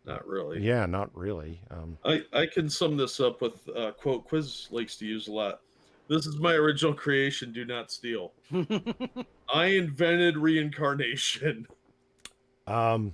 [SPEAKER 3] Not really.
[SPEAKER 1] Yeah, not really.
[SPEAKER 3] I can sum this up with a quote Quiz likes to use a lot. This is my original creation, do not steal. I invented reincarnation.
[SPEAKER 1] I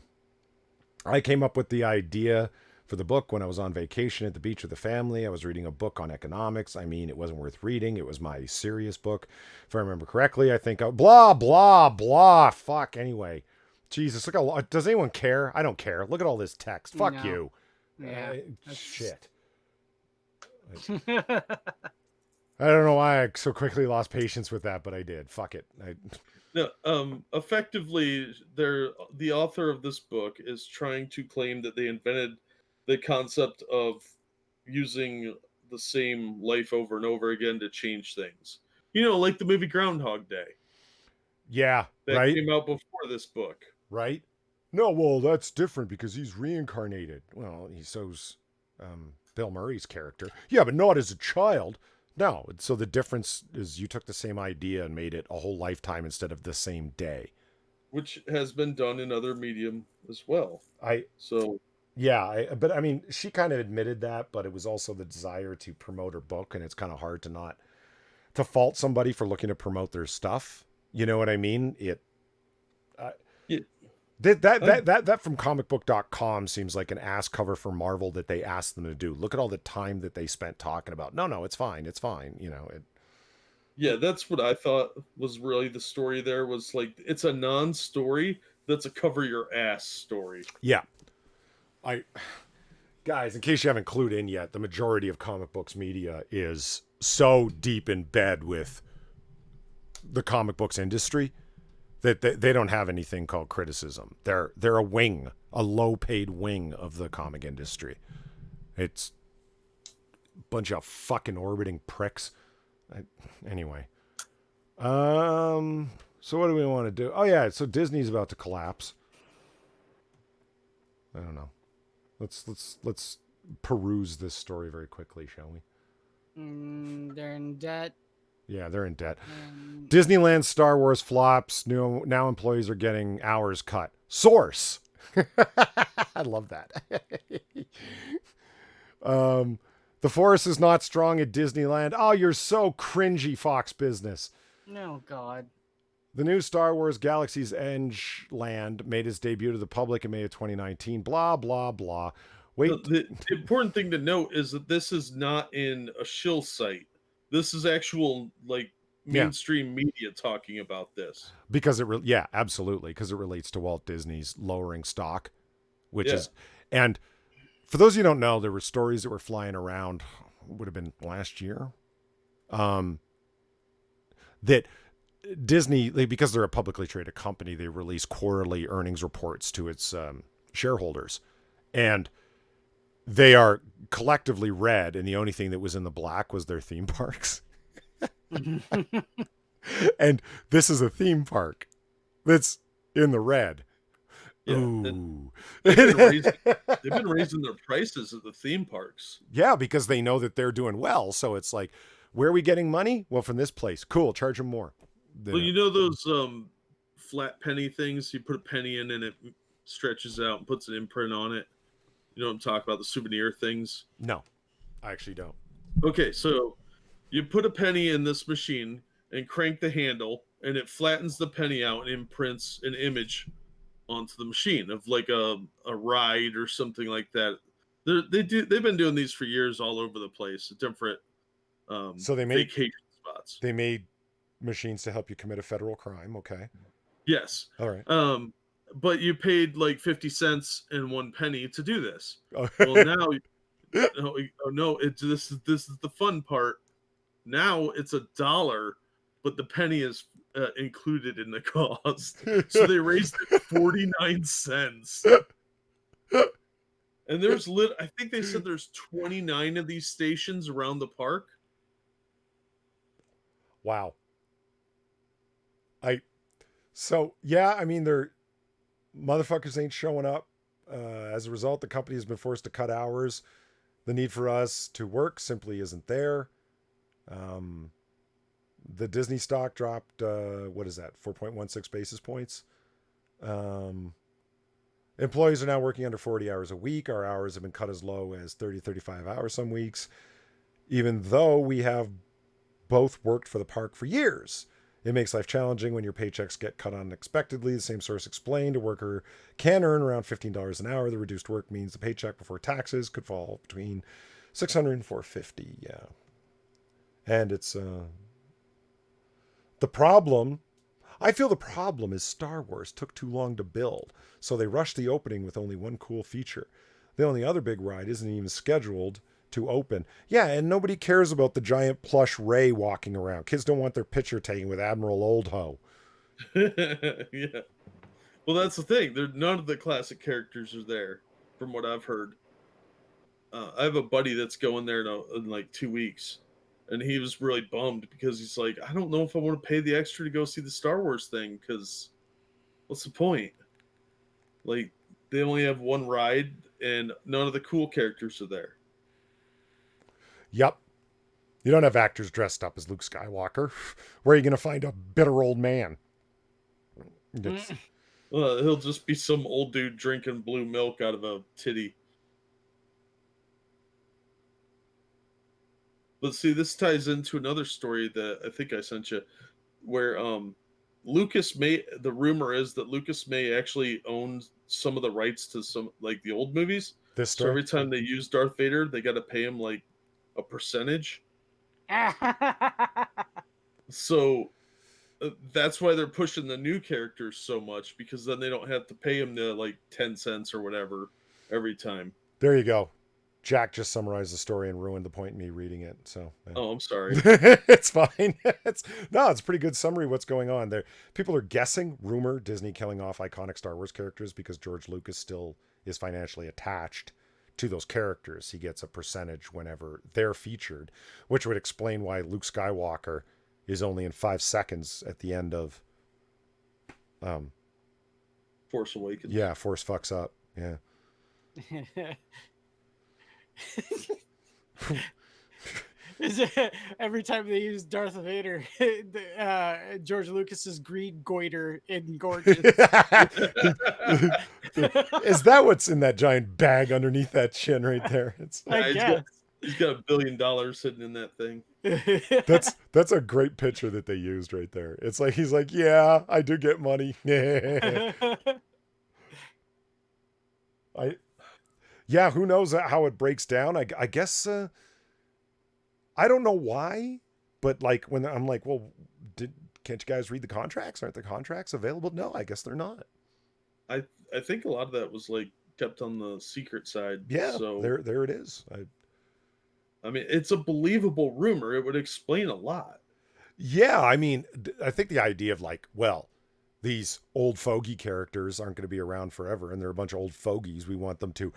[SPEAKER 1] came up with the idea for the book when I was on vacation at the beach with the family. I was reading a book on economics. I mean, it wasn't worth reading. It was my serious book. If I remember correctly, I think, blah, blah, blah. Fuck, anyway. Jesus, look how... Does anyone care? I don't care. Look at all this text. Fuck
[SPEAKER 2] No.
[SPEAKER 1] you.
[SPEAKER 2] Yeah.
[SPEAKER 1] Shit. I don't know why I so quickly lost patience with that, but I did. Fuck it.
[SPEAKER 3] No, effectively, the author of this book is trying to claim that they invented the concept of using the same life over and over again to change things. You know, like the movie Groundhog Day.
[SPEAKER 1] Yeah,
[SPEAKER 3] That
[SPEAKER 1] right?
[SPEAKER 3] came out before this book.
[SPEAKER 1] Right? No, well, that's different because he's reincarnated. Well, so's Bill Murray's character. Yeah, but not as a child. No, so the difference is you took the same idea and made it a whole lifetime instead of the same day.
[SPEAKER 3] Which has been done in other medium as well.
[SPEAKER 1] But I mean, she kind of admitted that, but it was also the desire to promote her book, and it's kind of hard to fault somebody for looking to promote their stuff. You know what I mean? That from comicbook.com seems like an ass cover for Marvel that they asked them to do. Look at all the time that they spent talking about. No, it's fine. It's fine. You know,
[SPEAKER 3] Yeah, that's what I thought was really the story there, was like, it's a non-story that's a cover your ass story.
[SPEAKER 1] Yeah. Guys, in case you haven't clued in yet, the majority of comic books media is so deep in bed with the comic books industry that they don't have anything called criticism. They're a wing, a low-paid wing of the comic industry. It's a bunch of fucking orbiting pricks. Anyway. So what do we want to do? Oh yeah, so Disney's about to collapse. I don't know. Let's peruse this story very quickly, shall we?
[SPEAKER 2] They're in debt.
[SPEAKER 1] Yeah, they're in debt. Disneyland Star Wars flops. Now employees are getting hours cut. Source. I love that. The force is not strong at Disneyland. Oh, you're so cringy, Fox Business.
[SPEAKER 2] Oh, God.
[SPEAKER 1] The new Star Wars Galaxy's Edge land made its debut to the public in May of 2019. Blah, blah, blah. Wait.
[SPEAKER 3] The important thing to note is that this is not in a shill site. This is actual, like, mainstream media talking about this.
[SPEAKER 1] Because yeah, absolutely, because it relates to Walt Disney's lowering stock, which
[SPEAKER 3] Yeah.
[SPEAKER 1] is, and for those of you who don't know, there were stories that were flying around, would have been last year, that Disney, because they're a publicly traded company, they release quarterly earnings reports to its shareholders, and they are collectively red, and the only thing that was in the black was their theme parks. And this is a theme park that's in the red.
[SPEAKER 3] Yeah,
[SPEAKER 1] Ooh.
[SPEAKER 3] they've been raising their prices at the theme parks.
[SPEAKER 1] Yeah, because they know that they're doing well. So it's like, where are we getting money? Well, from this place. Cool, charge them more.
[SPEAKER 3] Well, you know those flat penny things? You put a penny in and it stretches out and puts an imprint on it. You know what I'm talking about? The souvenir things.
[SPEAKER 1] No, I actually don't.
[SPEAKER 3] Okay, so you put a penny in this machine and crank the handle, and it flattens the penny out and imprints an image onto the machine of like a ride or something like that. They've been doing these for years all over the place, different
[SPEAKER 1] So they made
[SPEAKER 3] vacation spots.
[SPEAKER 1] They made machines to help you commit a federaal crime. Okay.
[SPEAKER 3] Yes.
[SPEAKER 1] All right.
[SPEAKER 3] But you paid like 50 cents and 1 penny to do this.
[SPEAKER 1] Oh.
[SPEAKER 3] Well, now, this is the fun part. Now it's $1, but the penny is included in the cost. So they raised it 49 cents. And I think they said there's 29 of these stations around the park.
[SPEAKER 1] Wow. So yeah, I mean, they're motherfuckers ain't showing up. As a result, the company has been forced to cut hours. The need for us to work simply isn't there. The Disney stock dropped, what is that, 4.16 basis points. Employees are now working under 40 hours a week. Our hours have been cut as low as 30, 35 hours some weeks, even though we have both worked for the park for years. It makes life challenging when your paychecks get cut unexpectedly. The same source explained a worker can earn around $15 an hour. The reduced work means the paycheck before taxes could fall between $600 and $450. Yeah. And it's the problem. I feel the problem is Star Wars took too long to build, so they rushed the opening with only one cool feature. The only other big ride isn't even scheduled to open. Yeah, and nobody cares about the giant plush Rey walking around. Kids don't want their picture taken with Admiral Oldho.
[SPEAKER 3] Yeah. Well, that's the thing. None of the classic characters are there, from what I've heard. I have a buddy that's going there in like 2 weeks, and he was really bummed because he's like, I don't know if I want to pay the extra to go see the Star Wars thing, because what's the point? Like, they only have one ride, and none of the cool characters are there.
[SPEAKER 1] Yep. You don't have actors dressed up as Luke Skywalker. Where are you going to find a bitter old man?
[SPEAKER 3] He'll just be some old dude drinking blue milk out of a titty. But see, this ties into another story that I think I sent you, where the rumor is that Lucas may actually own some of the rights to some, like, the old movies.
[SPEAKER 1] This
[SPEAKER 3] So
[SPEAKER 1] story?
[SPEAKER 3] every time they use Darth Vader, they got to pay him like a percentage. So that's why they're pushing the new characters so much, because then they don't have to pay him the like 10 cents or whatever every time.
[SPEAKER 1] There you go. Jack just summarized the story and ruined the point in me reading it. So yeah.
[SPEAKER 3] Oh, I'm sorry.
[SPEAKER 1] It's fine. It's a pretty good summary of what's going on there. People are guessing, rumor, Disney killing off iconic Star Wars characters because George Lucas still is financially attached to those characters. He gets a percentage whenever they're featured, which would explain why Luke Skywalker is only in 5 seconds at the end of
[SPEAKER 3] Force Awakens.
[SPEAKER 1] Yeah, Force fucks up. Yeah.
[SPEAKER 2] Is it, every time they use Darth Vader, George Lucas's greed goiter in gorgeous.
[SPEAKER 1] Is that what's in that giant bag underneath that chin right there? It's
[SPEAKER 2] I guess.
[SPEAKER 3] He's got $1 billion sitting in that thing.
[SPEAKER 1] that's a great picture that they used right there. It's like he's like, yeah, I do get money. Yeah, who knows how it breaks down? I guess I don't know why, but like when I'm like, well, can't you guys read the contracts? Aren't the contracts available? No, I guess they're not.
[SPEAKER 3] I think a lot of that was like kept on the secret side.
[SPEAKER 1] Yeah,
[SPEAKER 3] So
[SPEAKER 1] there it is.
[SPEAKER 3] I mean, it's a believable rumor. It would explain a lot.
[SPEAKER 1] Yeah, I mean, I think the idea of like, well, these old fogey characters aren't going to be around forever, and they're a bunch of old fogies. We want them to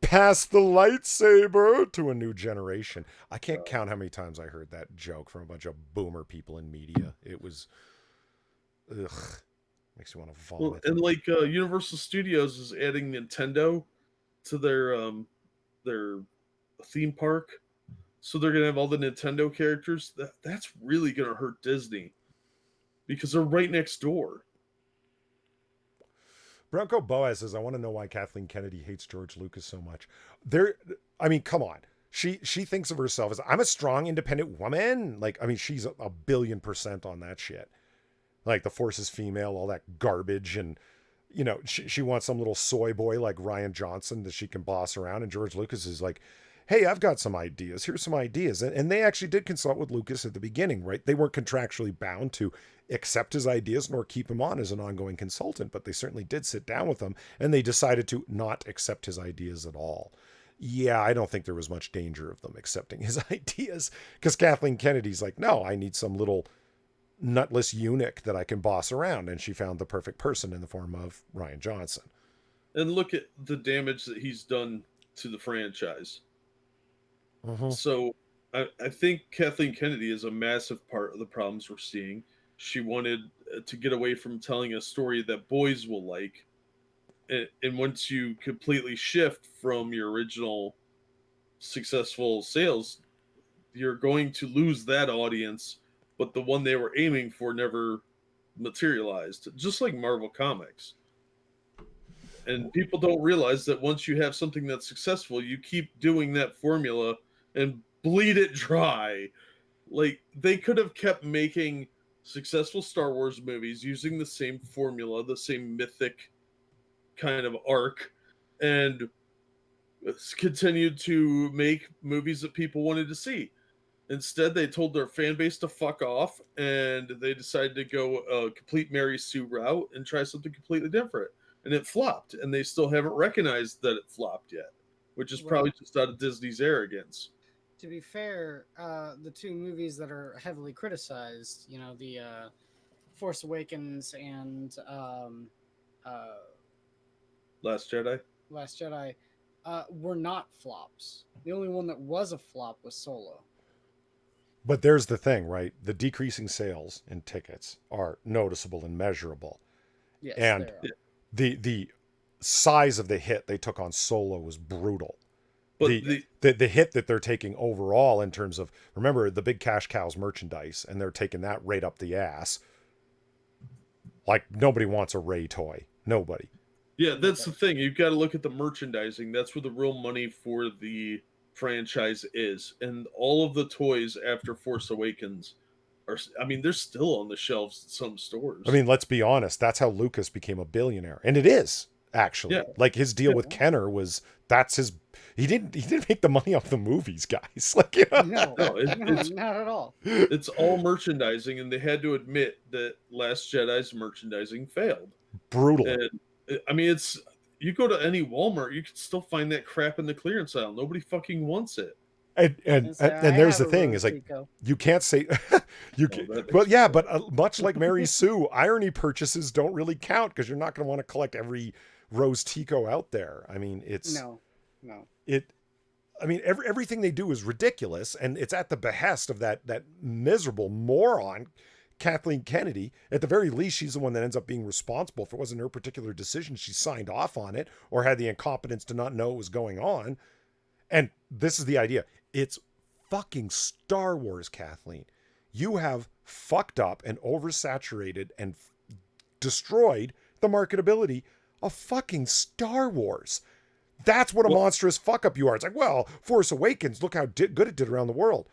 [SPEAKER 1] pass the lightsaber to a new generation. I can't count how many times I heard that joke from a bunch of boomer people in media. It was, ugh, makes you want to
[SPEAKER 3] Well,
[SPEAKER 1] vomit.
[SPEAKER 3] and like Universal Studios is adding Nintendo to their theme park, so they're gonna have all the Nintendo characters. That's really gonna hurt Disney because they're right next door.
[SPEAKER 1] Bronco Boaz says, I want to know why Kathleen Kennedy hates George Lucas so much. I mean, come on. She thinks of herself as, I'm a strong, independent woman. Like, I mean, she's a 1,000,000,000% on that shit. Like, the Force is female, all that garbage. And, you know, she wants some little soy boy like Ryan Johnson that she can boss around. And George Lucas is like, hey, I've got some ideas. Here's some ideas. And they actually did consult with Lucas at the beginning, right? They weren't contractually bound to accept his ideas nor keep him on as an ongoing consultant, but they certainly did sit down with him, and they decided to not accept his ideas at all. Yeah, I don't think there was much danger of them accepting his ideas, because Kathleen Kennedy's like, no, I need some little nutless eunuch that I can boss around, and she found the perfect person in the form of Ryan Johnson.
[SPEAKER 3] And look at the damage that he's done to the franchise.
[SPEAKER 1] Mm-hmm.
[SPEAKER 3] So I think Kathleen Kennedy is a massive part of the problems we're seeing. She wanted to get away from telling a story that boys will like. And once you completely shift from your original successful sales, you're going to lose that audience, but the one they were aiming for never materialized, just like Marvel Comics. And people don't realize that once you have something that's successful, you keep doing that formula and bleed it dry. Like, they could have kept making successful Star Wars movies using the same formula, the same mythic kind of arc, and continued to make movies that people wanted to see. Instead, they told their fan base to fuck off, and they decided to go a complete Mary Sue route and try something completely different. And it flopped, and they still haven't recognized that it flopped yet, which is probably just out of Disney's arrogance.
[SPEAKER 2] To be fair, the two movies that are heavily criticized, you know, the Force Awakens and
[SPEAKER 3] Last Jedi?
[SPEAKER 2] Last Jedi, were not flops. The only one that was a flop was Solo.
[SPEAKER 1] But there's the thing, right? The decreasing sales in tickets are noticeable and measurable.
[SPEAKER 2] Yes,
[SPEAKER 1] and the size of the hit they took on Solo was brutal. But the hit that they're taking overall in terms of, remember, the big cash cows merchandise, and they're taking that right up the ass. Like, nobody wants a Rey toy. Nobody.
[SPEAKER 3] Yeah, that's the thing. You've got to look at the merchandising. That's where the real money for the franchise is. And all of the toys after Force Awakens are, I mean, they're still on the shelves in some stores.
[SPEAKER 1] I mean, let's be honest. That's how Lucas became a billionaire. And it is, actually.
[SPEAKER 3] Yeah.
[SPEAKER 1] Like, his deal with Kenner was, that's his, he didn't make the money off the movies, guys. Like, you know?
[SPEAKER 2] No, it's not at all.
[SPEAKER 3] It's all merchandising, and they had to admit that Last Jedi's merchandising failed.
[SPEAKER 1] Brutal.
[SPEAKER 3] And I mean, it's, you go to any Walmart, you can still find that crap in the clearance aisle. Nobody fucking wants it.
[SPEAKER 1] And there's the thing is, like, you can't say you can, well, yeah, but much like Mary Sue, irony purchases don't really count because you're not going to want to collect every Rose Tico out there. I mean, it's
[SPEAKER 2] no.
[SPEAKER 1] I mean, everything they do is ridiculous, and it's at the behest of that miserable moron Kathleen Kennedy. At the very least, she's the one that ends up being responsible. If it wasn't her particular decision, she signed off on it or had the incompetence to not know what was going on. And this is the idea. It's fucking Star Wars, Kathleen. You have fucked up and oversaturated and destroyed the marketability of fucking Star Wars. That's what a monstrous fuck up you are. It's like, well, Force Awakens, look how good it did around the world.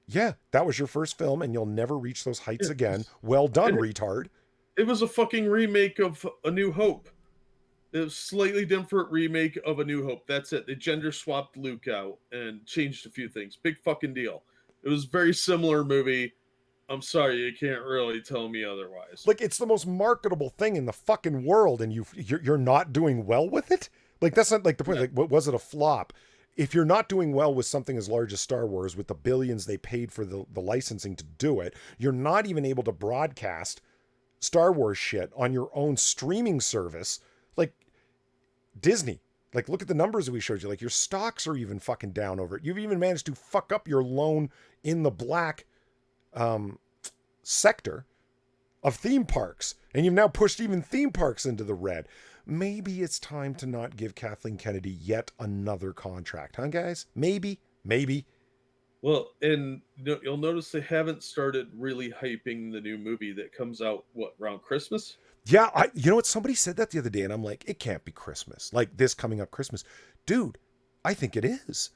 [SPEAKER 1] Yeah, that was your first film, and you'll never reach those heights again. Well done, retard.
[SPEAKER 3] It was a fucking remake of A New Hope. It was a slightly different remake of A New Hope. That's it. They gender swapped Luke out and changed a few things. Big fucking deal. It was a very similar movie. I'm sorry, you can't really tell me otherwise.
[SPEAKER 1] Like, it's the most marketable thing in the fucking world, and you're not doing well with it. Like, that's not like the point.
[SPEAKER 3] Yeah.
[SPEAKER 1] Like, what was it, a flop? If you're not doing well with something as large as Star Wars, with the billions they paid for the licensing to do it, you're not even able to broadcast Star Wars shit on your own streaming service. Like, Disney. Like, look at the numbers that we showed you. Like, your stocks are even fucking down over it. You've even managed to fuck up your loan in the black sector of theme parks, and you've now pushed even theme parks into the red. Maybe it's time to not give Kathleen Kennedy yet another contract, huh, guys? Maybe.
[SPEAKER 3] Well, and you'll notice they haven't started really hyping the new movie that comes out around Christmas.
[SPEAKER 1] Yeah, you know what? Somebody said that the other day, and I'm like, it can't be Christmas. Like, this coming up Christmas, dude. I think it is.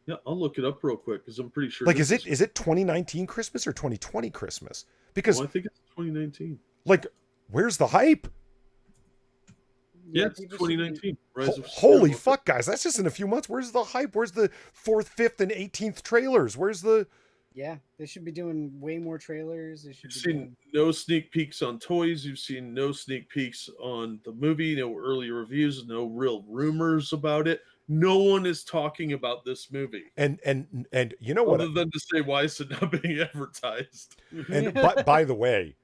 [SPEAKER 3] Yeah, I'll look it up real quick because I'm pretty sure.
[SPEAKER 1] Like, is it 2019 Christmas or 2020 Christmas? Because
[SPEAKER 3] I think it's 2019.
[SPEAKER 1] like, where's the hype?
[SPEAKER 3] Yeah, it's 2019.
[SPEAKER 1] Holy fuck, guys! That's just in a few months. Where's the hype? Where's the 4th, 5th, and 18th trailers? Where's the?
[SPEAKER 2] Yeah, they should be doing way more trailers. They should
[SPEAKER 3] You've
[SPEAKER 2] be
[SPEAKER 3] seen no sneak peeks on toys. You've seen no sneak peeks on the movie. No early reviews. No real rumors about it. No one is talking about this movie.
[SPEAKER 1] And you know what?
[SPEAKER 3] Other than to say, why is it not being advertised?
[SPEAKER 1] And by the way,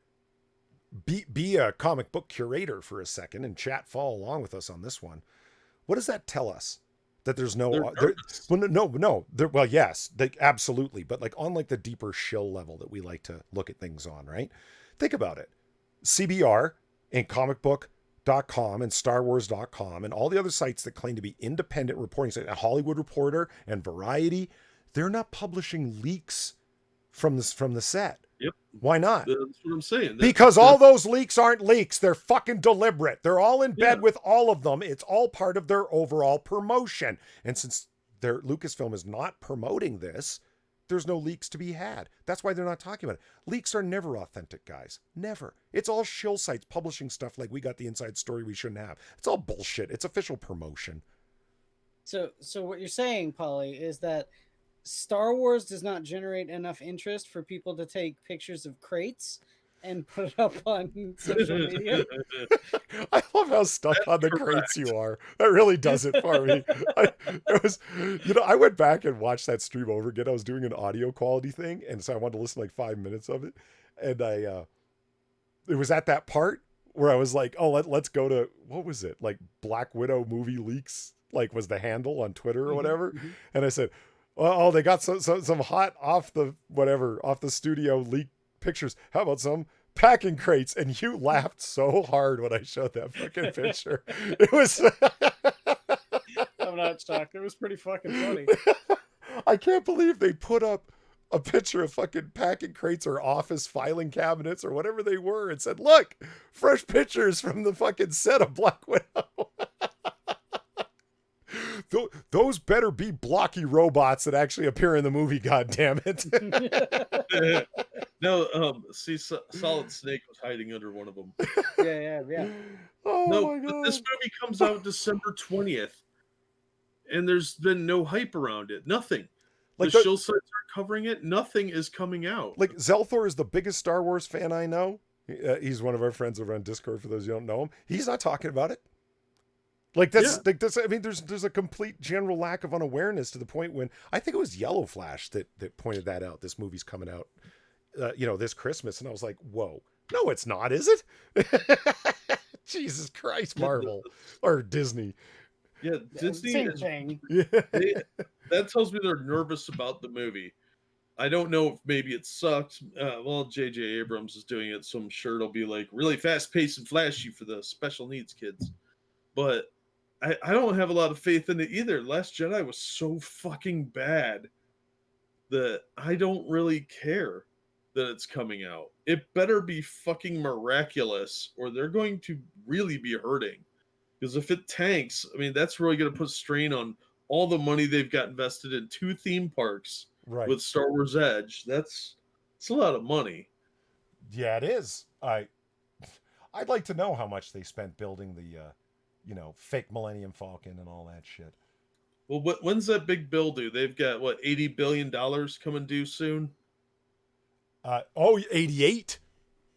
[SPEAKER 1] be a comic book curator for a second and chat, follow along with us on this one. What does that tell us? That there's no, well, yes, absolutely, but like on like the deeper shill level that we like to look at things on, right? Think about it. CBR and comicbook.com and starwars.com and all the other sites that claim to be independent reporting sites, Hollywood Reporter and Variety, they're not publishing leaks from the set.
[SPEAKER 3] Yep.
[SPEAKER 1] Why not?
[SPEAKER 3] That's what I'm saying.
[SPEAKER 1] Because all those leaks aren't leaks. They're fucking deliberate. They're all in bed with all of them. It's all part of their overall promotion. And since Lucasfilm is not promoting this, there's no leaks to be had. That's why they're not talking about it. Leaks are never authentic, guys. Never. It's all shill sites publishing stuff like we got the inside story we shouldn't have. It's all bullshit. It's official promotion.
[SPEAKER 2] So what you're saying, Polly, is that Star Wars does not generate enough interest for people to take pictures of crates and put it up on social media.
[SPEAKER 1] I love how stuck on the crates you are. That really does it for me. I went back and watched that stream over again. I was doing an audio quality thing, and so I wanted to listen to like 5 minutes of it. And it was at that part where I was like, oh, let's go to, what was it? Like Black Widow movie leaks, like was the handle on Twitter or whatever. Mm-hmm. And I said, oh, they got some hot off the studio leak pictures. How about some packing crates? And you laughed so hard when I showed that fucking picture. It was.
[SPEAKER 2] I'm not shocked. It was pretty fucking funny.
[SPEAKER 1] I can't believe they put up a picture of fucking packing crates or office filing cabinets or whatever they were and said, look, fresh pictures from the fucking set of Black Widow. Those better be blocky robots that actually appear in the movie, goddammit.
[SPEAKER 3] No, Solid Snake was hiding under one of them.
[SPEAKER 2] Yeah.
[SPEAKER 1] Oh
[SPEAKER 3] no,
[SPEAKER 1] my God.
[SPEAKER 3] This movie comes out December 20th, and there's been no hype around it. Nothing. Like the shill sites are covering it. Nothing is coming out.
[SPEAKER 1] Like Zelthor is the biggest Star Wars fan I know. He's one of our friends over on Discord, for those who don't know him. He's not talking about it. Like that's I mean, there's a complete general lack of unawareness to the point when I think it was Yellow Flash that pointed that out. This movie's coming out, this Christmas, and I was like, whoa, no, it's not, is it? Jesus Christ, Marvel or Disney.
[SPEAKER 3] Yeah, Disney.
[SPEAKER 2] Same thing.
[SPEAKER 3] That tells me they're nervous about the movie. I don't know if maybe it sucks. Well, J.J. Abrams is doing it, so I'm sure it'll be like really fast paced and flashy for the special needs kids. But I don't have a lot of faith in it either. Last Jedi was so fucking bad that I don't really care that it's coming out. It better be fucking miraculous or they're going to really be hurting. Because if it tanks, I mean, that's really going to put strain on all the money they've got invested in 2 theme parks with Star Wars Edge. It's a lot of money.
[SPEAKER 1] Yeah, it is. I'd like to know how much they spent building the fake Millennium Falcon and all that shit.
[SPEAKER 3] Well, when's that big bill due? They've got, $80 billion coming due soon?
[SPEAKER 1] 88.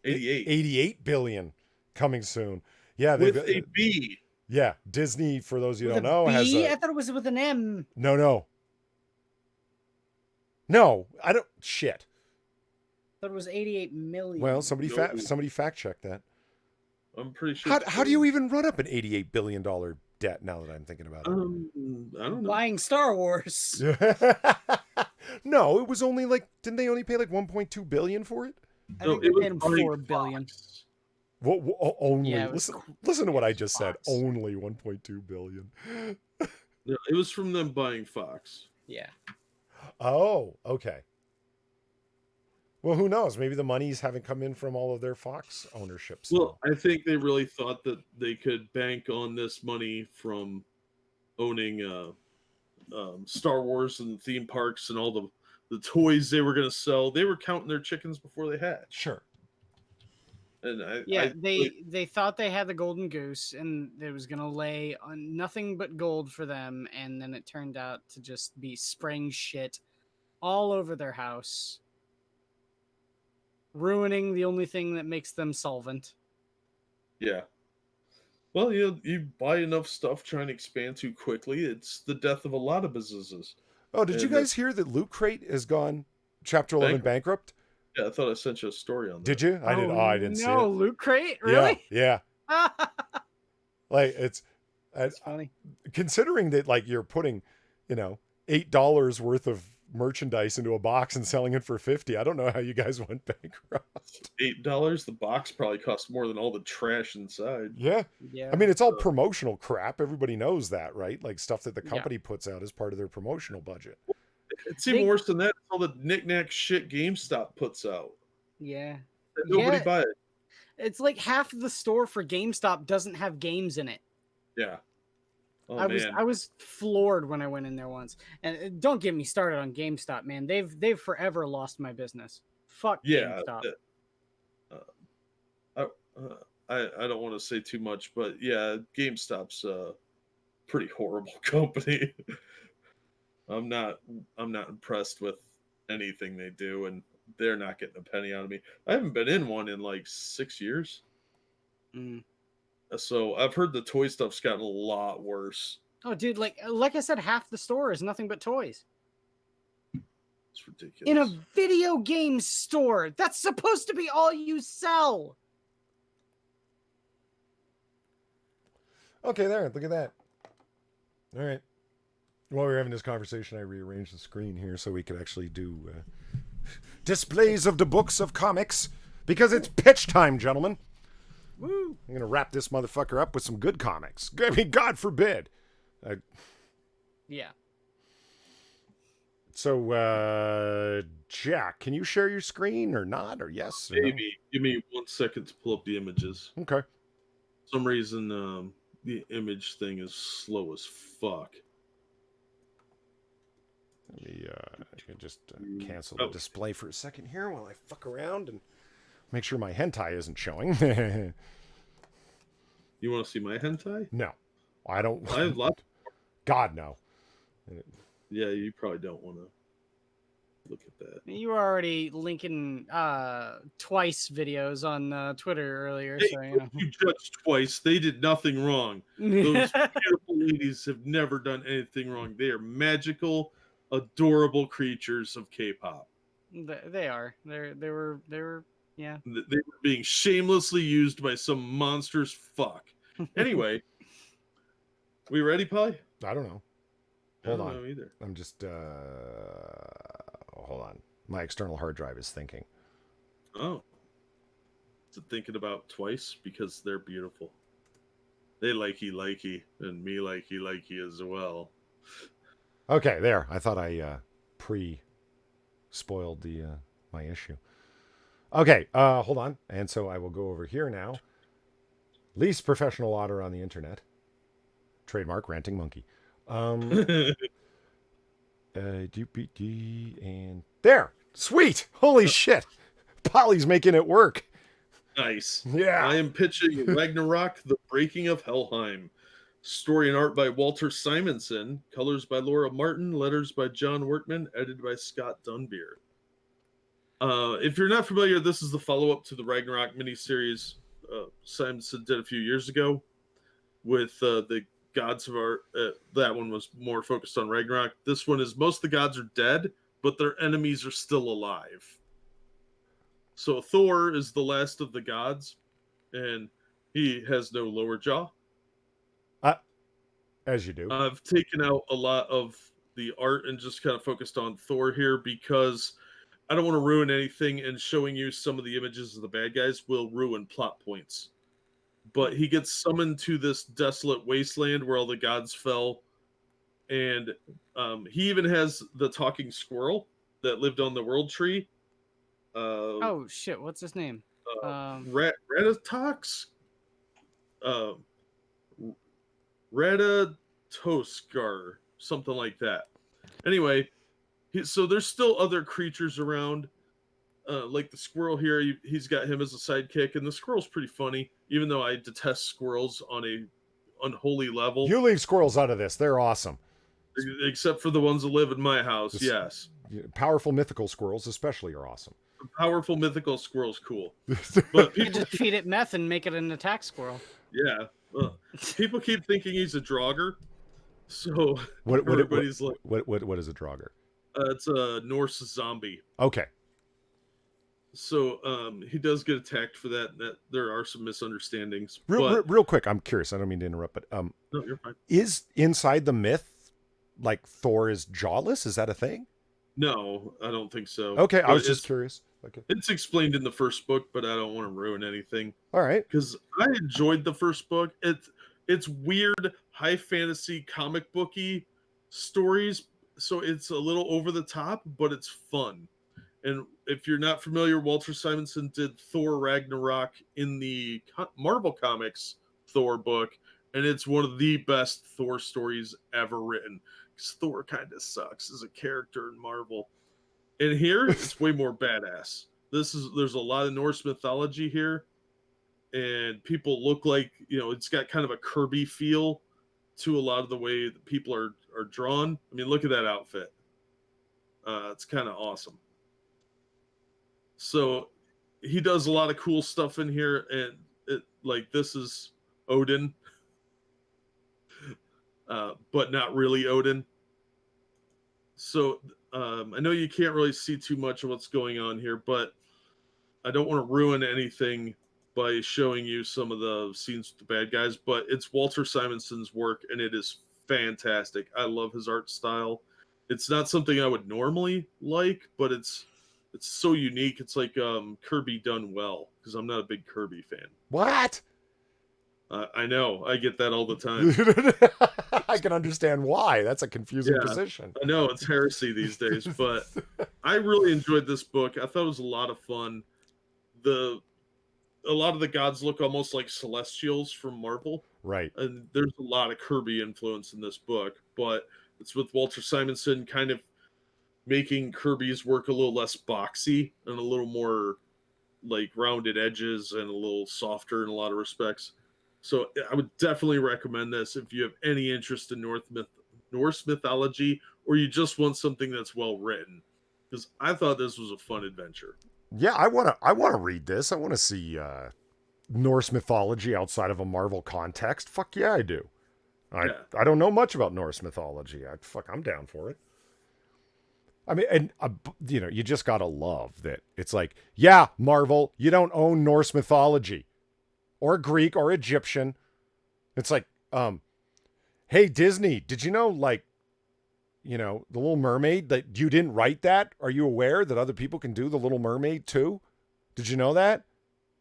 [SPEAKER 3] 88
[SPEAKER 1] 88 billion coming soon. Yeah,
[SPEAKER 3] with a B.
[SPEAKER 1] Yeah, Disney, for those you
[SPEAKER 2] With
[SPEAKER 1] don't
[SPEAKER 2] a
[SPEAKER 1] know, has
[SPEAKER 2] B?
[SPEAKER 1] a
[SPEAKER 2] I thought it was with an M.
[SPEAKER 1] no, I don't shit.
[SPEAKER 2] I thought it was 88 million.
[SPEAKER 1] Well, somebody
[SPEAKER 3] No.
[SPEAKER 1] somebody fact check that.
[SPEAKER 3] I'm pretty sure.
[SPEAKER 1] How do you even run up an $88 billion debt now that I'm thinking about it?
[SPEAKER 3] I don't know.
[SPEAKER 2] Buying Star Wars.
[SPEAKER 1] No, it was only like, didn't they only pay like 1.2 billion for it?
[SPEAKER 2] I
[SPEAKER 3] No,
[SPEAKER 2] think they
[SPEAKER 3] it was
[SPEAKER 2] paid him
[SPEAKER 3] buying
[SPEAKER 2] 4 billion.
[SPEAKER 3] Fox.
[SPEAKER 1] Only
[SPEAKER 2] Yeah, it was
[SPEAKER 1] listen to what I just said.
[SPEAKER 2] Fox.
[SPEAKER 1] Only 1.2 billion.
[SPEAKER 3] No, it was from them buying Fox.
[SPEAKER 2] Yeah.
[SPEAKER 1] Oh, okay. Well, who knows? Maybe the monies haven't come in from all of their Fox ownership.
[SPEAKER 3] Well, I think they really thought that they could bank on this money from owning Star Wars and theme parks and all the toys they were going to sell. They were counting their chickens before they hatched.
[SPEAKER 1] Sure.
[SPEAKER 3] And
[SPEAKER 2] They thought they had the golden goose and it was gonna lay on nothing but gold for them, and then it turned out to just be spraying shit all over their house, ruining the only thing that makes them solvent.
[SPEAKER 3] yeah. Well, you buy enough stuff trying to expand too quickly, it's the death of a lot of businesses.
[SPEAKER 1] Oh, did you
[SPEAKER 3] And
[SPEAKER 1] guys hear that Loot Crate has gone Chapter 11 bankrupt?
[SPEAKER 3] Yeah, I thought I sent you a story on that.
[SPEAKER 1] Did you? I did. Oh, I didn't see
[SPEAKER 2] No,
[SPEAKER 1] it.
[SPEAKER 2] Loot Crate? Really?
[SPEAKER 1] Yeah. Like it's
[SPEAKER 2] That's funny.
[SPEAKER 1] considering that like you're putting, $8 worth of merchandise into a box and selling it for 50. I don't know how you guys went bankrupt.
[SPEAKER 3] $8. The box probably cost more than all the trash inside.
[SPEAKER 1] Yeah.
[SPEAKER 2] Yeah.
[SPEAKER 1] I mean, it's all promotional crap. Everybody knows that, right? Like stuff that the
[SPEAKER 2] Yeah.
[SPEAKER 1] company puts out as part of their promotional budget.
[SPEAKER 3] It's even worse than that. It's all the knick-knack shit GameStop puts out.
[SPEAKER 2] Yeah.
[SPEAKER 3] And nobody
[SPEAKER 2] Yeah.
[SPEAKER 3] buys it.
[SPEAKER 2] It's like half the store for GameStop doesn't have games in it.
[SPEAKER 3] Yeah. Oh,
[SPEAKER 2] I was floored when I went in there once. And don't get me started on GameStop, man. They've forever lost my business. Fuck GameStop.
[SPEAKER 3] I don't want to say too much, but yeah, GameStop's a pretty horrible company. I'm not impressed with anything they do, and they're not getting a penny out of me. I haven't been in one in like 6 years.
[SPEAKER 2] Mm.
[SPEAKER 3] So I've heard the toy stuff's gotten a lot worse.
[SPEAKER 2] Oh, dude, like I said, half the store is nothing but toys.
[SPEAKER 3] It's ridiculous.
[SPEAKER 2] In a video game store, that's supposed to be all you sell.
[SPEAKER 1] Okay, there. Look at that. All right. While we were having this conversation, I rearranged the screen here so we could actually do displays of the books of comics because it's pitch time, gentlemen.
[SPEAKER 2] Woo!
[SPEAKER 1] I'm gonna wrap this motherfucker up with some good comics. I mean, God forbid.
[SPEAKER 2] Yeah.
[SPEAKER 3] So,
[SPEAKER 1] Jack, can you share your screen or not, or yes? Or
[SPEAKER 3] maybe. No? Give me 1 second to pull up the images.
[SPEAKER 1] Okay.
[SPEAKER 3] For some reason, the image thing is slow as fuck.
[SPEAKER 1] Let me I can just cancel the display for a second here while I fuck around and make sure my hentai isn't showing.
[SPEAKER 3] You want to see my hentai?
[SPEAKER 1] No, I don't.
[SPEAKER 3] I have lots.
[SPEAKER 1] God, no.
[SPEAKER 3] Yeah, you probably don't want to look at that.
[SPEAKER 2] You were already linking Twice videos on Twitter earlier.
[SPEAKER 3] Hey,
[SPEAKER 2] So,
[SPEAKER 3] you judged Twice. They did nothing wrong. Those beautiful ladies have never done anything wrong. They are magical, adorable creatures of K-pop.
[SPEAKER 2] They are. They were. Yeah.
[SPEAKER 3] They were being shamelessly used by some monstrous fuck. Anyway, we ready, Polly?
[SPEAKER 1] I don't know.
[SPEAKER 3] I
[SPEAKER 1] Hold
[SPEAKER 3] don't
[SPEAKER 1] on.
[SPEAKER 3] know either.
[SPEAKER 1] I'm just hold on. My external hard drive is thinking.
[SPEAKER 3] Oh. Is it thinking about Twice? Because they're beautiful. They likey, and me likey as well.
[SPEAKER 1] Okay, there. I thought I spoiled the my issue. Okay, hold on. And so I will go over here now. Least professional otter on the internet. Trademark ranting monkey. And there. Sweet. Holy shit. Polly's making it work.
[SPEAKER 3] Nice.
[SPEAKER 1] Yeah.
[SPEAKER 3] I am pitching Ragnarok, The Breaking of Helheim. Story and art by Walter Simonson. Colors by Laura Martin. Letters by John Workman. Edited by Scott Dunbier. If you're not familiar, this is the follow-up to the Ragnarok miniseries Simonson did a few years ago with the gods of our. That one was more focused on Ragnarok. This one is most of the gods are dead, but their enemies are still alive. So Thor is the last of the gods, and he has no lower jaw.
[SPEAKER 1] As you do.
[SPEAKER 3] I've taken out a lot of the art and just kind of focused on Thor here because I don't want to ruin anything, and showing you some of the images of the bad guys will ruin plot points. But he gets summoned to this desolate wasteland where all the gods fell, and he even has the talking squirrel that lived on the world tree.
[SPEAKER 2] Oh shit! What's his name?
[SPEAKER 3] Ratatox? Ratatoskar, something like that. Anyway, so there's still other creatures around, like the squirrel here. He's got him as a sidekick, and the squirrel's pretty funny, even though I detest squirrels on a unholy level.
[SPEAKER 1] You leave squirrels out of this. They're awesome.
[SPEAKER 3] Except for the ones that live in my house, yes.
[SPEAKER 1] Powerful mythical squirrels especially are awesome.
[SPEAKER 3] Powerful mythical squirrel's cool. But
[SPEAKER 2] You just feed it meth and make it an attack squirrel.
[SPEAKER 3] yeah. People keep thinking he's a Draugr. So
[SPEAKER 1] what
[SPEAKER 3] everybody's like,
[SPEAKER 1] what is a Draugr?
[SPEAKER 3] It's a Norse zombie.
[SPEAKER 1] Okay.
[SPEAKER 3] So he does get attacked for that. There are some misunderstandings.
[SPEAKER 1] Real quick, I'm curious. I don't mean to interrupt, but
[SPEAKER 3] no, you're fine.
[SPEAKER 1] Is inside the myth like Thor is jawless? Is that a thing?
[SPEAKER 3] No, I don't think so.
[SPEAKER 1] Okay,
[SPEAKER 3] But
[SPEAKER 1] I was just curious. Okay.
[SPEAKER 3] It's explained in the first book, but I don't want to ruin anything.
[SPEAKER 1] All right.
[SPEAKER 3] Because I enjoyed the first book. It's weird, high fantasy, comic booky stories, so it's a little over the top, but it's fun. And if you're not familiar, Walter Simonson did Thor Ragnarok in the Marvel Comics Thor book, and it's one of the best Thor stories ever written. Because Thor kind of sucks as a character in Marvel. And here, it's way more badass. There's a lot of Norse mythology here, and people look like, it's got kind of a Kirby feel to a lot of the way that people are drawn. I mean, look at that outfit. It's kind of awesome. So he does a lot of cool stuff in here, and this is Odin, but not really Odin. So I know you can't really see too much of what's going on here, but I don't want to ruin anything by showing you some of the scenes with the bad guys, but it's Walter Simonson's work, and it is fantastic. I love his art style. It's not something I would normally like, but it's so unique. It's like Kirby done well, because I'm not a big Kirby fan.
[SPEAKER 1] What?
[SPEAKER 3] I know. I get that all the time.
[SPEAKER 1] I can understand why. That's a confusing position.
[SPEAKER 3] I know. It's heresy these days, but I really enjoyed this book. I thought it was a lot of fun. A lot of the gods look almost like Celestials from Marvel.
[SPEAKER 1] Right.
[SPEAKER 3] And there's a lot of Kirby influence in this book, but it's with Walter Simonson kind of making Kirby's work a little less boxy and a little more like rounded edges and a little softer in a lot of respects. So I would definitely recommend this if you have any interest in Norse mythology, or you just want something that's well written, because I thought this was a fun adventure.
[SPEAKER 1] Yeah, I want to read this. I want to see Norse mythology outside of a Marvel context. Fuck yeah, I do. I don't know much about Norse mythology. I'm down for it. I mean, and you just gotta love that. It's like, yeah, Marvel, you don't own Norse mythology, or Greek, or Egyptian. It's like, hey Disney, did you know, like, The Little Mermaid, that you didn't write that? Are you aware that other people can do The Little Mermaid too? Did you know that?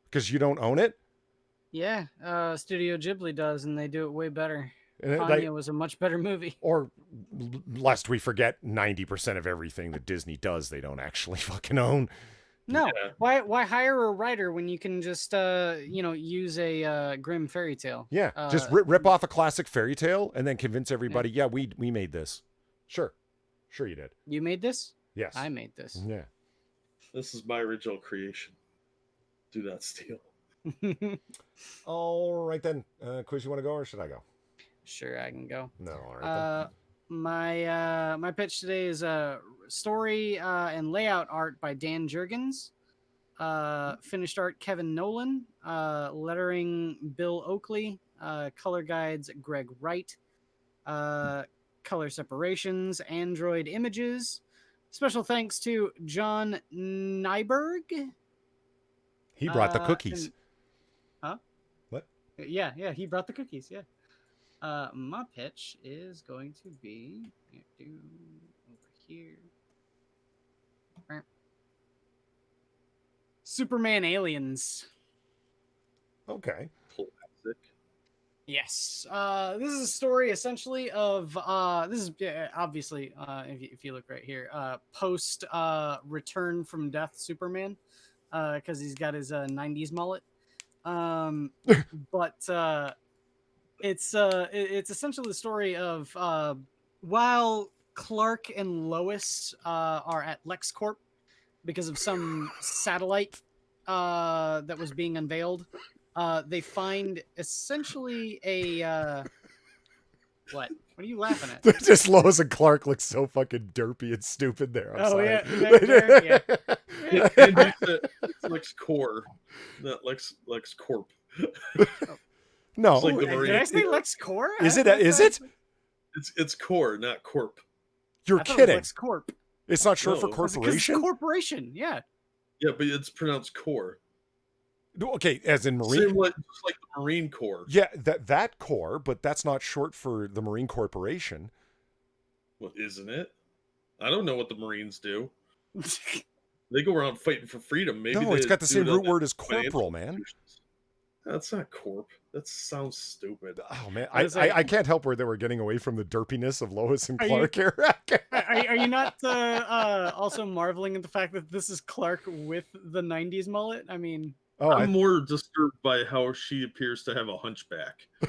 [SPEAKER 1] Because you don't own it?
[SPEAKER 2] Yeah, Studio Ghibli does, and they do it way better.
[SPEAKER 1] And
[SPEAKER 2] Ponyo was a much better movie.
[SPEAKER 1] Or, lest we forget, 90% of everything that Disney does, they don't actually fucking own.
[SPEAKER 2] No, why hire a writer when you can just use a grim fairy tale?
[SPEAKER 1] Yeah, just rip off a classic fairy tale and then convince everybody, yeah, we made this. Sure you did.
[SPEAKER 2] You made this?
[SPEAKER 1] Yes.
[SPEAKER 2] I made this.
[SPEAKER 1] Yeah.
[SPEAKER 3] This is my original creation. Do not steal.
[SPEAKER 1] All right then. Quiz, you want to go or should I go?
[SPEAKER 2] Sure, I can go.
[SPEAKER 1] No, all right then.
[SPEAKER 2] My pitch today is story and layout art by Dan Jurgens. Finished art Kevin Nolan. Lettering Bill Oakley. Color guides Greg Wright. Color separations Android Images. Special thanks to John Nyberg.
[SPEAKER 1] He brought the cookies.
[SPEAKER 2] Huh?
[SPEAKER 1] What?
[SPEAKER 2] Yeah, he brought the cookies. Yeah. My pitch is going to be over here. Superman Aliens.
[SPEAKER 1] Okay.
[SPEAKER 3] Classic.
[SPEAKER 2] Yes. This is a story essentially of this is obviously if you look right here, post Return from Death Superman, because he's got his 90s mullet. But it's essentially the story of while Clark and Lois are at LexCorp because of some satellite that was being unveiled. They find essentially a what? What are you laughing at?
[SPEAKER 1] Just Lois and Clark look so fucking derpy and stupid there. I'm sorry.
[SPEAKER 2] Yeah, yeah.
[SPEAKER 3] And it's LexCorp, not LexCorp.
[SPEAKER 1] No.
[SPEAKER 3] It's like the
[SPEAKER 2] Did
[SPEAKER 3] Marine.
[SPEAKER 2] I say LexCorp?
[SPEAKER 1] Is it? Is it?
[SPEAKER 3] It's core, not corp.
[SPEAKER 1] You're kidding.
[SPEAKER 2] LexCorp.
[SPEAKER 1] It's not short for
[SPEAKER 3] No.
[SPEAKER 1] corporation?
[SPEAKER 2] Corporation, yeah.
[SPEAKER 3] Yeah, but it's pronounced core.
[SPEAKER 1] Okay, as in Marine.
[SPEAKER 3] Same like, just like the Marine Corps.
[SPEAKER 1] Yeah, that Corps, but that's not short for the Marine Corporation.
[SPEAKER 3] Well, isn't it? I don't know what the Marines do. They go around fighting for freedom. Maybe
[SPEAKER 1] No, it's
[SPEAKER 3] they
[SPEAKER 1] got the
[SPEAKER 3] do
[SPEAKER 1] same
[SPEAKER 3] it
[SPEAKER 1] root
[SPEAKER 3] under
[SPEAKER 1] word as
[SPEAKER 3] financial
[SPEAKER 1] corporal, man.
[SPEAKER 3] institutions. That's not corp. That sounds stupid.
[SPEAKER 1] Oh man,
[SPEAKER 2] I was like-
[SPEAKER 1] I can't help where they were getting away from the derpiness of Lois and
[SPEAKER 2] Are you-
[SPEAKER 1] Clark here.
[SPEAKER 2] Are you not also marveling at the fact that this is Clark with the 90s mullet? I mean...
[SPEAKER 1] Oh,
[SPEAKER 3] I'm more disturbed by how she appears to have a hunchback. The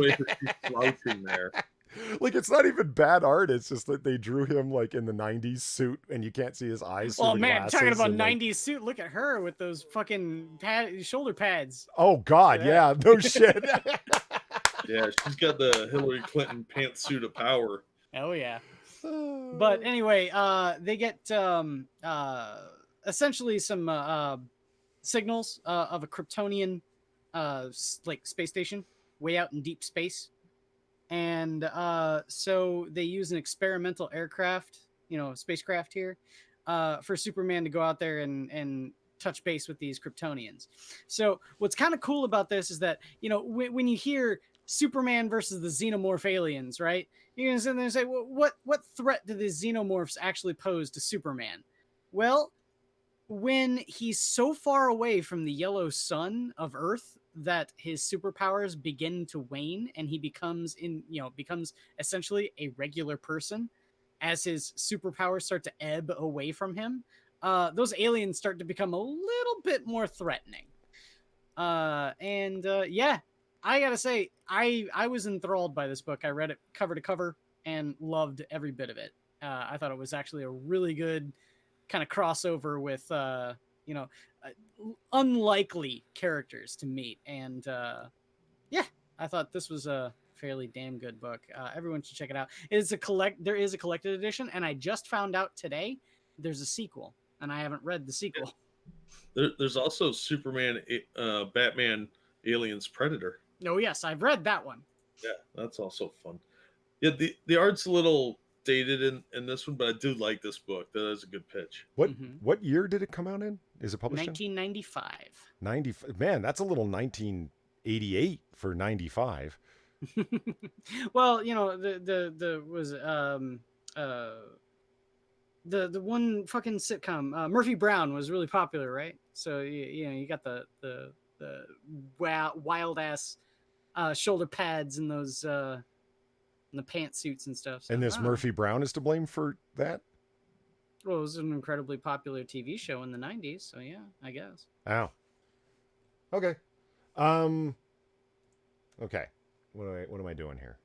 [SPEAKER 3] way that she's slouching there.
[SPEAKER 1] like it's not even bad art. It's just that they drew him like in the '90s suit, and you can't see his eyes. through
[SPEAKER 2] Oh
[SPEAKER 1] the
[SPEAKER 2] man,
[SPEAKER 1] glasses
[SPEAKER 2] talking about
[SPEAKER 1] and, like-
[SPEAKER 2] 90s suit, look at her with those fucking shoulder pads.
[SPEAKER 1] Oh God, yeah, no shit.
[SPEAKER 3] Yeah, she's got the Hillary Clinton pantsuit of power.
[SPEAKER 2] Oh yeah. But anyway, they get essentially some signals of a Kryptonian like space station way out in deep space. And so they use an experimental aircraft, spacecraft here, for Superman to go out there and touch base with these Kryptonians. So what's kind of cool about this is that, when you hear Superman versus the xenomorph aliens, right? You're going to sit there and say, well, what threat do the xenomorphs actually pose to Superman? Well, when he's so far away from the yellow sun of Earth that his superpowers begin to wane and he becomes essentially a regular person, as his superpowers start to ebb away from him, those aliens start to become a little bit more threatening. Yeah, I gotta say, I was enthralled by this book. I read it cover to cover and loved every bit of it. I thought it was actually a really good kind of crossover with unlikely characters to meet, and yeah, I thought this was a fairly damn good book. Everyone should check it out. There is a collected edition, and I just found out today there's a sequel, and I haven't read the sequel.
[SPEAKER 3] There's also Superman, Batman, Aliens, Predator.
[SPEAKER 2] Oh yes, I've read that one.
[SPEAKER 3] Yeah, that's also fun. Yeah, the art's a little dated in this one, but I do like this book. That is a good pitch.
[SPEAKER 1] What year did it come out in? Is it published
[SPEAKER 2] 1995.
[SPEAKER 1] 90? Man, that's a little 1988 for 95.
[SPEAKER 2] Well, the was the one fucking sitcom, Murphy Brown, was really popular, right? So you got the wild ass shoulder pads and those and the pantsuits and stuff. So,
[SPEAKER 1] And this Murphy Brown is to blame for that?
[SPEAKER 2] Well, it was an incredibly popular TV show in the 90s, so yeah, I guess.
[SPEAKER 1] Ow. Okay. Okay. What am I doing here?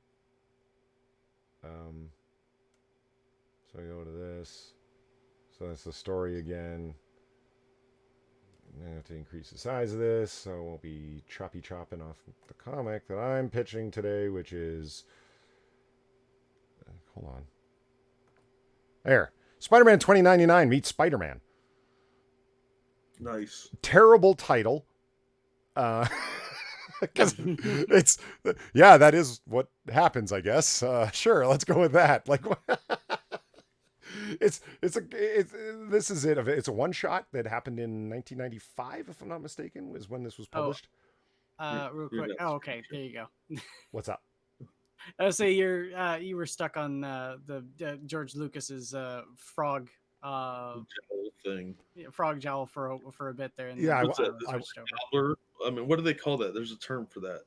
[SPEAKER 1] So I go to this. So that's the story again. I have to increase the size of this, so I won't be chopping off the comic that I'm pitching today, which is... hold on. There. Spider-Man 2099 meets Spider-Man.
[SPEAKER 3] Nice.
[SPEAKER 1] Terrible title. Because it's, yeah, that is what happens, I guess. Sure, let's go with that. Like, this is it. It's a one shot that happened in 1995, if I'm not mistaken, was when this was published.
[SPEAKER 2] Real quick. Oh, okay. There you go.
[SPEAKER 1] What's up?
[SPEAKER 2] I would say you were stuck on the George Lucas's frog
[SPEAKER 3] thing.
[SPEAKER 2] frog jowl for a bit there. And
[SPEAKER 1] Yeah,
[SPEAKER 3] What's that?
[SPEAKER 2] I switched over.
[SPEAKER 3] Gobbler? I mean, what do they call that? There's a term for that.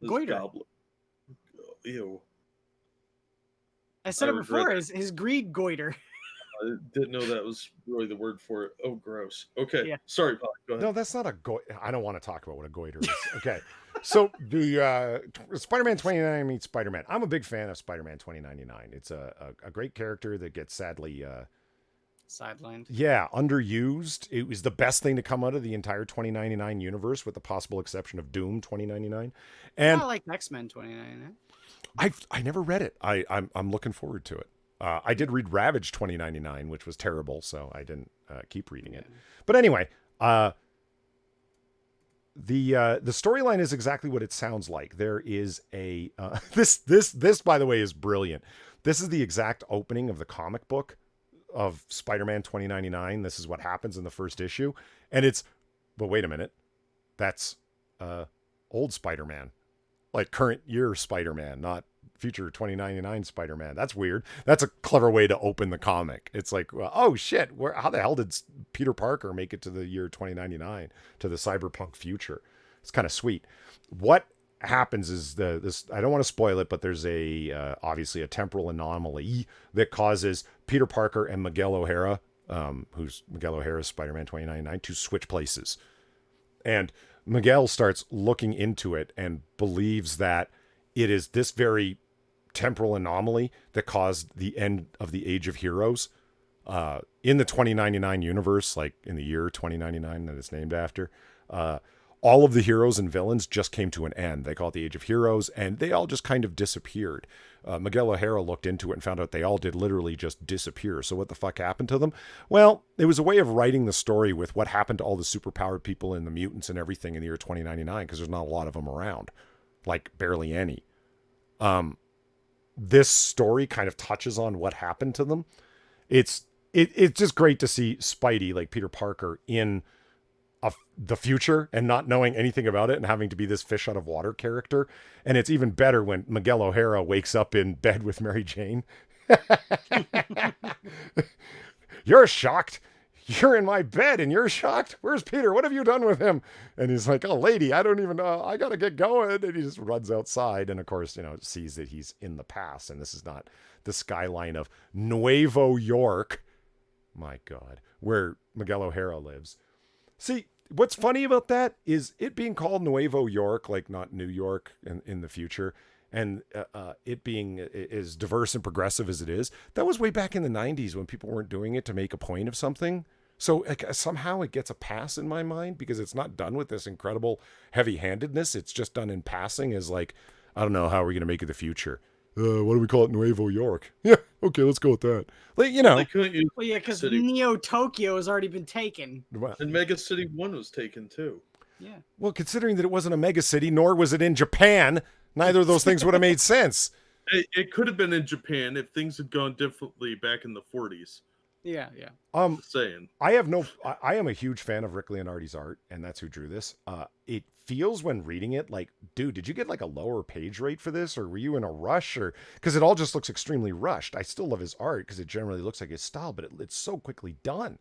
[SPEAKER 2] Goiter.
[SPEAKER 3] Gobbler. Ew.
[SPEAKER 2] I said it before. His greed goiter.
[SPEAKER 3] I didn't know that was really the word for it. Oh, gross. Okay.
[SPEAKER 2] Yeah.
[SPEAKER 3] Sorry, Bob. Go ahead.
[SPEAKER 1] No, that's not a I don't want to talk about what a goiter is. Okay. So the Spider-Man 2099 meets Spider-Man. I'm a big fan of Spider-Man 2099. It's a great character that gets sadly
[SPEAKER 2] Sidelined.
[SPEAKER 1] yeah, underused. It was the best thing to come out of the entire 2099 universe, with the possible exception of Doom 2099. And
[SPEAKER 2] I like X-Men 2099.
[SPEAKER 1] I never read it. I'm looking forward to it. I did read Ravage 2099, which was terrible, so I didn't keep reading it. But anyway, the storyline is exactly what it sounds like. There is a this by the way is brilliant. This is the exact opening of the comic book of Spider-Man 2099. This is what happens in the first issue, and but wait a minute, that's old Spider-Man, like current year Spider-Man, not future 2099 Spider-Man. That's weird. That's a clever way to open the comic. It's like, well, oh shit, how the hell did Peter Parker make it to the year 2099, to the cyberpunk future? It's kind of sweet. What happens is this, I don't want to spoil it, but there's obviously a temporal anomaly that causes Peter Parker and Miguel O'Hara, who's Miguel O'Hara's Spider-Man 2099, to switch places. And Miguel starts looking into it and believes that it is this very temporal anomaly that caused the end of the Age of Heroes. In the 2099 universe, like in the year 2099 that it's named after, all of the heroes and villains just came to an end. They call it the Age of Heroes, and they all just kind of disappeared. Miguel O'Hara looked into it and found out they all did literally just disappear. So what the fuck happened to them? Well, it was a way of writing the story with what happened to all the superpowered people and the mutants and everything in the year 2099, because there's not a lot of them around, like barely any. This story kind of touches on what happened to them. It's just great to see Spidey, like Peter Parker, in the future and not knowing anything about it and having to be this fish out of water character. And it's even better when Miguel O'Hara wakes up in bed with Mary Jane. You're shocked. You're in my bed and you're shocked. Where's Peter? What have you done with him? And he's like, oh, lady, I don't even know. I got to get going. And he just runs outside. And of course, sees that he's in the past. And this is not the skyline of Nuevo York. My God, where Miguel O'Hara lives. See, what's funny about that is it being called Nuevo York, like not New York in the future. And it being as diverse and progressive as it is. That was way back in the 90s when people weren't doing it to make a point of something. So somehow it gets a pass in my mind because it's not done with this incredible heavy-handedness. It's just done in passing as like, I don't know, how are we going to make it the future? What do we call it? Nuevo York. Yeah, okay, let's go with that. Like,
[SPEAKER 3] They couldn't use
[SPEAKER 2] Well, yeah, because
[SPEAKER 3] City.
[SPEAKER 2] Neo Tokyo has already been taken.
[SPEAKER 3] And Mega City 1 was taken too.
[SPEAKER 2] Yeah.
[SPEAKER 1] Well, considering that it wasn't a mega city, nor was it in Japan, neither of those things would have made sense.
[SPEAKER 3] It could have been in Japan if things had gone differently back in the 40s.
[SPEAKER 2] Yeah, yeah.
[SPEAKER 3] Just saying.
[SPEAKER 1] I am a huge fan of Rick Leonardi's art, and that's who drew this. It feels when reading it like, dude, did you get like a lower page rate for this, or were you in a rush, or because it all just looks extremely rushed. I still love his art because it generally looks like his style, but it's so quickly done.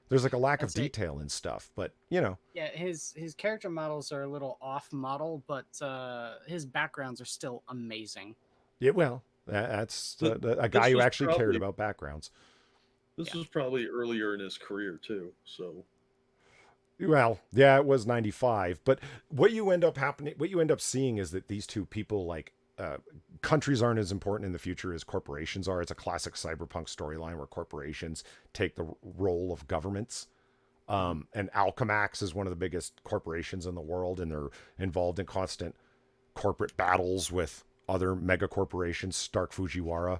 [SPEAKER 1] There's like a lack of detail and stuff, but
[SPEAKER 2] Yeah, his character models are a little off model, but his backgrounds are still amazing.
[SPEAKER 1] Yeah, well, that's a guy who actually cared about backgrounds.
[SPEAKER 3] This was probably earlier in his career too. So,
[SPEAKER 1] well, yeah, it was 95. But what you end up seeing is that these two people, like, countries aren't as important in the future as corporations are. It's a classic cyberpunk storyline where corporations take the role of governments. And Alchemax is one of the biggest corporations in the world, and they're involved in constant corporate battles with other mega corporations, Stark Fujiwara.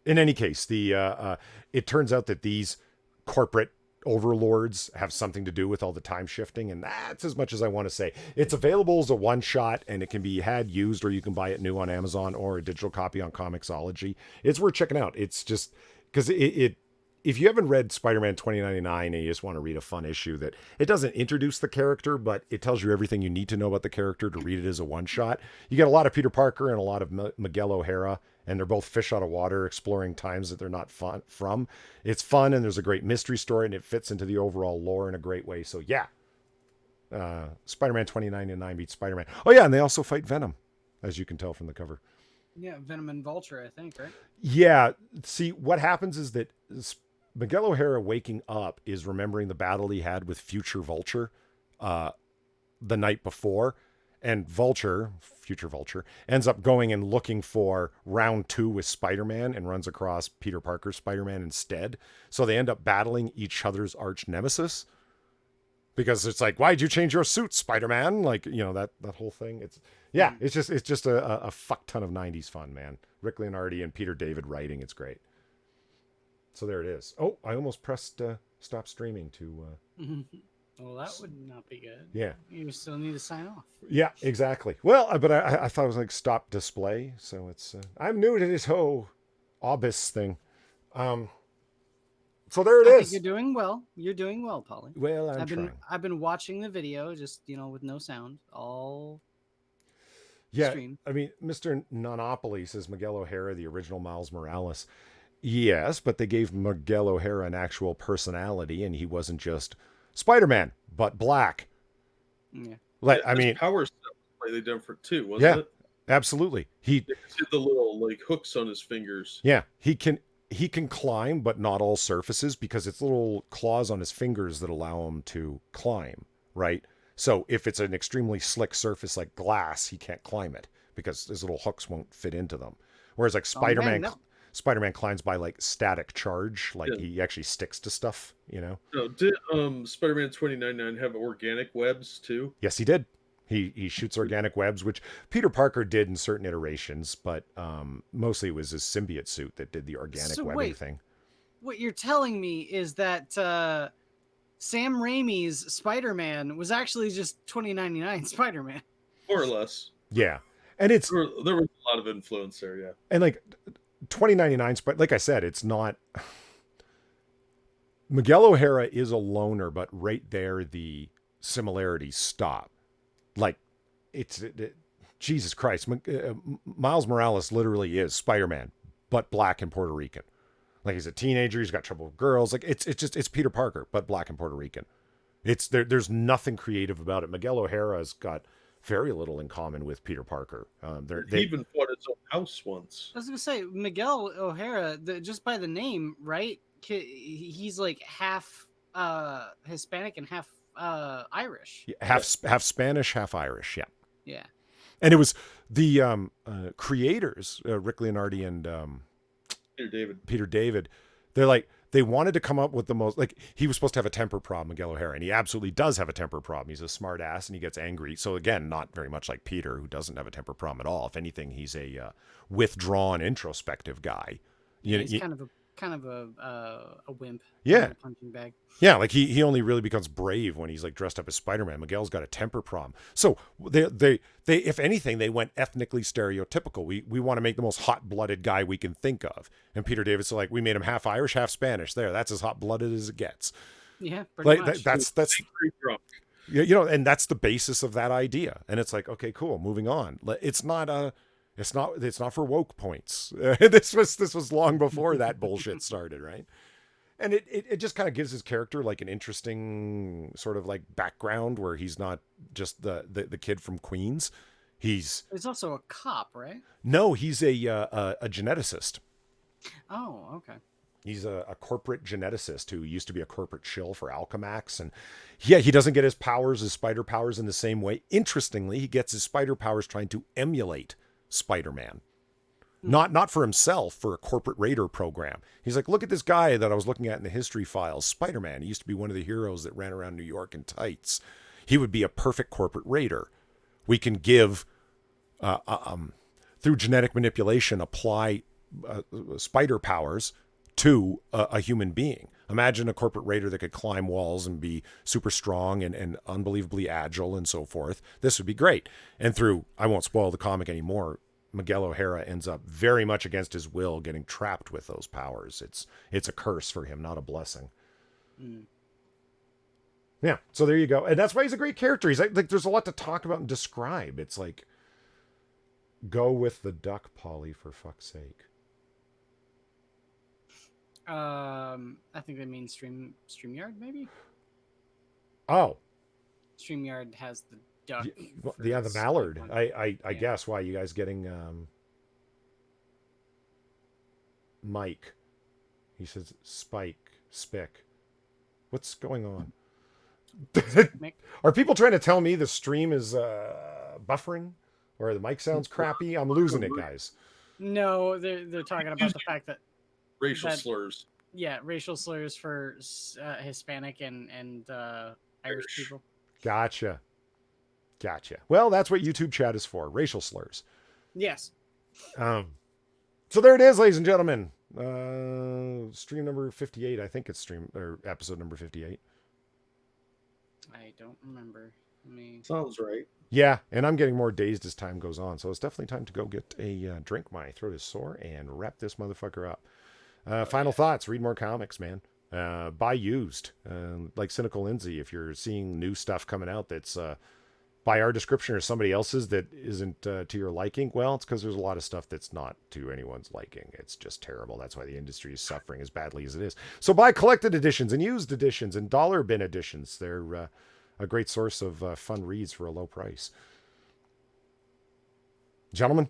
[SPEAKER 1] in any case, it turns out that these corporate overlords have something to do with all the time shifting, and that's as much as I want to say. It's available as a one shot, and it can be had used, or you can buy it new on Amazon or a digital copy on Comixology. It's worth checking out. It's just because if you haven't read Spider-Man 2099 and you just want to read a fun issue that it doesn't introduce the character, but it tells you everything you need to know about the character to read it as a one shot. You get a lot of Peter Parker and a lot of Miguel O'Hara, and they're both fish out of water exploring times that they're not from. It's fun, and there's a great mystery story, and it fits into the overall lore in a great way. So yeah, Spider-Man 2099 beats Spider-Man. Oh yeah, and they also fight Venom, as you can tell from the cover.
[SPEAKER 2] Yeah, Venom and Vulture, I think, right?
[SPEAKER 1] Yeah. See, what happens is that Miguel O'Hara waking up is remembering the battle he had with future Vulture the night before. And future Vulture, ends up going and looking for round 2 with Spider-Man and runs across Peter Parker's Spider-Man instead. So they end up battling each other's arch nemesis. Because it's like, why'd you change your suit, Spider-Man? Like, that whole thing. It's just a fuck ton of 90s fun, man. Rick Leonardi and Peter David writing. It's great. So there it is. Oh, I almost pressed stop streaming to...
[SPEAKER 2] Well, that would not be good.
[SPEAKER 1] Yeah.
[SPEAKER 2] You still need to sign off.
[SPEAKER 1] Yeah, exactly. Well, but I thought it was like stop display. So it's... I'm new to this whole Obis thing. So there it
[SPEAKER 2] I
[SPEAKER 1] is.
[SPEAKER 2] think you're doing well. You're doing well, Polly.
[SPEAKER 1] Well, I'm trying.
[SPEAKER 2] I've been watching the video, just with no sound, all stream.
[SPEAKER 1] I mean, Mr. Nonopoly says Miguel O'Hara, the original Miles Morales. Yes, but they gave Miguel O'Hara an actual personality, and he wasn't just Spider-Man, but black.
[SPEAKER 2] Yeah.
[SPEAKER 3] His power stuff was slightly different too, wasn't it?
[SPEAKER 1] Absolutely. He
[SPEAKER 3] did the little hooks on his fingers.
[SPEAKER 1] Yeah, he can climb, but not all surfaces, because it's little claws on his fingers that allow him to climb, right? So if it's an extremely slick surface like glass, he can't climb it because his little hooks won't fit into them. Whereas like Spider-Man climbs by like static charge, he actually sticks to stuff, No,
[SPEAKER 3] did Spider-Man 2099 have organic webs too?
[SPEAKER 1] Yes, he did. He shoots organic webs, which Peter Parker did in certain iterations, but mostly it was his symbiote suit that did the organic webbing thing.
[SPEAKER 2] What you're telling me is that Sam Raimi's Spider-Man was actually just 2099 Spider-Man.
[SPEAKER 3] More or less.
[SPEAKER 1] Yeah. And there
[SPEAKER 3] was a lot of influence there, yeah.
[SPEAKER 1] And 2099, like I said, it's not... Miguel O'Hara is a loner, but right there the similarities stop. Jesus Christ, Miles Morales literally is Spider-Man, but black and Puerto Rican. He's a teenager, he's got trouble with girls. It's Peter Parker, but black and Puerto Rican. There's nothing creative about it. Miguel O'Hara's got very little in common with Peter Parker.
[SPEAKER 3] He even fought his own house once.
[SPEAKER 2] I was gonna say Miguel O'Hara, just by the name, right? He's like half Hispanic and half Irish.
[SPEAKER 1] Yeah, half Spanish, half Irish. Yeah.
[SPEAKER 2] Yeah.
[SPEAKER 1] And it was the creators, Rick Leonardi and Peter David. They wanted to come up with the most, he was supposed to have a temper problem, Miguel O'Hara, and he absolutely does have a temper problem. He's a smart ass and he gets angry. So again, not very much like Peter, who doesn't have a temper problem at all. If anything, he's a withdrawn, introspective guy.
[SPEAKER 2] He's kind of a wimp.
[SPEAKER 1] Yeah.
[SPEAKER 2] Kind of a punching bag.
[SPEAKER 1] Yeah, he only really becomes brave when he's dressed up as Spider-Man. Miguel's got a temper problem. So they if anything, they went ethnically stereotypical. We want to make the most hot-blooded guy we can think of. And Peter David's we made him half Irish, half Spanish. There, that's as hot-blooded as it gets.
[SPEAKER 2] Yeah, pretty much.
[SPEAKER 1] That's
[SPEAKER 3] drunk.
[SPEAKER 1] And that's the basis of that idea. And it's okay, cool, moving on. It's not for woke points. This was long before that bullshit started, right? And it just kind of gives his character an interesting sort of background where he's not just the kid from Queens. He's
[SPEAKER 2] also a cop, right?
[SPEAKER 1] No, he's a geneticist.
[SPEAKER 2] Oh, okay.
[SPEAKER 1] He's a corporate geneticist who used to be a corporate shill for Alchemax. And yeah, he doesn't get his spider powers in the same way. Interestingly, he gets his spider powers trying to emulate Spider-Man. Not for himself, for a corporate raider program. He's look at this guy that I was looking at in the history files, Spider-Man. He used to be one of the heroes that ran around New York in tights. He would be a perfect corporate raider. We can give, through genetic manipulation, apply spider powers to a human being. Imagine a corporate raider that could climb walls and be super strong and unbelievably agile and so forth. This would be great. And through, I won't spoil the comic anymore, Miguel O'Hara ends up very much against his will getting trapped with those powers. It's a curse for him, not a blessing. Yeah, so there you go. And that's why he's a great character. He's like there's a lot to talk about and describe. It's like, go with the duck, Polly, for fuck's sake.
[SPEAKER 2] I think they mean StreamYard, maybe?
[SPEAKER 1] Oh.
[SPEAKER 2] StreamYard has the duck.
[SPEAKER 1] Yeah, the mallard. I
[SPEAKER 2] Yeah.
[SPEAKER 1] guess why you guys getting Mike. He says Spike, Spick. What's going on? Are people trying to tell me the stream is buffering or the mic sounds crappy? I'm losing it, guys.
[SPEAKER 2] No, they're talking about the fact that
[SPEAKER 3] Racial slurs.
[SPEAKER 2] Yeah, racial slurs for Hispanic and Irish people.
[SPEAKER 1] Gotcha. Well, that's what YouTube chat is for, racial slurs.
[SPEAKER 2] Yes.
[SPEAKER 1] So there it is, ladies and gentlemen. Stream number 58. I think it's episode number 58.
[SPEAKER 2] I don't remember.
[SPEAKER 3] Sounds right.
[SPEAKER 1] Yeah, and I'm getting more dazed as time goes on, so it's definitely time to go get a drink. My throat is sore, and wrap this motherfucker up. Final thoughts. Read more comics, man. Buy used. Like Cynical Lindsay, if you're seeing new stuff coming out that's by our description or somebody else's that isn't to your liking, well, it's because there's a lot of stuff that's not to anyone's liking. It's just terrible. That's why the industry is suffering as badly as it is. So buy collected editions and used editions and dollar bin editions. They're a great source of fun reads for a low price. Gentlemen?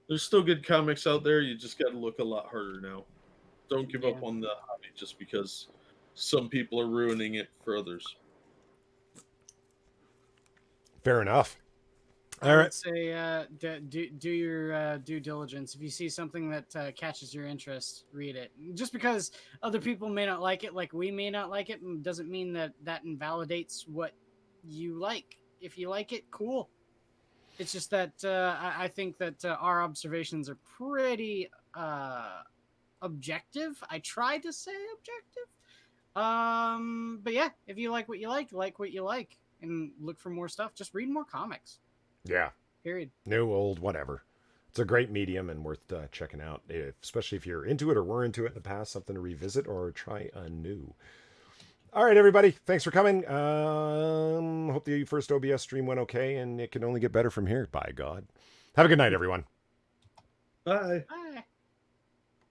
[SPEAKER 3] There's still good comics out there. You just got to look a lot harder now. Don't give up on the hobby just because some people are ruining it for others.
[SPEAKER 1] Fair enough.
[SPEAKER 2] I would say do your due diligence. If you see something that catches your interest, read it. Just because other people may not like it, like we may not like it, doesn't mean that invalidates what you like. If you like it, cool. It's just that I think that our observations are pretty objective. I try to say objective. But yeah, if you like what you like what you like, and look for more stuff. Just read more comics.
[SPEAKER 1] Yeah.
[SPEAKER 2] Period.
[SPEAKER 1] New, old, whatever. It's a great medium and worth checking out, especially if you're into it or were into it in the past, something to revisit or try anew. All right, everybody. Thanks for coming. Hope the first OBS stream went okay, and it can only get better from here, by God. Have a good night, everyone.
[SPEAKER 3] Bye.
[SPEAKER 2] Bye.